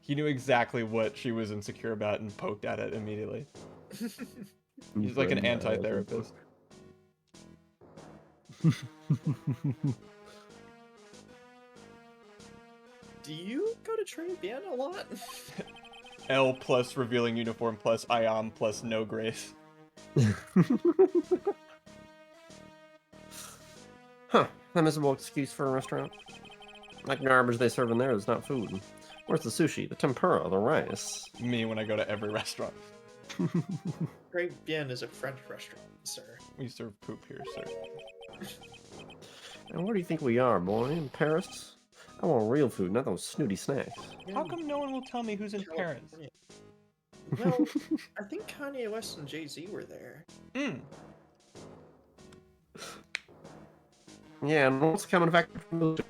He knew exactly what she was insecure about and poked at it immediately. He's like an anti-therapist. Do you go to Très Bien a lot? L plus revealing uniform plus Ion plus no grace. Huh, a miserable excuse for a restaurant. Like garbage they serve in there is not food. Where's the sushi, the tempura, the rice? Me when I go to every restaurant. Très Bien is a French restaurant, sir. We serve poop here, sir. And where do you think we are, boy? In Paris? I want real food, not those snooty snacks. How come no one will tell me who's in Paris? Well, I think Kanye West and Jay-Z were there. Yeah, and what's the common factor from those two?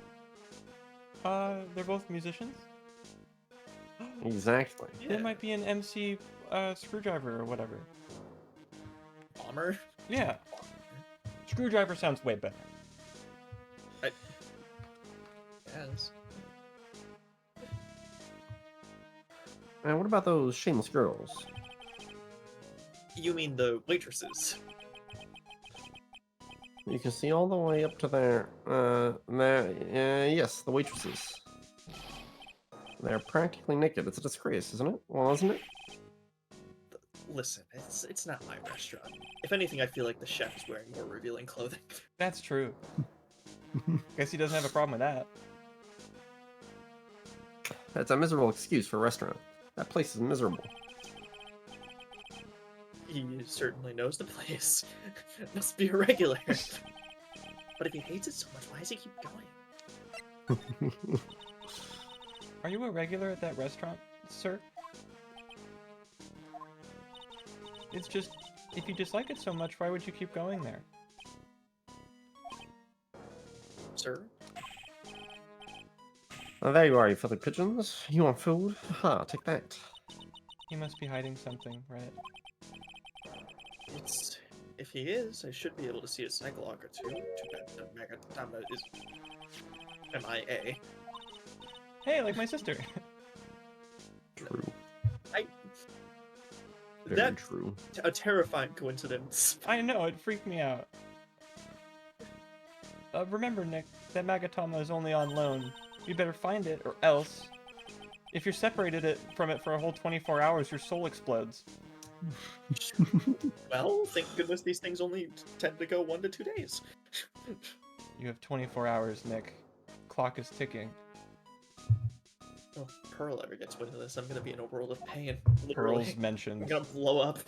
They're both musicians? Exactly. There might be an MC Screwdriver or whatever. Bomber? Yeah. Screwdriver sounds way better. Yes. And what about those shameless girls? You mean the waitresses? You can see all the way up to there. Yes, the waitresses. They're practically naked. It's a disgrace, isn't it? Well, isn't it? Listen, it's not my restaurant. If anything, I feel like the chef is wearing more revealing clothing. That's true. Guess he doesn't have a problem with that. That's a miserable excuse for a restaurant. That place is miserable. He certainly knows the place. Must be a regular. But if he hates it so much, why does he keep going? Are you a regular at that restaurant, sir? It's just, if you dislike it so much, why would you keep going there? Sir? Oh, there you are, you filthy pigeons. You want food? Ha, take that. He must be hiding something, right? If he is, I should be able to see his cycle log or two. Too bad the Megatama is MIA. Hey, like my sister. True. I. Very That's true. a terrifying coincidence. I know, it freaked me out. Remember, Nick, that Magatama is only on loan. You better find it, or else. If you're separated from it for a whole 24 hours, your soul explodes. Well, thank goodness these things only tend to go 1 to 2 days. You have 24 hours, Nick. Clock is ticking. Oh, Pearl ever gets wind of this, I'm gonna be in a world of pain. Literally. Pearl's I'm mentioned. gonna blow up.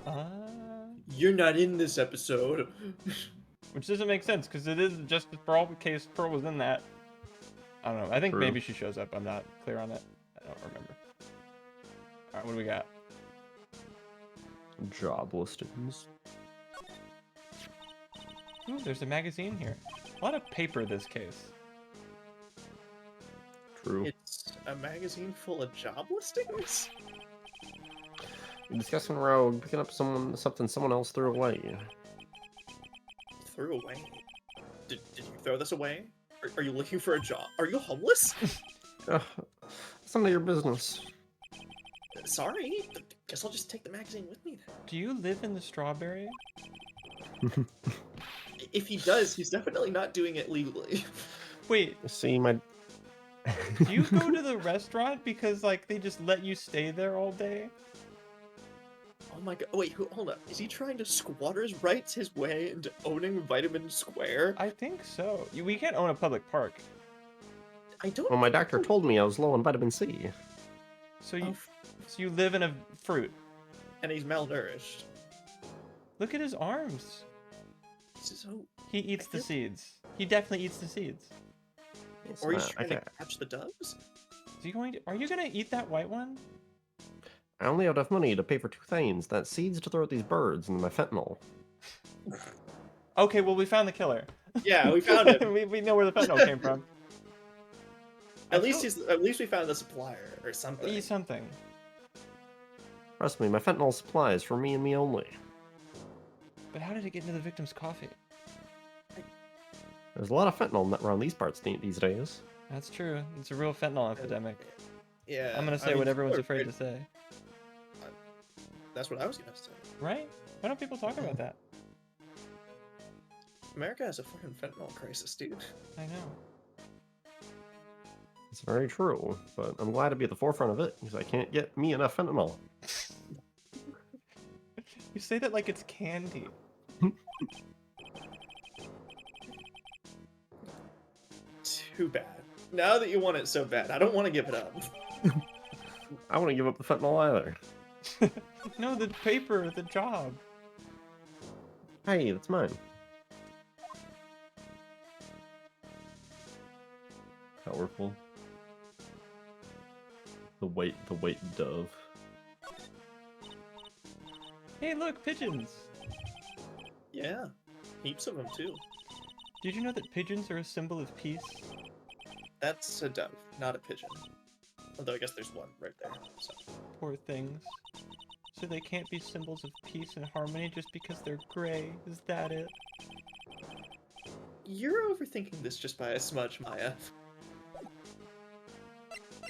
Uh, You're not in this episode. which doesn't make sense, because it is just for all the case Pearl was in that. I don't know. I think True. maybe she shows up. I'm not clear on it. I don't remember. Alright, what do we got? Job listings. Ooh, there's a magazine here. A lot of paper this case. True. It's a magazine full of job listings? Discussing rogue, picking up something someone else threw away. Threw away? Did you throw this away? Are you looking for a job? Are you homeless? It's none of your business. Sorry, but guess I'll just take the magazine with me then. Do you live in the strawberry? If he does, he's definitely not doing it legally. Wait, See, my... do you go to the restaurant because, like, they just let you stay there all day? Oh my god, wait, hold up. Is he trying to squatters' rights his way into owning Vitamin Square? I think so. We can't own a public park. I don't Well, my doctor told me I was low on vitamin C. So you, Oh, so you live in a fruit. and he's malnourished. Look at his arms. So, He eats the feel- seeds. He definitely eats the seeds. or he's I trying think to catch the doves? Is he going to? Are you gonna eat that white one? I only have enough money to pay for 2 things. That's seeds to throw at these birds and my fentanyl. Okay, well we found the killer. Yeah, we found him. we know where the fentanyl came from. At least we found the supplier or something. Eat something. Trust me, my fentanyl supply is for me and me only. But how did it get into the victim's coffee? There's a lot of fentanyl around these parts these days. That's true. It's a real fentanyl epidemic. Yeah. I'm gonna say I mean, what everyone's people are afraid to say. That's what I was gonna say. Right? Why don't people talk about that? America has a fucking fentanyl crisis, dude. I know. It's very true, but I'm glad to be at the forefront of it because I can't get me enough fentanyl. You say that like it's candy. Too bad. Now that you want it so bad, I don't want to give it up. I wouldn't give up the fentanyl either. No, the paper, the job. Hey, that's mine. Powerful. The white dove. Hey, look, pigeons. Yeah. Heaps of them, too. Did you know that pigeons are a symbol of peace? That's a dove, not a pigeon. Although I guess there's one right there. So. Poor things. So they can't be symbols of peace and harmony just because they're gray. Is that it? You're overthinking this just by a smudge, Maya.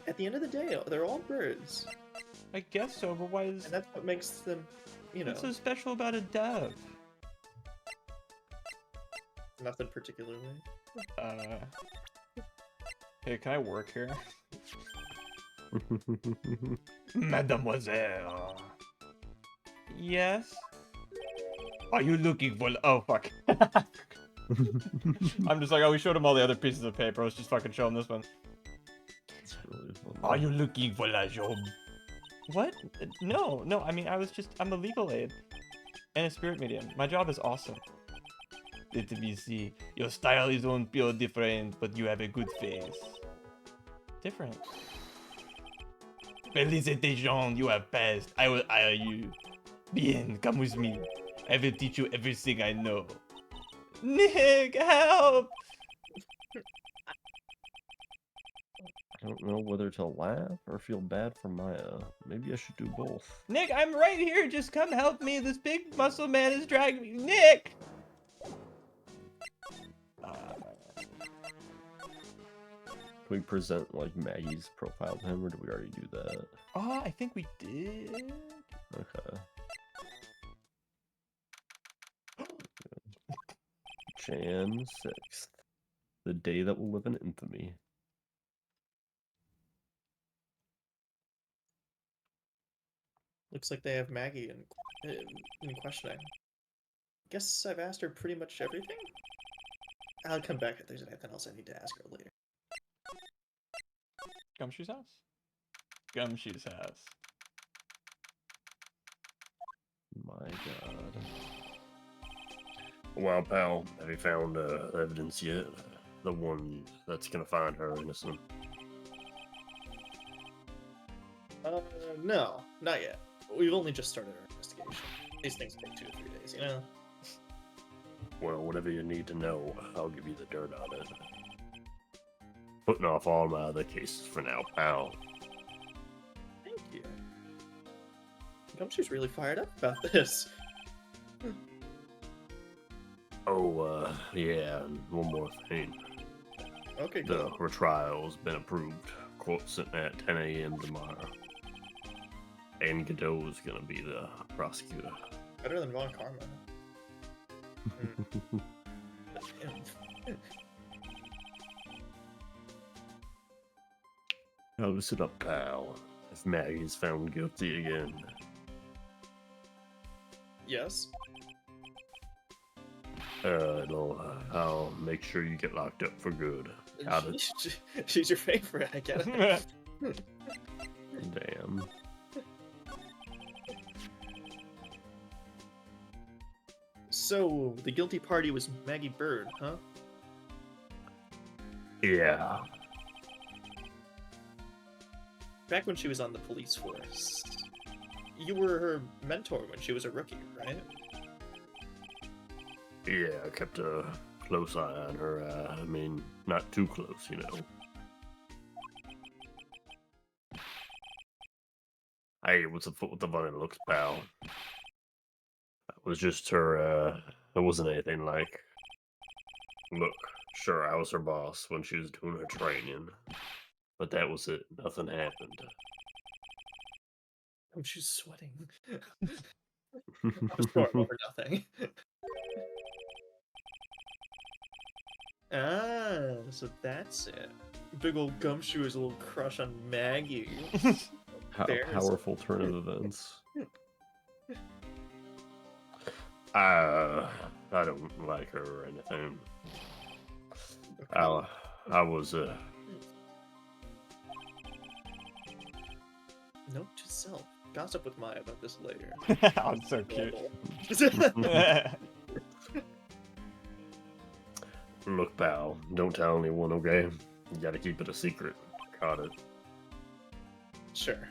At the end of the day, they're all birds. I guess so, but why is And that's what makes them, you know, what's so special about a dove? nothing particularly. Hey, can I work here? Mademoiselle. Yes? Are you looking for... Oh, fuck. I'm just like, oh, we showed him all the other pieces of paper. Let's just fucking show him this one. It's really fun. Are you looking for a job? What? No, I mean, I'm a legal aid. And a spirit medium. My job is awesome. Let me see. Your style is on pure different, but you have a good face. Different. Félicitations, you have passed. I will hire you. Bien, come with me. I will teach you everything I know. Nick, help! I don't know whether to laugh or feel bad for Maya. Maybe I should do both. Nick, I'm right here. Just come help me. This big muscle man is dragging me. Nick! Can we present like Maggie's profile to him, or did we already do that? Oh, I think we did. Okay. Jan 6th. The day that will live in infamy. Looks like they have Maggie in questioning. Guess I've asked her pretty much everything. I'll come back if there's anything else I need to ask her later. Gumshoe's house? Gumshoe's house. My God. Well, pal, have you found evidence yet? The one that's gonna find her innocent. No, not yet. We've only just started our investigation. These things take 2 or 3 days, you know? Well, whatever you need to know, I'll give you the dirt on it. Putting off all my other cases for now, pal. Thank you. Gumshoe's really fired up about this. Oh, yeah, and one more thing. Okay, The good. retrial's been approved. Court sitting at 10 a.m. tomorrow. And Godot's gonna be the prosecutor. Better than Von Karma. Now listen up, pal. If Maggie's found guilty again, Yes. I'll make sure you get locked up for good. Got it? She's your favorite, I get it. Damn. So, the guilty party was Maggie Bird, huh? Yeah. Back when she was on the police force, you were her mentor when she was a rookie, right? Yeah, I kept a close eye on her. I mean, not too close, you know. Hey, what's up with the funny looks, pal? That was just her, it wasn't anything like... Look, sure, I was her boss when she was doing her training. But that was it. Nothing happened. Oh, she's sweating. A storm over nothing. Ah, so that's it. Big old Gumshoe has a little crush on Maggie. There's- Powerful turn of events. I don't like her or anything. Okay. I was, Note to self. Gossip with Maya about this later. Oh, it's so cute. Look, pal, don't tell anyone, okay? You gotta keep it a secret. Got it. Sure.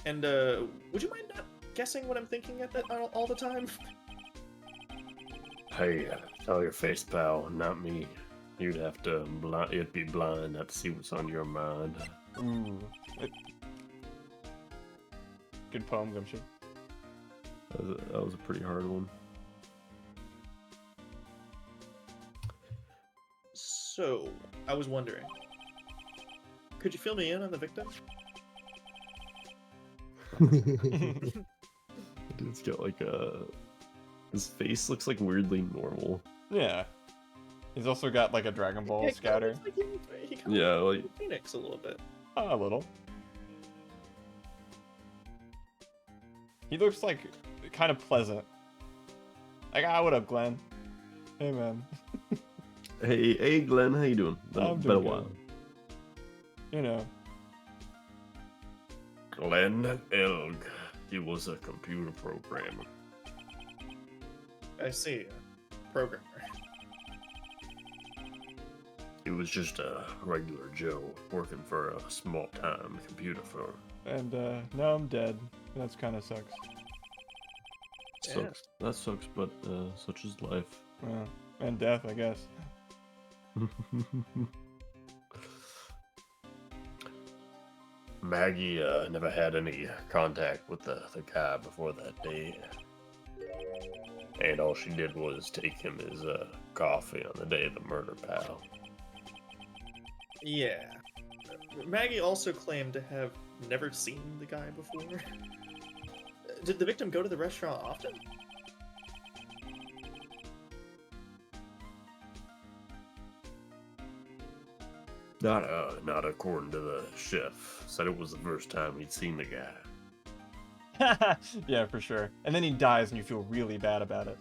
And, would you mind not guessing what I'm thinking at that all the time? Hey, tell your face, pal, not me. You'd have to you'd be blind not to see what's on your mind. Ooh. Good poem, Gumshoe. That was a pretty hard one. So, I was wondering, could you fill me in on the victim? Dude's got like a... His face looks like weirdly normal. Yeah. He's also got like a Dragon Ball Yeah, scatter. he kinda Yeah, looks like... Phoenix a little bit. Oh, a little. He looks like kind of pleasant. Like, what up, Glenn? Hey, man. Hey, Glenn, how you doing? I'm Been a doing while. good. You know. Glenn Elg. He was a computer programmer. I see. Programmer. He was just a regular Joe working for a small-time computer firm. And now I'm dead. That's kind of sucks. Sucks. That sucks, but such is life. And death, I guess. Maggie never had any contact with the guy before that day. And all she did was take him his coffee on the day of the murder, pal. Yeah. Maggie also claimed to have never seen the guy before. Did the victim go to the restaurant often? Not according to the chef. Said it was the first time he'd seen the guy. Yeah, for sure. And then he dies and you feel really bad about it.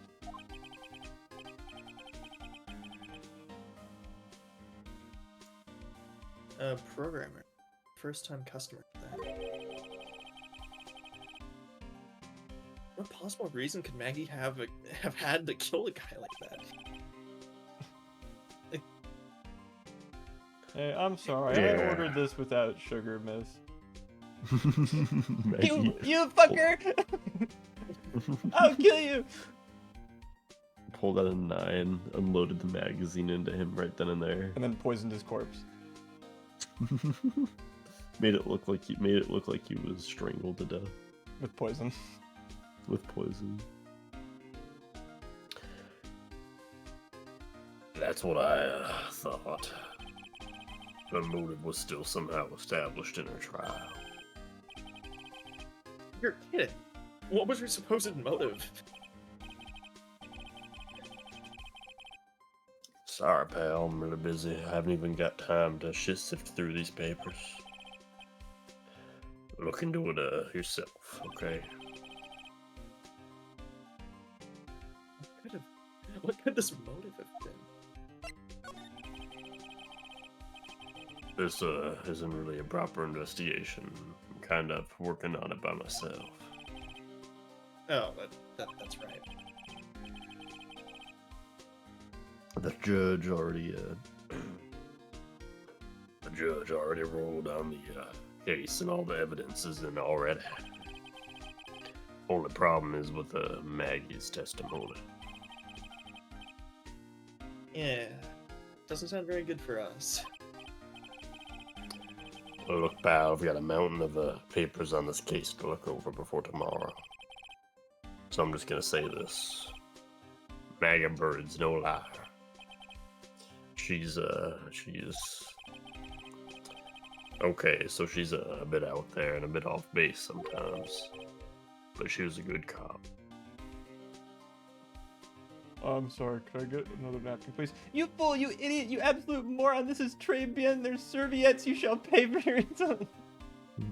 Programmer. First time customer. What possible reason could Maggie have had to kill a guy like that? Hey, I'm sorry. Yeah. I ordered this without sugar, miss. Maggie You fucker! I'll kill you! pulled out a 9, unloaded the magazine into him right then and there. And then poisoned his corpse. made it look like he was strangled to death With poison. with poison. That's what I thought. The motive was still somehow established in her trial. You're kidding. What was your supposed motive? Sorry, pal, I'm really busy. I haven't even got time to sift through these papers. Look into it yourself, okay? What could this motive have been? This isn't really a proper investigation. I'm kind of working on it by myself. Oh, that's right. The judge already The judge already rolled on the case and all the evidence is in already. Only problem is with Maggie's testimony. Yeah. Doesn't sound very good for us. Well, look, pal, I've got a mountain of papers on this case to look over before tomorrow. So I'm just gonna say this. Maggie Bird's no liar. She's okay, so she's a bit out there and a bit off base sometimes. But she was a good cop. I'm sorry, could I get another napkin, please? You fool, you idiot, you absolute moron, this is très bien, there's serviettes, you shall pay for your tongue.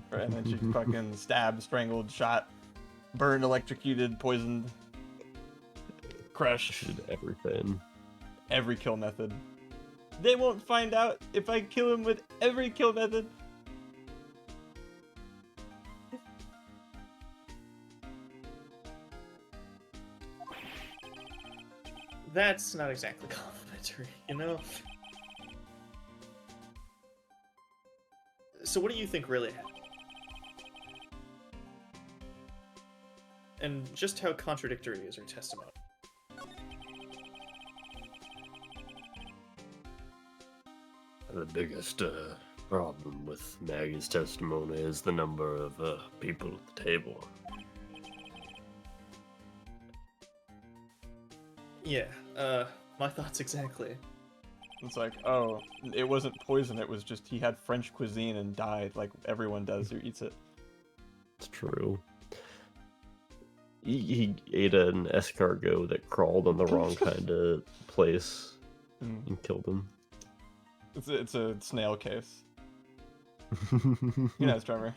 Right, and then she's fucking stabbed, strangled, shot, burned, electrocuted, poisoned, crushed. did everything. Every kill method. They won't find out if I kill him with every kill method. That's not exactly complimentary, you know? So what do you think really happened? And just how contradictory is her testimony? The biggest problem with Maggie's testimony is the number of people at the table. Yeah, my thoughts exactly. It's like, oh, it wasn't poison, it was just he had French cuisine and died like everyone does who eats it. It's true. He ate an escargot that crawled on the wrong kind of place and killed him. It's a snail case. You know, Trevor.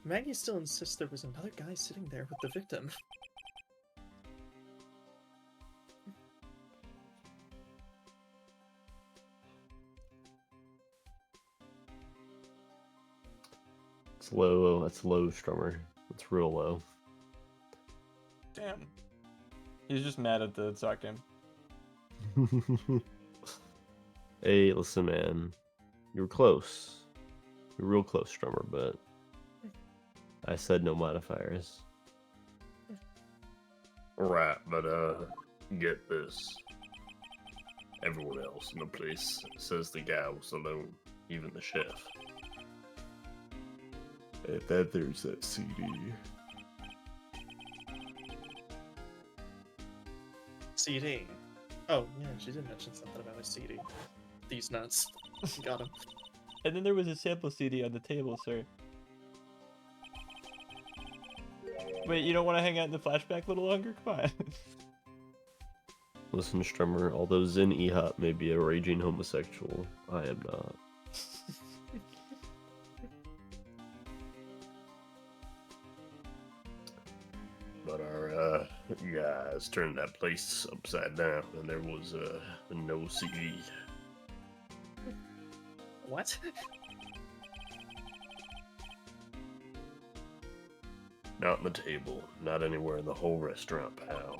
Maggie still insists there was another guy sitting there with the victim. It's low. That's low, Strummer. It's real low. Damn. He's just mad at the sock game. Hey, listen, man. You were close. You were real close, Strummer, but I said no modifiers. Right, but Get this. Everyone else in the place says the guy was alone, even the chef. I bet there's that CD. CD. Oh, yeah, she did mention something about a CD. These nuts. Got him. And then there was a sample CD on the table, sir. Wait, you don't want to hang out in the flashback a little longer? Come on. Listen, Strummer, although Zen Ehop may be a raging homosexual, I am not. But our guys turned that place upside down, and there was no CD. What? Not on the table, not anywhere in the whole restaurant, pal.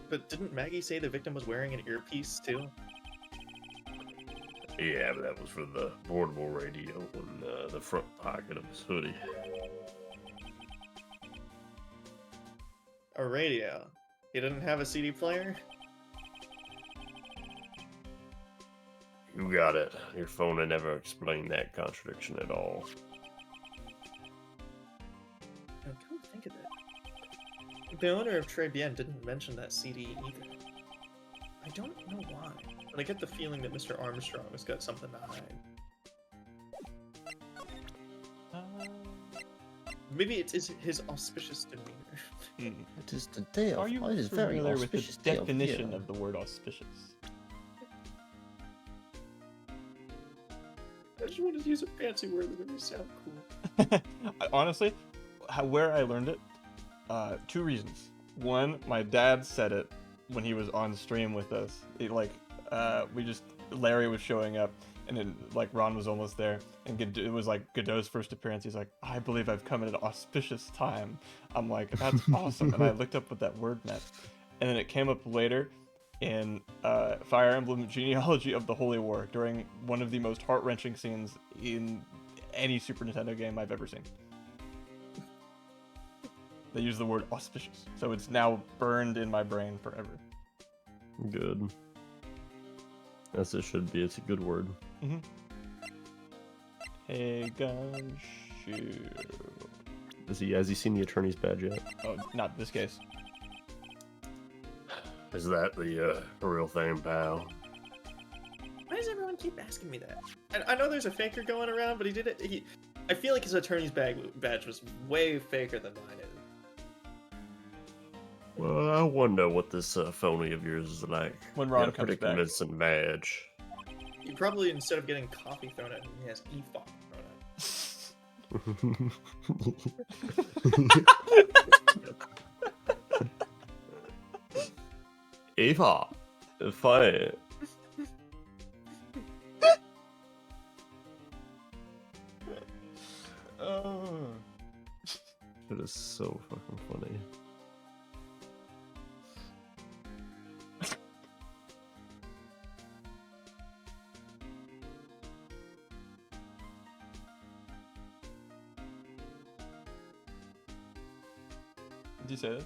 But didn't Maggie say the victim was wearing an earpiece too? Yeah, but that was for the portable radio in the front pocket of his hoodie. A radio. He didn't have a CD player? You got it. Your phone had never explained that contradiction at all. I'm trying to think of it. The owner of Très Bien didn't mention that CD either. I don't know why, but I get the feeling that Mr. Armstrong has got something to hide. Maybe it's his auspicious demeanor. It is the day of. Are you it is very familiar with the auspicious day of definition year. of the word auspicious? I just wanted to use a fancy word that would sound cool. Honestly, where I learned it, 2 reasons. One, my dad said it when he was on stream with us. Larry was showing up, and then like Ron was almost there, and it was like Godot's first appearance. He's like, I believe I've come at an auspicious time. I'm like, that's awesome. And I looked up what that word meant, and then it came up later in Fire Emblem Genealogy of the Holy War during one of the most heart-wrenching scenes in any Super Nintendo game I've ever seen. They use the word auspicious, so it's now burned in my brain forever. Good. As it should be. It's a good word. Mm-hmm. Hey, gun shoot. Has he seen the attorney's badge yet? Oh, not this case. Is that the real thing, pal? Why does everyone keep asking me that? I know there's a faker going around, but he did it. I feel like his attorney's badge was way faker than mine is. Well, I wonder what this phony of yours is like. When Ron Got a comes pretty back. convincing badge. He probably, instead of getting coffee thrown at him, he has e-fop thrown at him. Eva! Funny. Oh. It is so fucking funny. Did you say this?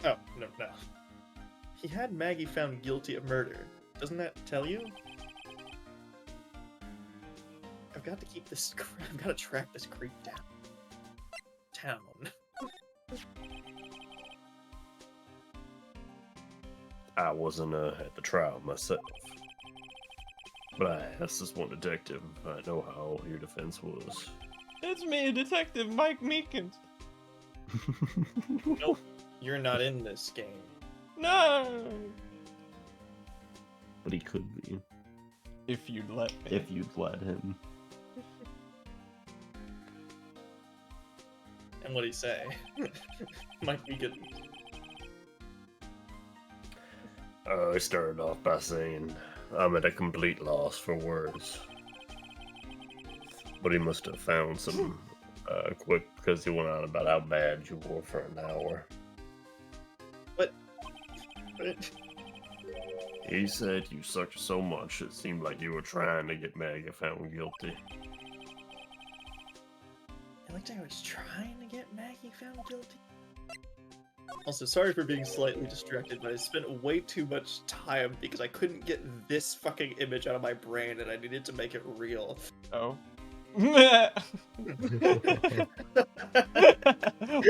Oh, no. He had Maggie found guilty of murder. Doesn't that tell you? I've got to keep this. I've got to track this creep down. Town. I wasn't at the trial myself. But I asked this one detective if I know how your defense was. It's me, Detective Mike Meekins. Nope, you're not in this game. No! But he could be. If you'd let me. If you'd let him. And what'd he say? Might be good. I started off by saying I'm at a complete loss for words. But he must have found some quick because he went on about how bad you were for an hour. But He said you sucked so much it seemed like you were trying to get Maggie found guilty. like I was trying to get Maggie found guilty. Also, sorry for being slightly distracted, but I spent way too much time because I couldn't get this fucking image out of my brain and I needed to make it real. Oh.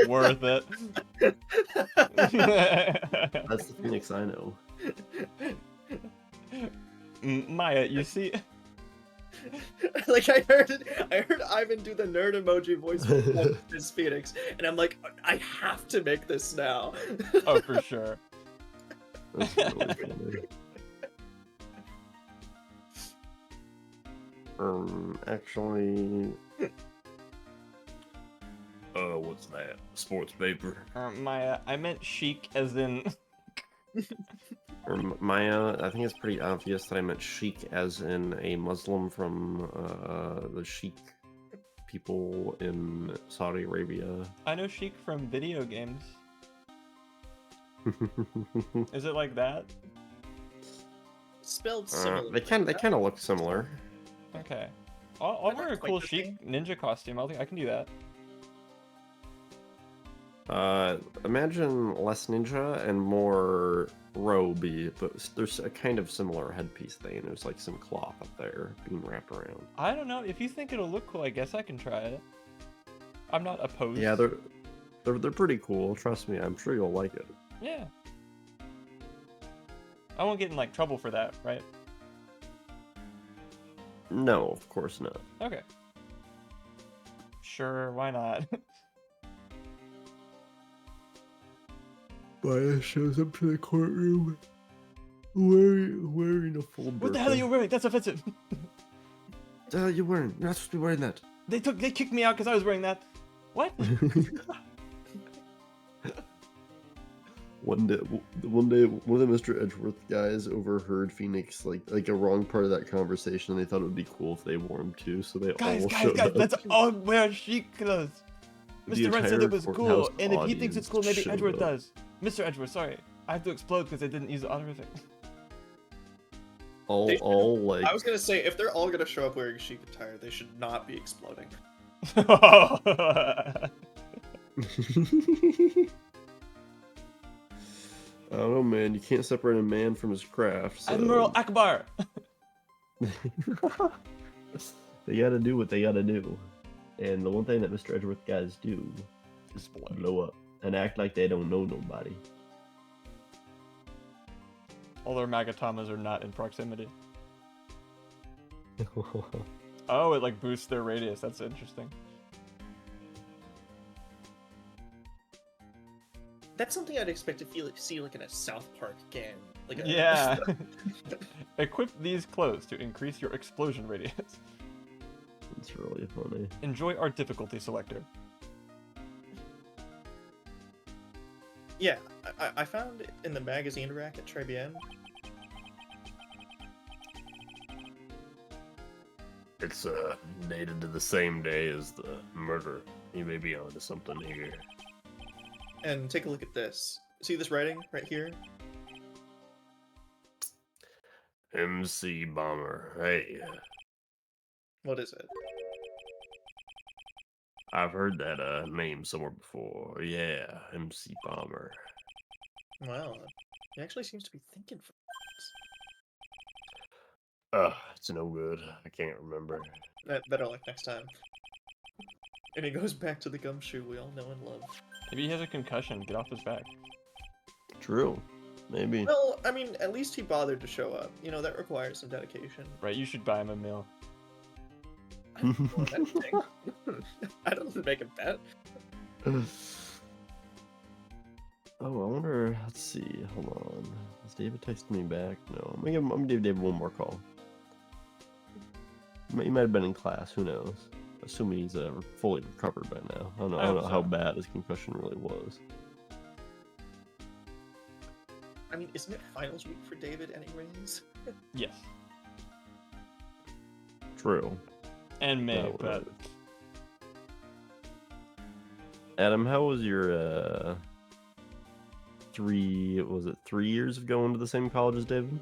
Worth it. That's the Phoenix I know. Maya, you see, Like I heard Ivan do the nerd emoji voice for this Phoenix, and I'm like, I have to make this now. oh for sure. That's really funny. Actually, What's that? Sports paper. Maya, I meant chic as in. Maya, I think it's pretty obvious that I meant sheik as in a Muslim from the Sheik people in Saudi Arabia. I know chic from video games. Is it like that? Spelled similar. They kind of look similar. Okay. I'll They're wear not a quite cool the chic ninja costume. I can do that. Imagine less ninja and more robe-y, but there's a kind of similar headpiece thing. There's like some cloth up there being wrapped around. I don't know. If you think it'll look cool, I guess I can try it. I'm not opposed. Yeah, they're pretty cool. Trust me, I'm sure you'll like it. Yeah. I won't get in like trouble for that, right? No, of course not. Okay. Sure, why not? Maya shows up to the courtroom wearing a full burqa. What the hell are you wearing? That's offensive. What the hell are you wearing? You're not supposed to be wearing that. They kicked me out because I was wearing that. What? One day, one of the Mr. Edgeworth guys overheard Phoenix like a wrong part of that conversation, and they thought it would be cool if they wore them too. So they all showed up. Let's all wear chic clothes. The Mr. Wren said entire it was cool, courthouse and if he thinks it's cool, maybe audience Edgeworth showed up. does. Mr. Edgeworth, sorry, I have to explode because I didn't use the honorific. All like. I was gonna say, if they're all gonna show up wearing chic attire, they should not be exploding. I don't know, man. You can't separate a man from his craft. So... Admiral Akbar. They gotta do what they gotta do. And the one thing that Mr. Edgeworth guys do is blow up and act like they don't know nobody. All their Magatamas are not in proximity. Oh, it like boosts their radius. That's interesting. That's something I'd expect to see like in a South Park game. Like Yeah. Equip these clothes to increase your explosion radius. It's really funny. Enjoy our difficulty selector. Yeah, I found it in the magazine rack at Trebien. It's dated to the same day as the murder. You may be onto something here. And take a look at this. See this writing right here? MC Bomber. Hey, What is it? I've heard that name somewhere before. Yeah, MC Bomber. Well, he actually seems to be thinking for It's no good. I can't remember. that. Better luck next time. And he goes back to the gumshoe we all know and love. Maybe he has a concussion. Get off his back. True. Maybe. Well, I mean, at least he bothered to show up. You know, that requires some dedication. Right, you should buy him a meal. I don't know that thing. I don't make a bet. Oh, I wonder. Let's see. Hold on. Has David texted me back? No. I'm gonna give David one more call. He might have been in class. Who knows? Assuming he's fully recovered by now. I don't know how bad his concussion really was. I mean, isn't it finals week for David anyways? Yes. True. And May, No, but Adam, how was your 3 years of going to the same college as David?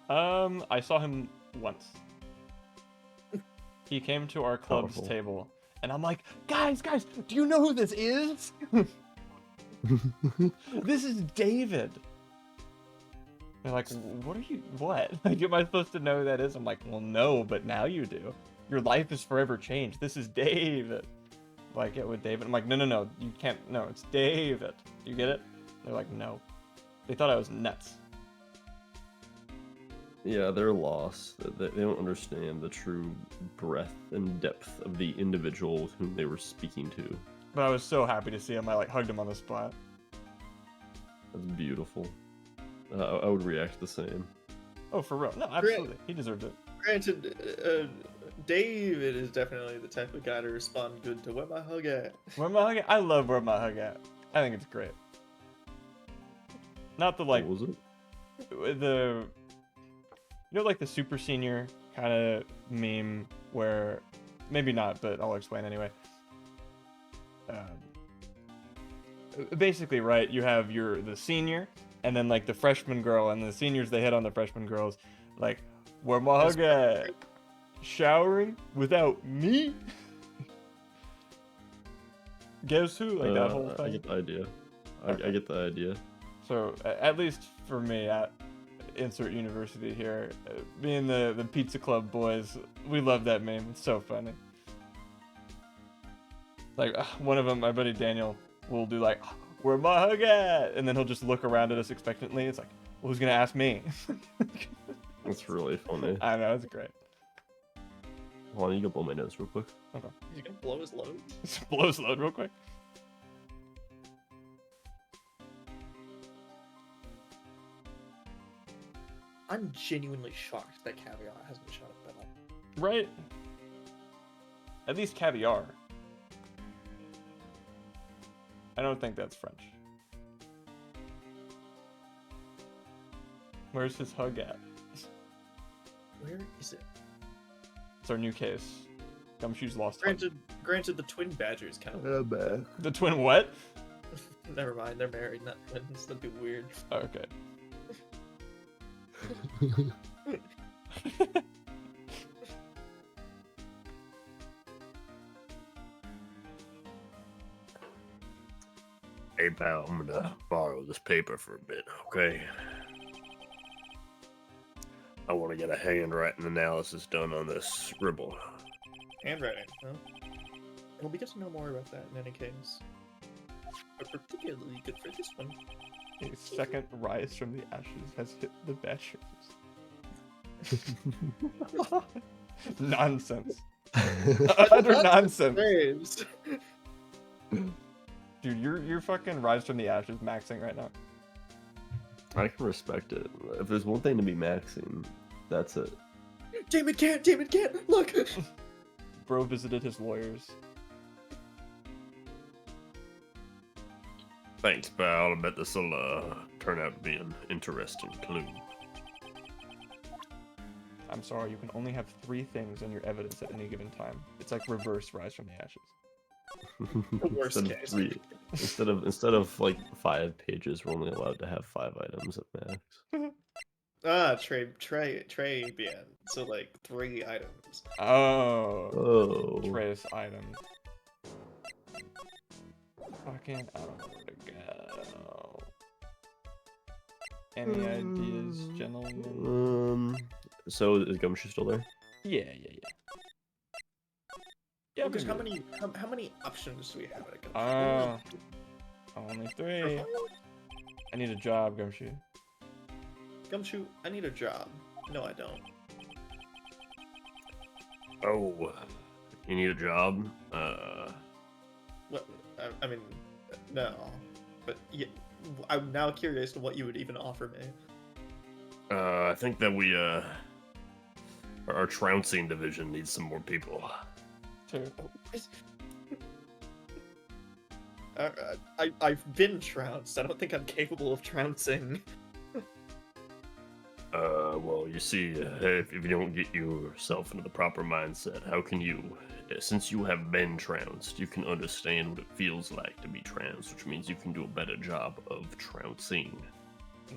I saw him once. He came to our club's Powerful. table, And I'm like, guys, do you know who this is? This is David. They're like, what? Like, am I supposed to know who that is? I'm like, well, no, but now you do. Your life is forever changed. This is David. Like, it with David. I'm like, no, you can't. No, it's David. You get it? They're like, no. They thought I was nuts. Yeah, they're lost. They don't understand the true breadth and depth of the individual whom they were speaking to. But I was so happy to see him. I like hugged him on the spot. That's beautiful. I would react the same. Oh, for real? No, absolutely. He deserved it. Granted, David is definitely the type of guy to respond good to "Where my hug at?" Where my hug at? I love Where My Hug At. I think it's great. Not the like What was it? the like the super senior kind of meme where maybe not, but I'll explain anyway. Basically, right, you have the senior and then like the freshman girl, and the seniors they hit on the freshman girls like, where my hug at? Showering without me? Guess who? Like that whole thing. I get the idea. I get the idea. So at least for me at insert university here, me and the Pizza Club boys, we love that meme. It's so funny. Like one of them, my buddy Daniel, will do like, where my hug at? And then he'll just look around at us expectantly. It's like, well, who's gonna ask me? That's really funny. I know, it's great. Hold on, you can blow my nose real quick. Okay. You can blow his load. Just blow his load real quick. I'm genuinely shocked that caviar hasn't shut up at all. Right? At least caviar. I don't think that's French. Where's his hug at? Where is it? It's our new case. Gumshoe's lost hug. Granted, the twin badgers count. Man. The twin what? Never mind, they're married, not twins. That'd be weird. Oh, okay. Hey pal, I'm gonna borrow this paper for a bit, okay? I want to get a handwriting analysis done on this scribble. Handwriting, huh? It'll be good to know more about that in any case. But particularly good for this one. A second rise from the ashes has hit the Badgers. Nonsense. Utter nonsense. Braves. Dude, you're fucking rise from the ashes maxing right now. I can respect it. If there's one thing to be maxing, that's it. Damon can't, look! Bro visited his lawyers. Thanks, pal. I bet this'll turn out to be an interesting clue. I'm sorry, you can only have 3 things in your evidence at any given time. It's like reverse rise from the ashes. The worst instead case. Instead of like 5 pages, we're only allowed to have 5 items at max. Tray bien. So like 3 items. Oh. Oh. Trace items. Fucking, I don't know where to go. Any ideas, gentlemen? So is Gumshoe still there? Yeah. Yeah, Because maybe. how many options do we have at a Gumshoe? Only 3. I need a job, Gumshoe. Gumshoe, I need a job. No, I don't. Oh, you need a job? What? I mean, no. But yeah, I'm now curious to what you would even offer me. I think that we, our trouncing division needs some more people. Sure. I've been trounced. I don't think I'm capable of trouncing. Well, you see, if you don't get yourself into the proper mindset, how can you, since you have been trounced, you can understand what it feels like to be trounced, which means you can do a better job of trouncing.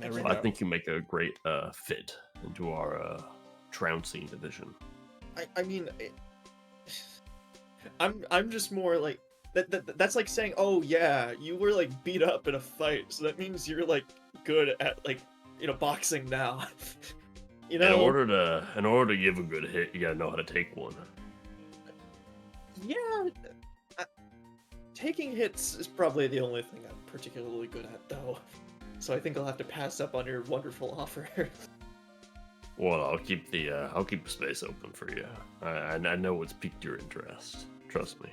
There we So I go. think you make a great fit into our trouncing division. I mean, I'm just more like that's like saying, oh yeah, you were like beat up in a fight, so that means you're like good at like boxing now. You In know? order to give a good hit, you gotta know how to take one. Yeah. I, Taking hits is probably the only thing I'm particularly good at, though. So I think I'll have to pass up on your wonderful offer. Well, I'll keep the space open for you. I know it's piqued your interest. Trust me.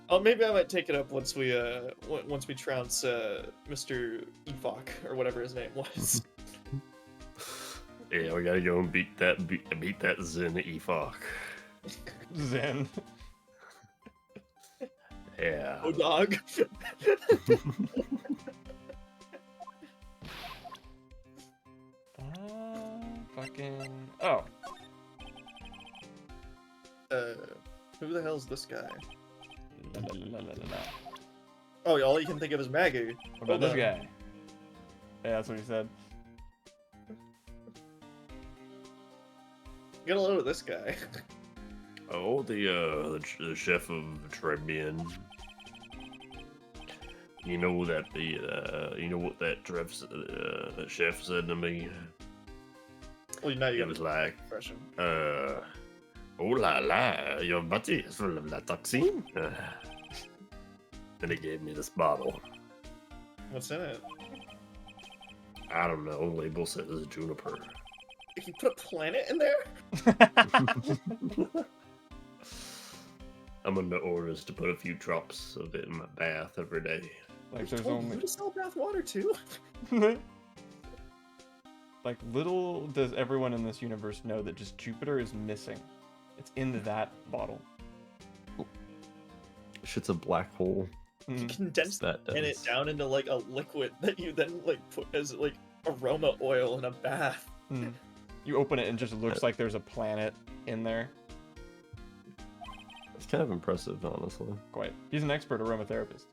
Oh, maybe I might take it up once we trounce Mr. Evok or whatever his name was. Yeah, we gotta go and beat that Zen Efok. Zen. Yeah. Oh, dog. Fucking. Oh. Who the hell's this guy? La, la, la, la, la, la. Oh, all you can think of is Maggie. What about Hold this on. guy? Yeah, that's what he said. Get a load of this guy. Oh, the chef of Trebian. You know what that chef said to me? Well, now you He got was a like, impression. oh la la, your body is full of la toxin. Then he gave me this bottle. What's in it? I don't know. Label says it's juniper. You put a planet in there? I'm under orders to put a few drops of it in my bath every day. Like, I there's told you only. to sell bath water too. Like, little does everyone in this universe know that just Jupiter is missing. It's in that bottle. Shit's a black hole. You Mm. condense That it does. down into like a liquid that you then like put as like aroma oil in a bath. Mm. You open it and just looks like there's a planet in there. It's kind of impressive, honestly. Quite. He's an expert aromatherapist.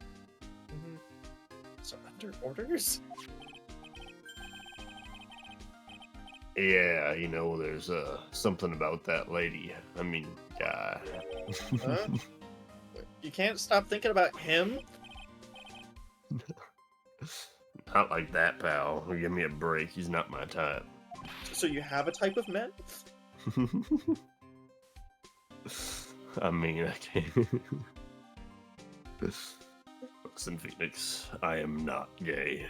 So under orders? Yeah, there's something about that lady. I mean, guy. Huh? You can't stop thinking about him? Not like that, pal. Give me a break. He's not my type. So you have a type of men? I mean, I can't. Listen, Phoenix, I am not gay.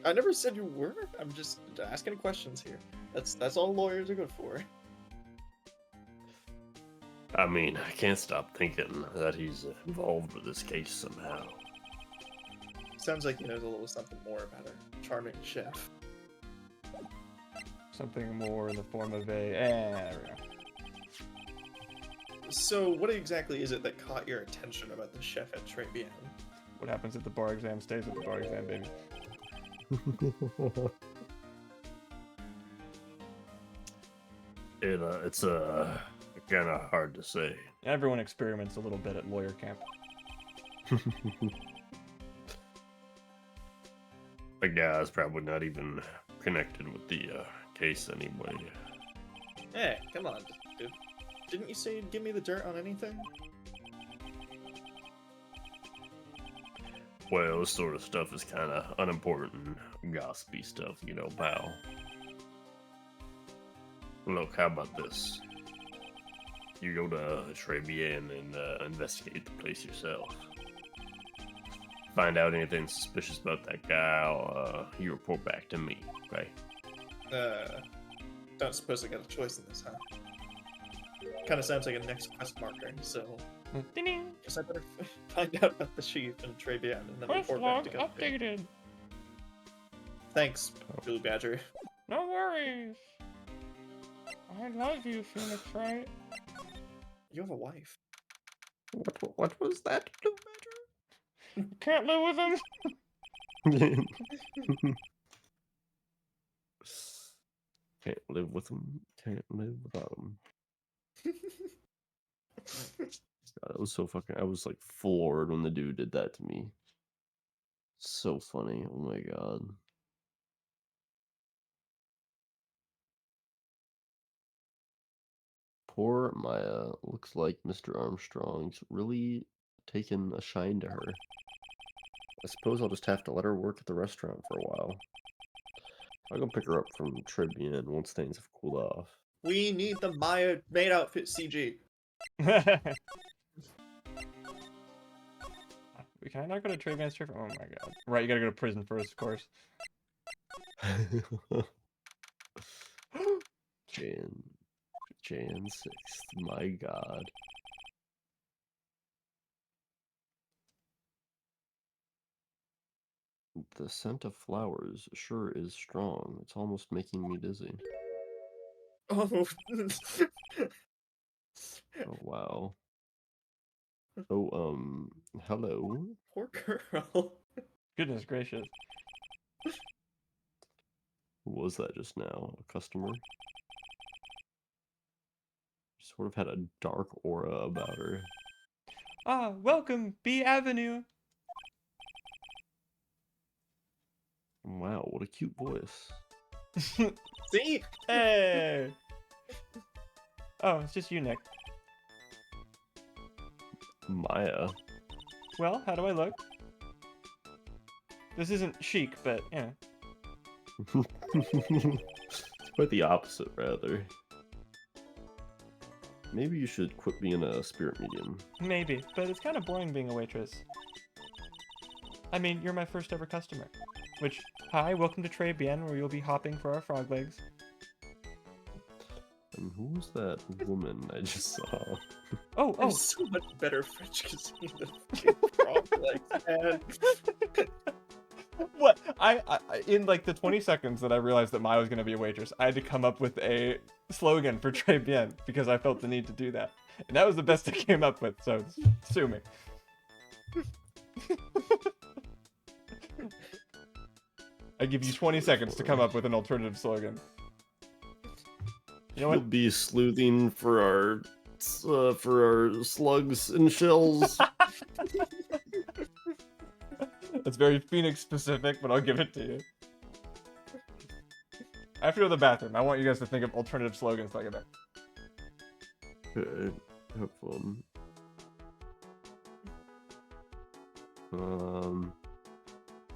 I never said you were. I'm just asking questions here. That's all lawyers are good for. I mean, I can't stop thinking that he's involved with this case somehow. Sounds like he knows a little something more about our charming chef. Something more in the form of a. There we go. So what exactly is it that caught your attention about the chef at Trebian? What happens at the bar exam stays at the bar exam, baby. It's kind of hard to say. Everyone experiments a little bit at lawyer camp. The guy's probably not even connected with the case anyway. Hey, come on, dude. Didn't you say you'd give me the dirt on anything? Well, this sort of stuff is kind of unimportant, gossipy stuff, pal. Look, how about this? You go to Trebian and investigate the place yourself. Find out anything suspicious about that guy, you report back to me, okay? Don't suppose I got a choice in this, huh? Kind of sounds like a next quest marker, so Ding-ding. guess I better find out about the chief and Trebian and then Quest report back log to Guthrie. updated. Thanks, Blue Badger. No worries. I love you, Phoenix Wright. You have a wife. What was that, Blue Can't live with him. Badger? Can't live with him. Can't live without him. God, that was so fucking. I was like floored when the dude did that to me. So funny. Oh my god. Poor Maya. Looks like Mr. Armstrong's really taken a shine to her. I suppose I'll just have to let her work at the restaurant for a while. I'll go pick her up from Tribune once things have cooled off. We need the Maya maid outfit CG. Can I not go to Trade Man's Trip? Oh my god. Right, you gotta go to prison first, of course. Jan 6th. My god. The scent of flowers sure is strong. It's almost making me dizzy. Oh. Oh, wow. Oh, hello. Poor girl. Goodness gracious. Who was that just now? A customer? She sort of had a dark aura about her. Ah, welcome, B Avenue. Wow, what a cute voice. See? Hey. Oh, it's just you, Nick. Maya. Well, how do I look? This isn't chic, but yeah. It's quite the opposite, rather. Maybe you should quit being a spirit medium. Maybe, but it's kind of boring being a waitress. I mean, you're my first ever customer. Which, hi, welcome to Très Bien, where you'll be hopping for our frog legs. And who was that woman I just saw? Oh, oh, There's so much better French cuisine than fucking frog legs, man. what? I in like the 20 seconds that I realized that Maya was going to be a waitress, I had to come up with a slogan for Très Bien because I felt the need to do that. And that was the best I came up with, so sue me. I give you 20 seconds to come up with an alternative slogan. You know We'll what? be sleuthing for our slugs and shells. That's very Phoenix specific, but I'll give it to you. I have to go to the bathroom. I want you guys to think of alternative slogans like that. Okay, have fun.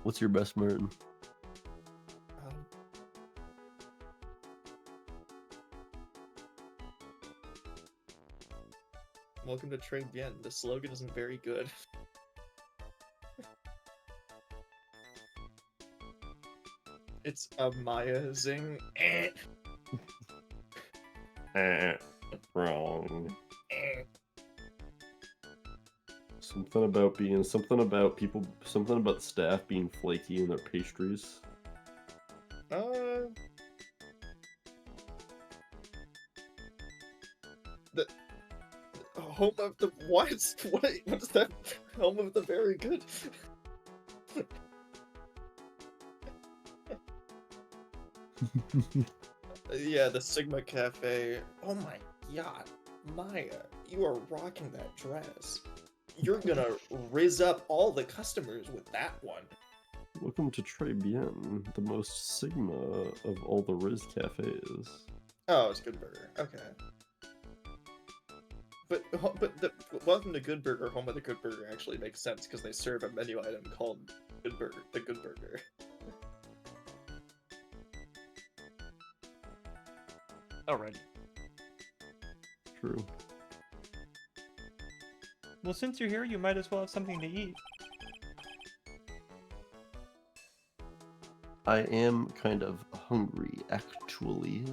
What's your best, Martin? Welcome to Très Bien. The slogan isn't very good. It's amazing. Wrong. Something about people, something about staff being flaky in their pastries. The home of the what? What's that? Home of the very good. Yeah, the Sigma Cafe. Oh my god, Maya, you are rocking that dress. You're gonna rizz up all the customers with that one. Welcome to Très Bien, the most Sigma of all the Riz cafes. Oh, it's Good Burger. Okay. But welcome to Good Burger, home of the Good Burger actually makes sense because they serve a menu item called Good Burger, the Good Burger. Alright. True. Well, since you're here, you might as well have something to eat. I am kind of hungry, actually.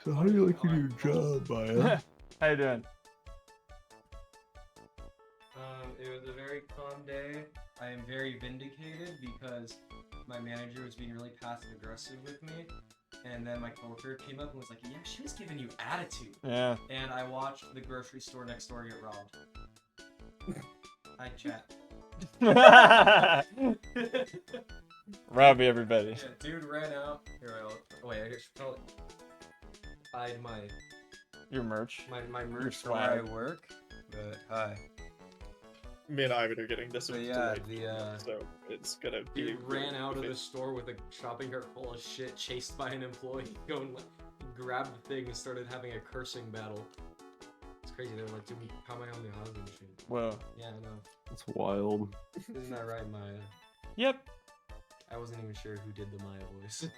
So how do you like your job, Maya? How you doing? It was a very calm day. I am very vindicated because my manager was being really passive aggressive with me, and then my coworker came up and was like, "Yeah, she was giving you attitude." Yeah. And I watched the grocery store next door get robbed. Hi, chat. Robbie, everybody. Yeah, dude ran out. Here, wait, I should probably hide Your merch. my merch from where I work. But hi. me and Ivan are getting this. So with yeah, delight, so it's gonna be. he really ran out of the good. store with a shopping cart full of shit, chased by an employee, going like, grabbed the thing and started having a cursing battle. It's crazy. They were like, "Dude, how am I on the house and shit?" Whoa. Yeah, I know. It's wild. Isn't that right, Maya? Yep. I wasn't even sure who did the Maya voice.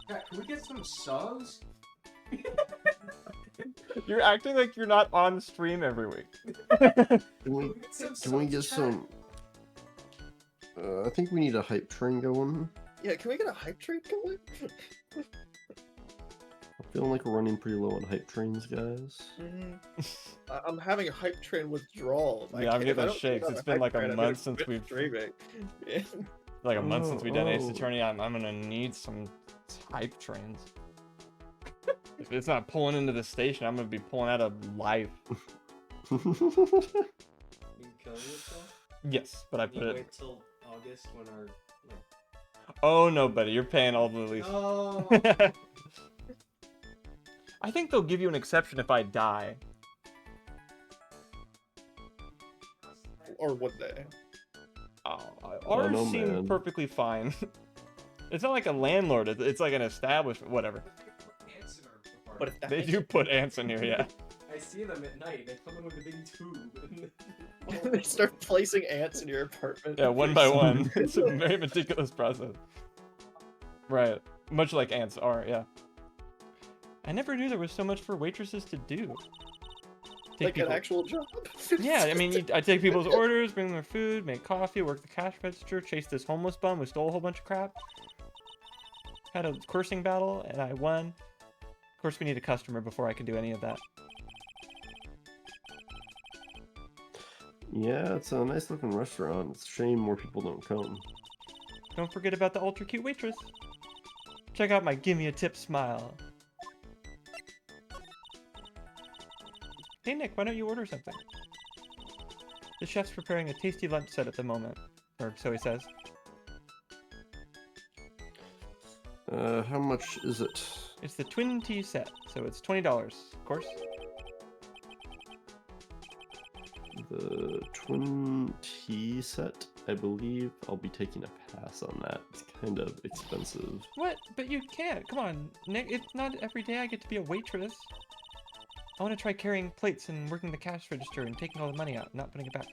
Cat, can we get some subs? You're acting like you're not on stream every week. Can we get some? I think we need a hype train going. Yeah, can we get a hype train going? I'm feeling like we're running pretty low on hype trains, guys. I'm having a hype train withdrawal. Yeah, I'm If getting I those don't get shakes. on It's the been hype like a train, I'm gonna month since quit we've streaming. Yeah. like a month since we've done Ace Oh. Attorney. I'm gonna need some hype trains. If it's not pulling into the station, I'm gonna be pulling out of life. You can kill yourself? Yes, but I Can put you it. wait till August when our Oh no, buddy, you're paying all the least. No. I think they'll give you an exception if I die. Or would they? Oh, don't ours know, seem man. perfectly fine. It's not like a landlord. It's like an establishment. Whatever. Ants in our apartment. But if that They do put ants in here, yeah. I see them at night. They come in with a big tube. they start placing ants in your apartment. Yeah, one by one. It's a very meticulous process. Right. Much like ants are, yeah. I never knew there was so much for waitresses to do. Take Like people- an actual job. Yeah, I mean, I take people's orders, bring them their food, make coffee, work the cash register, chase this homeless bum who stole a whole bunch of crap. Had a cursing battle, and I won. Of course, we need a customer before I can do any of that. Yeah, it's a nice looking restaurant. It's a shame more people don't come. Don't forget about the ultra cute waitress. Check out my gimme a tip smile. Hey Nick, why don't you order something? The chef's preparing a tasty lunch set at the moment, or so he says. How much is it? It's the twin tea set, so it's $20, of course. The twin tea set, I believe I'll be taking a pass on that. It's kind of expensive. What? But you can't. Come on, Nick. It's not every day I get to be a waitress. I want to try carrying plates and working the cash register and taking all the money out, not putting it back.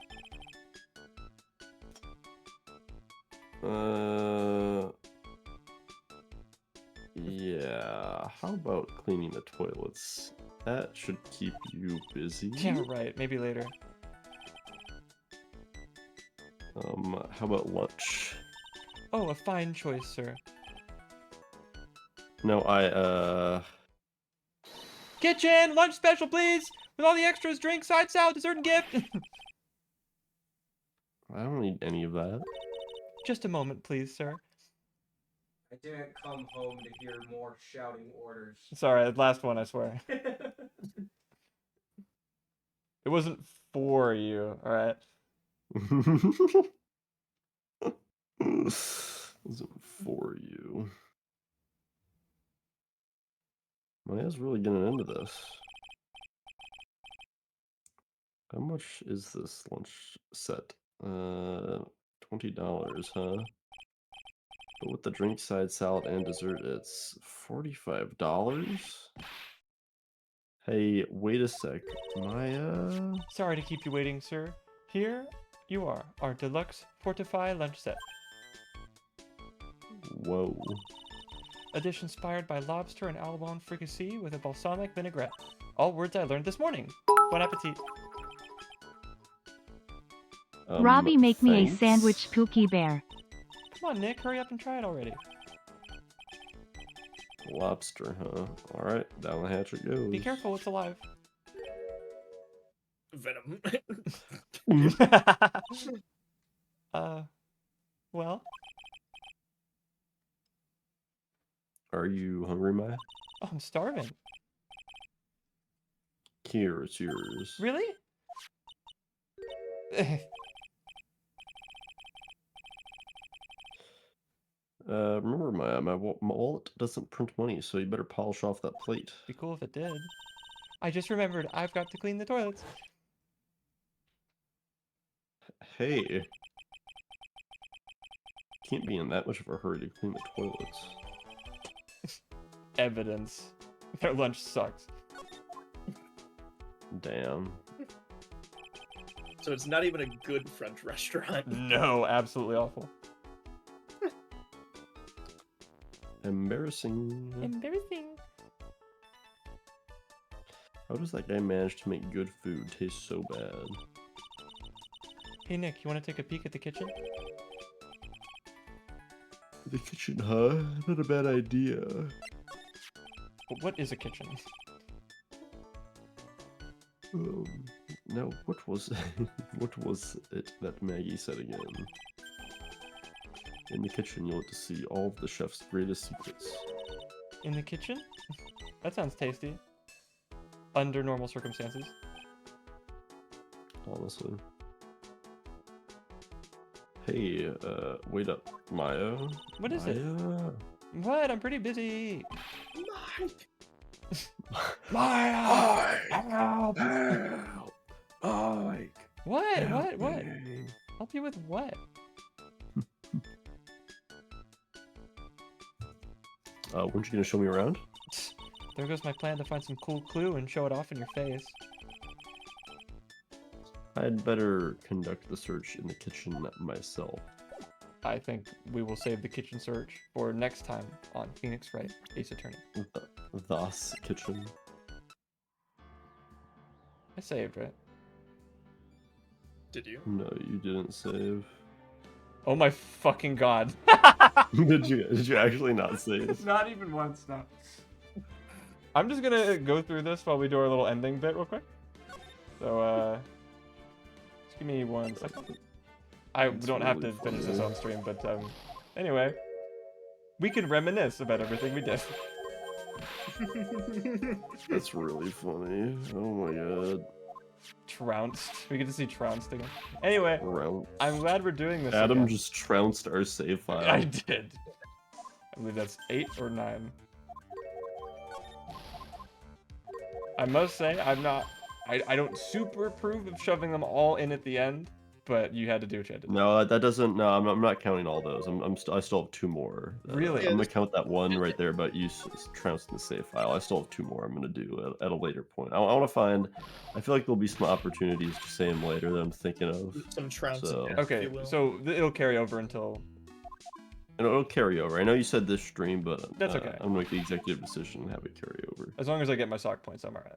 Yeah. How about cleaning the toilets? That should keep you busy. Yeah, right. Maybe later. How about lunch? Oh, a fine choice, sir. No, Kitchen! Lunch special, please! With all the extras, drink, side salad, dessert, and gift! I don't need any of that. Just a moment, please, sir. I didn't come home to hear more shouting orders. Sorry, last one, I swear. It wasn't for you, alright? Isn't for you. Maya's really getting into this. How much is this lunch set? $20, huh? But with the drink, side salad, and dessert, it's $45. Hey, wait a sec, Maya. Sorry to keep you waiting, sir. Here you are, our deluxe Fortify lunch set. Whoa. A dish inspired by lobster and abalone fricassee with a balsamic vinaigrette. All words I learned this morning. Bon appetit. Robbie, make me a Thanks. sandwich, Pookie Bear. Come on, Nick, hurry up and try it already. Lobster, huh? Alright, down the hatch it goes. Be careful, it's alive. Venom. Well? Are you hungry, Maya? Oh, I'm starving. Here, it's yours. Really? Remember, Maya, my wallet doesn't print money, so you better polish off that plate. Be cool if it did. I just remembered I've got to clean the toilets. Hey. Can't be in that much of a hurry to clean the toilets. Evidence. Their lunch sucks. Damn. So it's not even a good French restaurant. No, absolutely awful. Embarrassing. Embarrassing. How does that guy manage to make good food taste so bad? Hey Nick, you want to take a peek at the kitchen? The kitchen, huh? Not a bad idea. What is a kitchen? Now, what was what was it that Maggie said again? In the kitchen, you'll get to see all of the chef's greatest secrets. In the kitchen? That sounds tasty. Under normal circumstances. Honestly. Hey, wait up, Maya. What is it? Maya? What? I'm pretty busy. Mike! Maya! Help! Help! Mike! What? Help What? me. Help you with what? Weren't you gonna show me around? There goes my plan to find some cool clue and show it off in your face. I'd better conduct the search in the kitchen myself. I think we will save the kitchen search for next time on Phoenix Wright, Ace Attorney. Thus, kitchen. I saved, right? Did you? No, you didn't save. Oh my fucking god. Did you actually not save? Not even once, no. I'm just gonna go through this while we do our little ending bit real quick. So, just give me 1 second. I It's don't have to really finish this funny. on stream, but, anyway. We can reminisce about everything we did. That's really funny. Oh my god. Trounced. We get to see Trounced again. Anyway, Round. I'm glad we're doing this Adam again. just trounced our save file. I did. I believe that's 8 or 9. I must say, I don't super approve of shoving them all in at the end, but you had to do what you had to do. No, that doesn't. No, I'm not counting all those. I still have 2 more. Really? I'm gonna count that one right there, but you trounced in the save file. I still have 2 more. I'm gonna do at a later point. I want to find. I feel like there'll be some opportunities to say them later that I'm thinking of. Some trounced. So- Okay, so it'll carry over until... And it'll carry over. I know you said this stream, but That's okay. I'm gonna make the executive decision and have it carry over. As long as I get my sock points, I'm alright.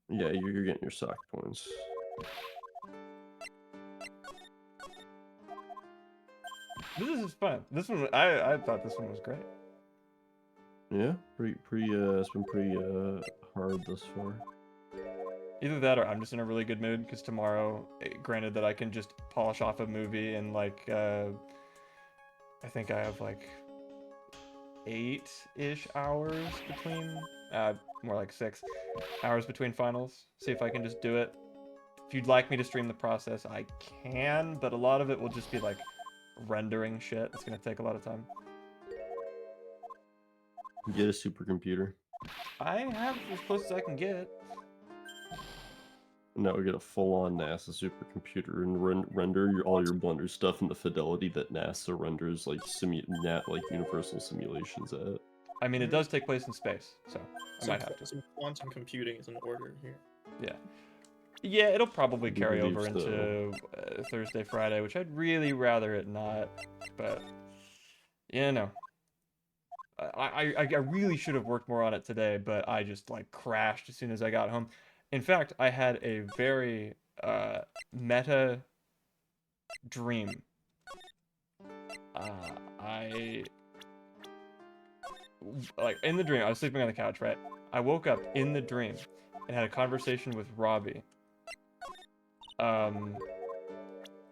Yeah, you're getting your sock points. This is fun. This one, I thought this one was great. Yeah, it's been pretty hard thus far. Either that or I'm just in a really good mood, because tomorrow, granted that I can just polish off a movie in like, I think I have like 8-ish hours between, more like 6 hours between finals. See if I can just do it. If you'd like me to stream the process, I can, but a lot of it will just be like rendering shit. It's gonna take a lot of time. Get a supercomputer. I have as close as I can get. Now we get a full-on NASA supercomputer and render all your Blender stuff in the fidelity that NASA renders like universal simulations at. I mean, it does take place in space, so I might have to. Some quantum computing is in order here. Yeah. Yeah, it'll probably I do carry believe over into Thursday, Friday, which I'd really rather it not, but, you know. I really should have worked more on it today, but I just, like, crashed as soon as I got home. In fact, I had a very meta dream. Like, in the dream, I was sleeping on the couch, right? I woke up in the dream and had a conversation with Robbie.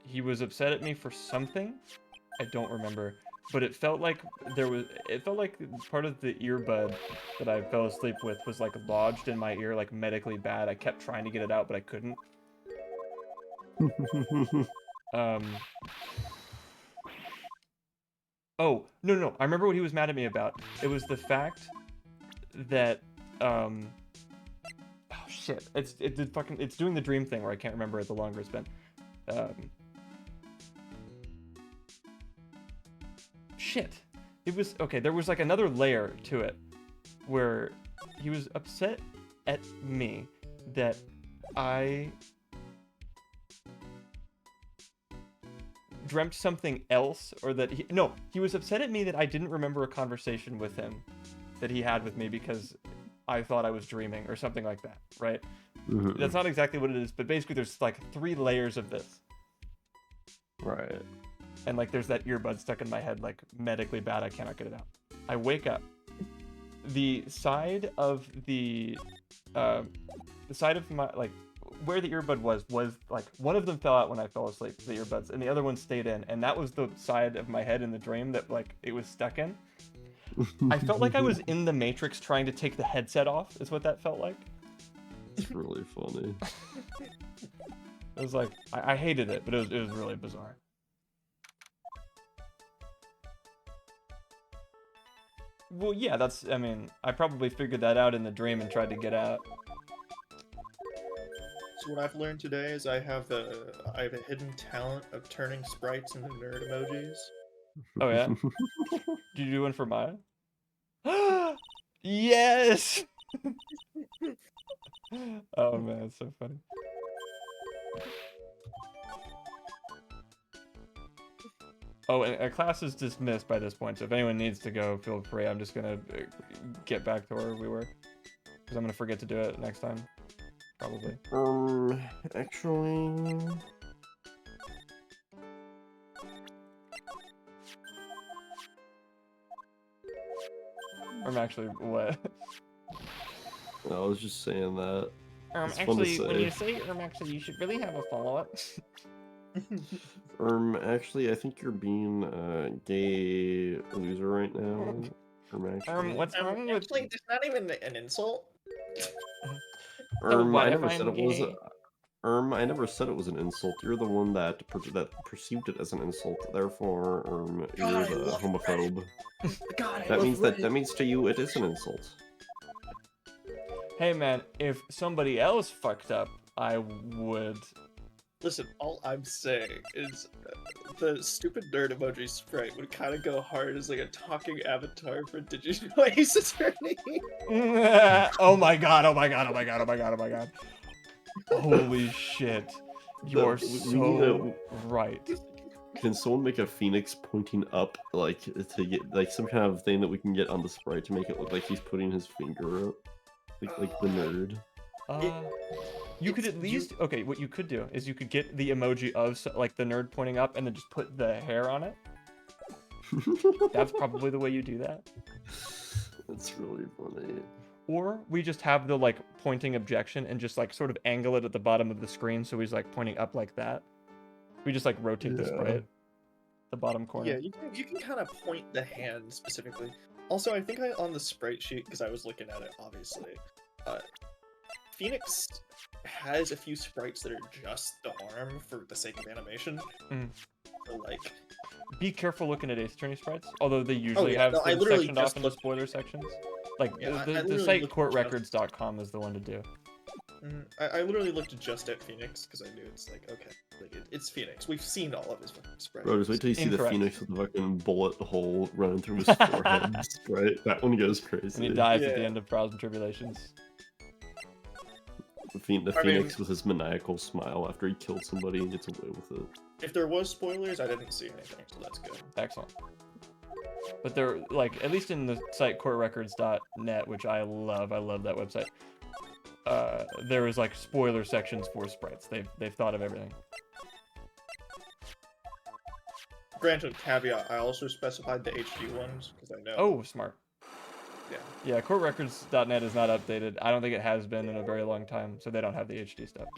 He was upset at me for something. I don't remember. But it felt like part of the earbud that I fell asleep with was like lodged in my ear, like medically bad. I kept trying to get it out, but I couldn't. Oh, no. I remember what he was mad at me about. It was the fact that, shit. It's doing the dream thing where I can't remember it the longer it's been. Shit. It was okay. There was like another layer to it where he was upset at me that I dreamt something else, or that he was upset at me that I didn't remember a conversation with him that he had with me because I thought I was dreaming or something like that, right? Mhm. That's not exactly what it is, but basically there's like 3 layers of this. Right. And like there's that earbud stuck in my head, like medically bad, I cannot get it out. I wake up. The side of my, like, where the earbud was like one of them fell out when I fell asleep, the earbuds, and the other one stayed in, and that was the side of my head in the dream that like it was stuck in. I felt like I was in the Matrix trying to take the headset off, is what that felt like. It's really funny. It was like I hated it, but it was really bizarre. Well, yeah, I mean, I probably figured that out in the dream and tried to get out. So what I've learned today is I have a hidden talent of turning sprites into nerd emojis. Oh yeah? Did you do one for Maya? Yes! Oh man, it's so funny. Oh, and class is dismissed by this point, so if anyone needs to go, feel free. I'm just gonna get back to where we were, because I'm gonna forget to do it next time, probably. Actually... Actually, what? I was just saying that. It's fun to actually, when say. you say actually, you should really have a follow-up. Actually, I think you're being a gay loser right now. Actually. What's wrong with... Actually, it's not even an insult. So what I if never said I'm it was. gay? I never said it was an insult. You're the one that perceived it as an insult. Therefore, you're God, I the love homophobe. God, I That love means Reddit. that means to you it is an insult. Hey man, if somebody else fucked up, I would... Listen, all I'm saying is the stupid nerd emoji sprite would kind of go hard as like a talking avatar for Digital Ace Attorney. Oh my god, oh my god, oh my god, oh my god, oh my god. Holy shit. You're We need so right. Can someone make a phoenix pointing up, like, to get, like, some kind of thing that we can get on the sprite to make it look like he's putting his finger up? Like the nerd. You could at least... Okay, what you could do is you could get the emoji of, like, the nerd pointing up and then just put the hair on it. That's probably the way you do that. That's really funny. Or we just have the, like, pointing objection and just, like, sort of angle it at the bottom of the screen so he's, like, pointing up like that. We just, like, rotate the sprite. The bottom corner. Yeah, you can kind of point the hand specifically. Also, I think on the sprite sheet, because I was looking at it, obviously, Phoenix has a few sprites that are just the arm for the sake of animation. Mm. So, like... Be careful looking at Ace Attorney sprites, although they usually have I things literally sectioned off just into looked... spoiler sections. Like, Yeah, I the literally site looked courtrecords.com is the one to do. I literally looked just at Phoenix, because I knew it's like, okay, like it's Phoenix. We've seen all of his fucking sprites. Bro, just wait till you see the Incorrect. phoenix with the fucking bullet hole running through his forehead, right? That one goes crazy. And he dies at the Yeah. end of Trials and Tribulations. The phoenix with his maniacal smile after he killed somebody and gets away with it. If there was spoilers, I didn't see anything, so that's good. Excellent. But they're, like, at least in the site courtrecords.net, which I love that website, there is, like, spoiler sections for sprites. They've thought of everything. Granted, caveat, I also specified the HD ones, because I know... Oh, smart. Yeah. Yeah, courtrecords.net is not updated. I don't think it has been in a very long time, so they don't have the HD stuff.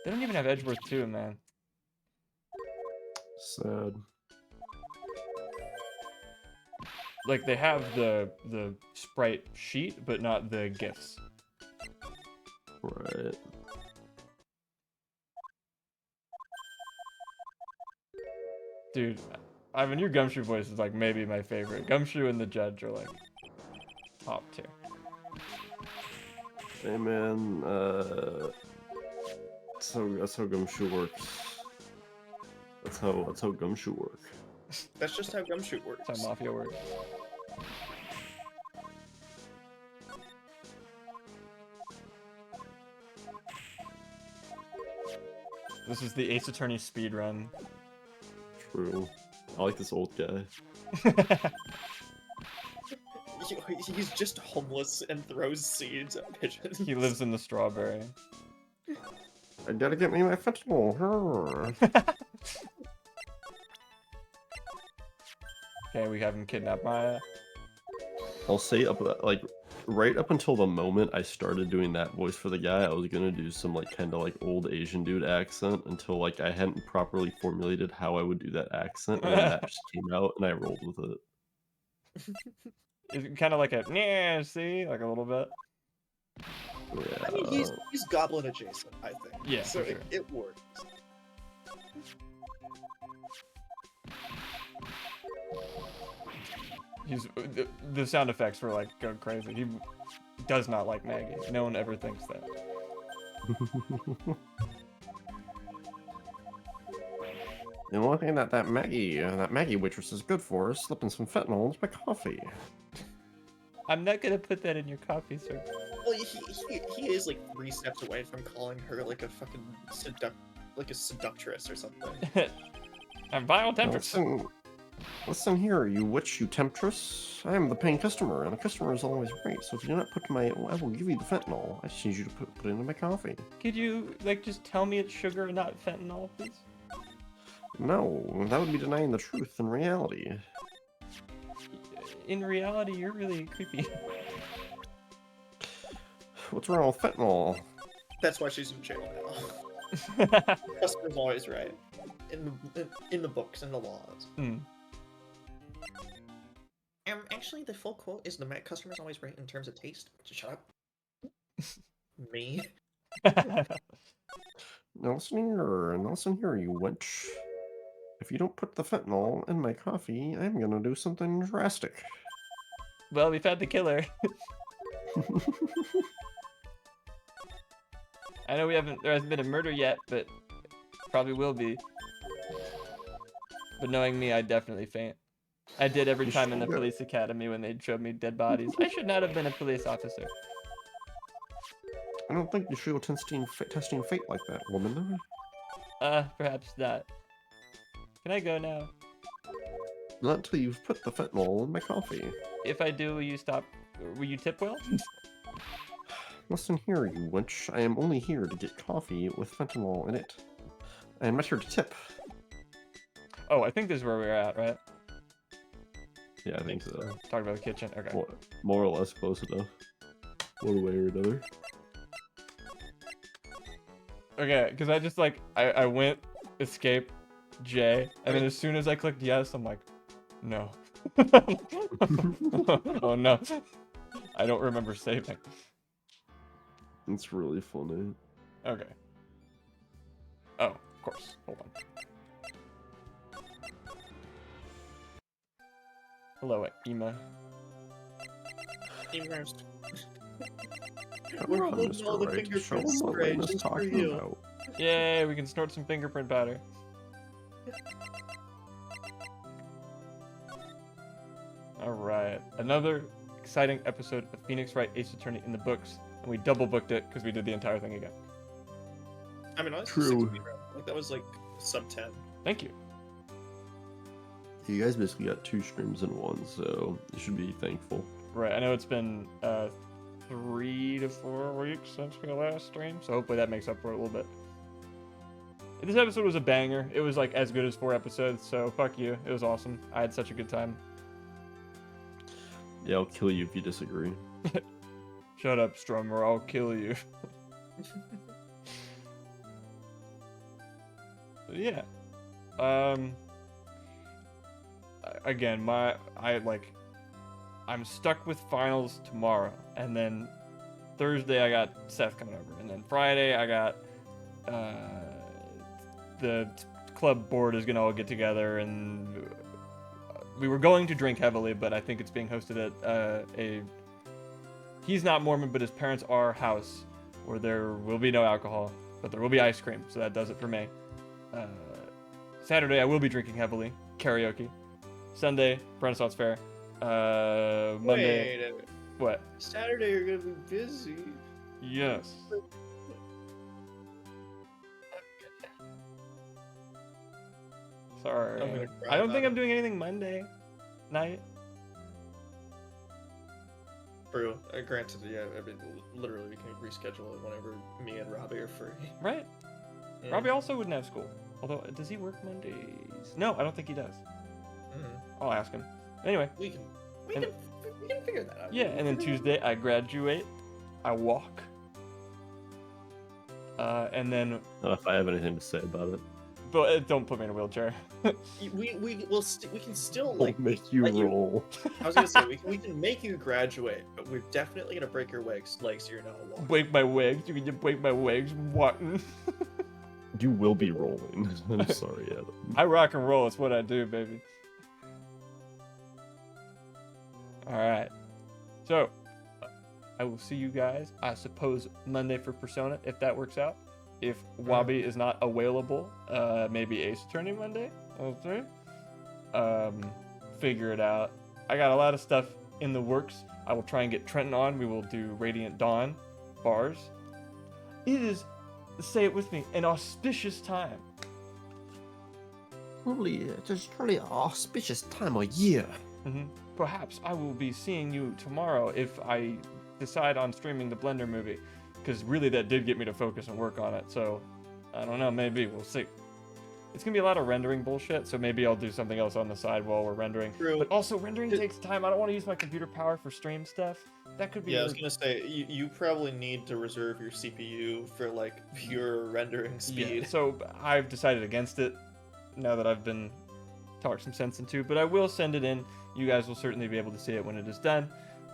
They don't even have Edgeworth 2, man. Sad. Like, they have the sprite sheet, but not the GIFs. Right. Dude, I mean, your Gumshoe voice is, like, maybe my favorite. Gumshoe and the Judge are, like, top tier. Hey man, that's how gumshoe works. That's how gumshoe work. That's just how gumshoe works. That's how mafia works. This is the Ace Attorney speedrun. True. I like this old guy. He's just homeless and throws seeds at pigeons. He lives in the strawberry. I gotta get me my fentanyl. Okay, we have him kidnap Maya. I'll say right up until the moment I started doing that voice for the guy, I was gonna do some kind of old Asian dude accent until I hadn't properly formulated how I would do that accent, and then that just came out and I rolled with it. It's kind of like a yeah, see, like a little bit. Yeah. I mean, he's goblin adjacent, I think. Yeah, so for sure. it works. The sound effects were going crazy. He does not like Maggie. No one ever thinks that. The only thing that Maggie waitress is good for is slipping some fentanyl into my coffee. I'm not gonna put that in your coffee, sir. Well, he is 3 steps away from calling her a fucking seductress or something. I'm vile temptress. Listen here, you witch, you temptress. I am the paying customer, and the customer is always right. So if you do not put I will give you the fentanyl. I just need you to put it into my coffee. Could you just tell me it's sugar and not fentanyl, please? No, that would be denying the truth in reality. In reality, you're really creepy. What's wrong with fentanyl? That's why she's in jail now. Customer's always right. In the books, in the laws. Hmm. Actually, the full quote is the customer's always right in terms of taste. Shut up. Me. Now listen here, you wench. If you don't put the fentanyl in my coffee, I'm gonna do something drastic. Well, we found the killer. I know there hasn't been a murder yet, but probably will be. But knowing me, I'd definitely faint. I did every time in the police academy when they showed me dead bodies. I should not have been a police officer. I don't think you should go testing fate like that, woman. Perhaps not. Can I go now? Not until you've put the fentanyl in my coffee. If I do, will you stop? Will you tip well? Listen here, you wench. I am only here to get coffee with fentanyl in it. I am not here to tip. Oh, I think this is where we're at, right? Yeah, I think so. Talk about the kitchen. Okay. More or less close enough. One way or another. Okay, because I just I went escape J, and then as soon as I clicked yes, I'm like, no. Oh no. I don't remember saving. It's really funny. Okay. Oh, of course. Hold on. Hello, Ema. Immersed. Come We're on, holding Mr. all the Right, fingerprint show 'em what spray Lane is just for talking you. about. Yay, we can snort some fingerprint powder. Alright, another exciting episode of Phoenix Wright Ace Attorney in the books, and we double booked it because we did the entire thing again. I mean, honestly, True. 6 that was sub 10. Thank you. You guys basically got 2 streams in one, so you should be thankful. Right, I know it's been 3 to 4 weeks since we last streamed, so hopefully that makes up for it a little bit. This episode was a banger. It was as good as 4 episodes, so fuck you. It was awesome. I had such a good time. Yeah, I'll kill you if you disagree. Shut up, Strummer. I'll kill you. Yeah. Again, I'm stuck with finals tomorrow, and then Thursday I got Seth coming over, and then Friday I got the club board is gonna all get together, and we were going to drink heavily, but I think it's being hosted at a he's not Mormon, but his parents are house, where there will be no alcohol, but there will be ice cream. So that does it for me. Saturday I will be drinking heavily, karaoke. Sunday, Renaissance Fair. Monday. Wait a minute. What? Saturday you're gonna be busy. Yes. Sorry. I'm gonna cry I don't about think I'm it. doing anything Monday night. True. Granted, yeah. I mean, literally, we can reschedule it whenever me and Robbie are free. Right. Yeah. Robbie also wouldn't have school. Although, does he work Mondays? No, I don't think he does. Mhm. I'll ask him. Anyway, We can And- figure that out. yeah, and then Tuesday I graduate. I walk. And then, I don't know if I have anything to say about it. but don't put me in a wheelchair. We can still I'll like. make you let you- roll. I was gonna say we can make you graduate, but we're definitely gonna break your legs so you're not walking. Break my legs. You can just break my legs. Walking. You will be rolling. I'm sorry, Adam. I rock and roll. It's what I do, baby. All right. So, I will see you guys, I suppose, Monday for Persona, if that works out. If Wabi is not available, maybe Ace Attorney Monday. Okay. Figure it out. I got a lot of stuff in the works. I will try and get Trenton on. We will do Radiant Dawn bars. It is, say it with me, an auspicious time. Just really auspicious time of year. Perhaps I will be seeing you tomorrow if I decide on streaming the Blender movie, because really that did get me to focus and work on it. So I don't know, maybe we'll see. It's gonna be a lot of rendering bullshit, so maybe I'll do something else on the side while we're rendering. True. But also rendering takes time. I don't want to use my computer power for stream stuff. That could be. Yeah, I was really- gonna say you probably need to reserve your CPU for like pure rendering speed. Yeah, so I've decided against it now that I've been talked some sense into, but I will send it in. You guys will certainly be able to see it when it is done,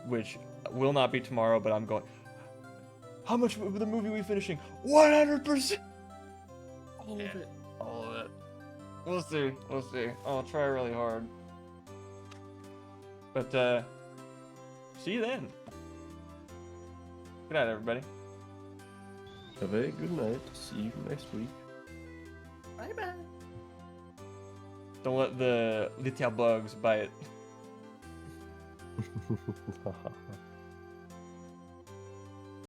which will not be tomorrow, but I'm going. How much of the movie are we finishing? 100%! All of it. All of it. We'll see. We'll see. I'll try really hard. But, see you then. Good night, everybody. Have a good night. See you next week. Bye bye. Don't let the little bugs bite.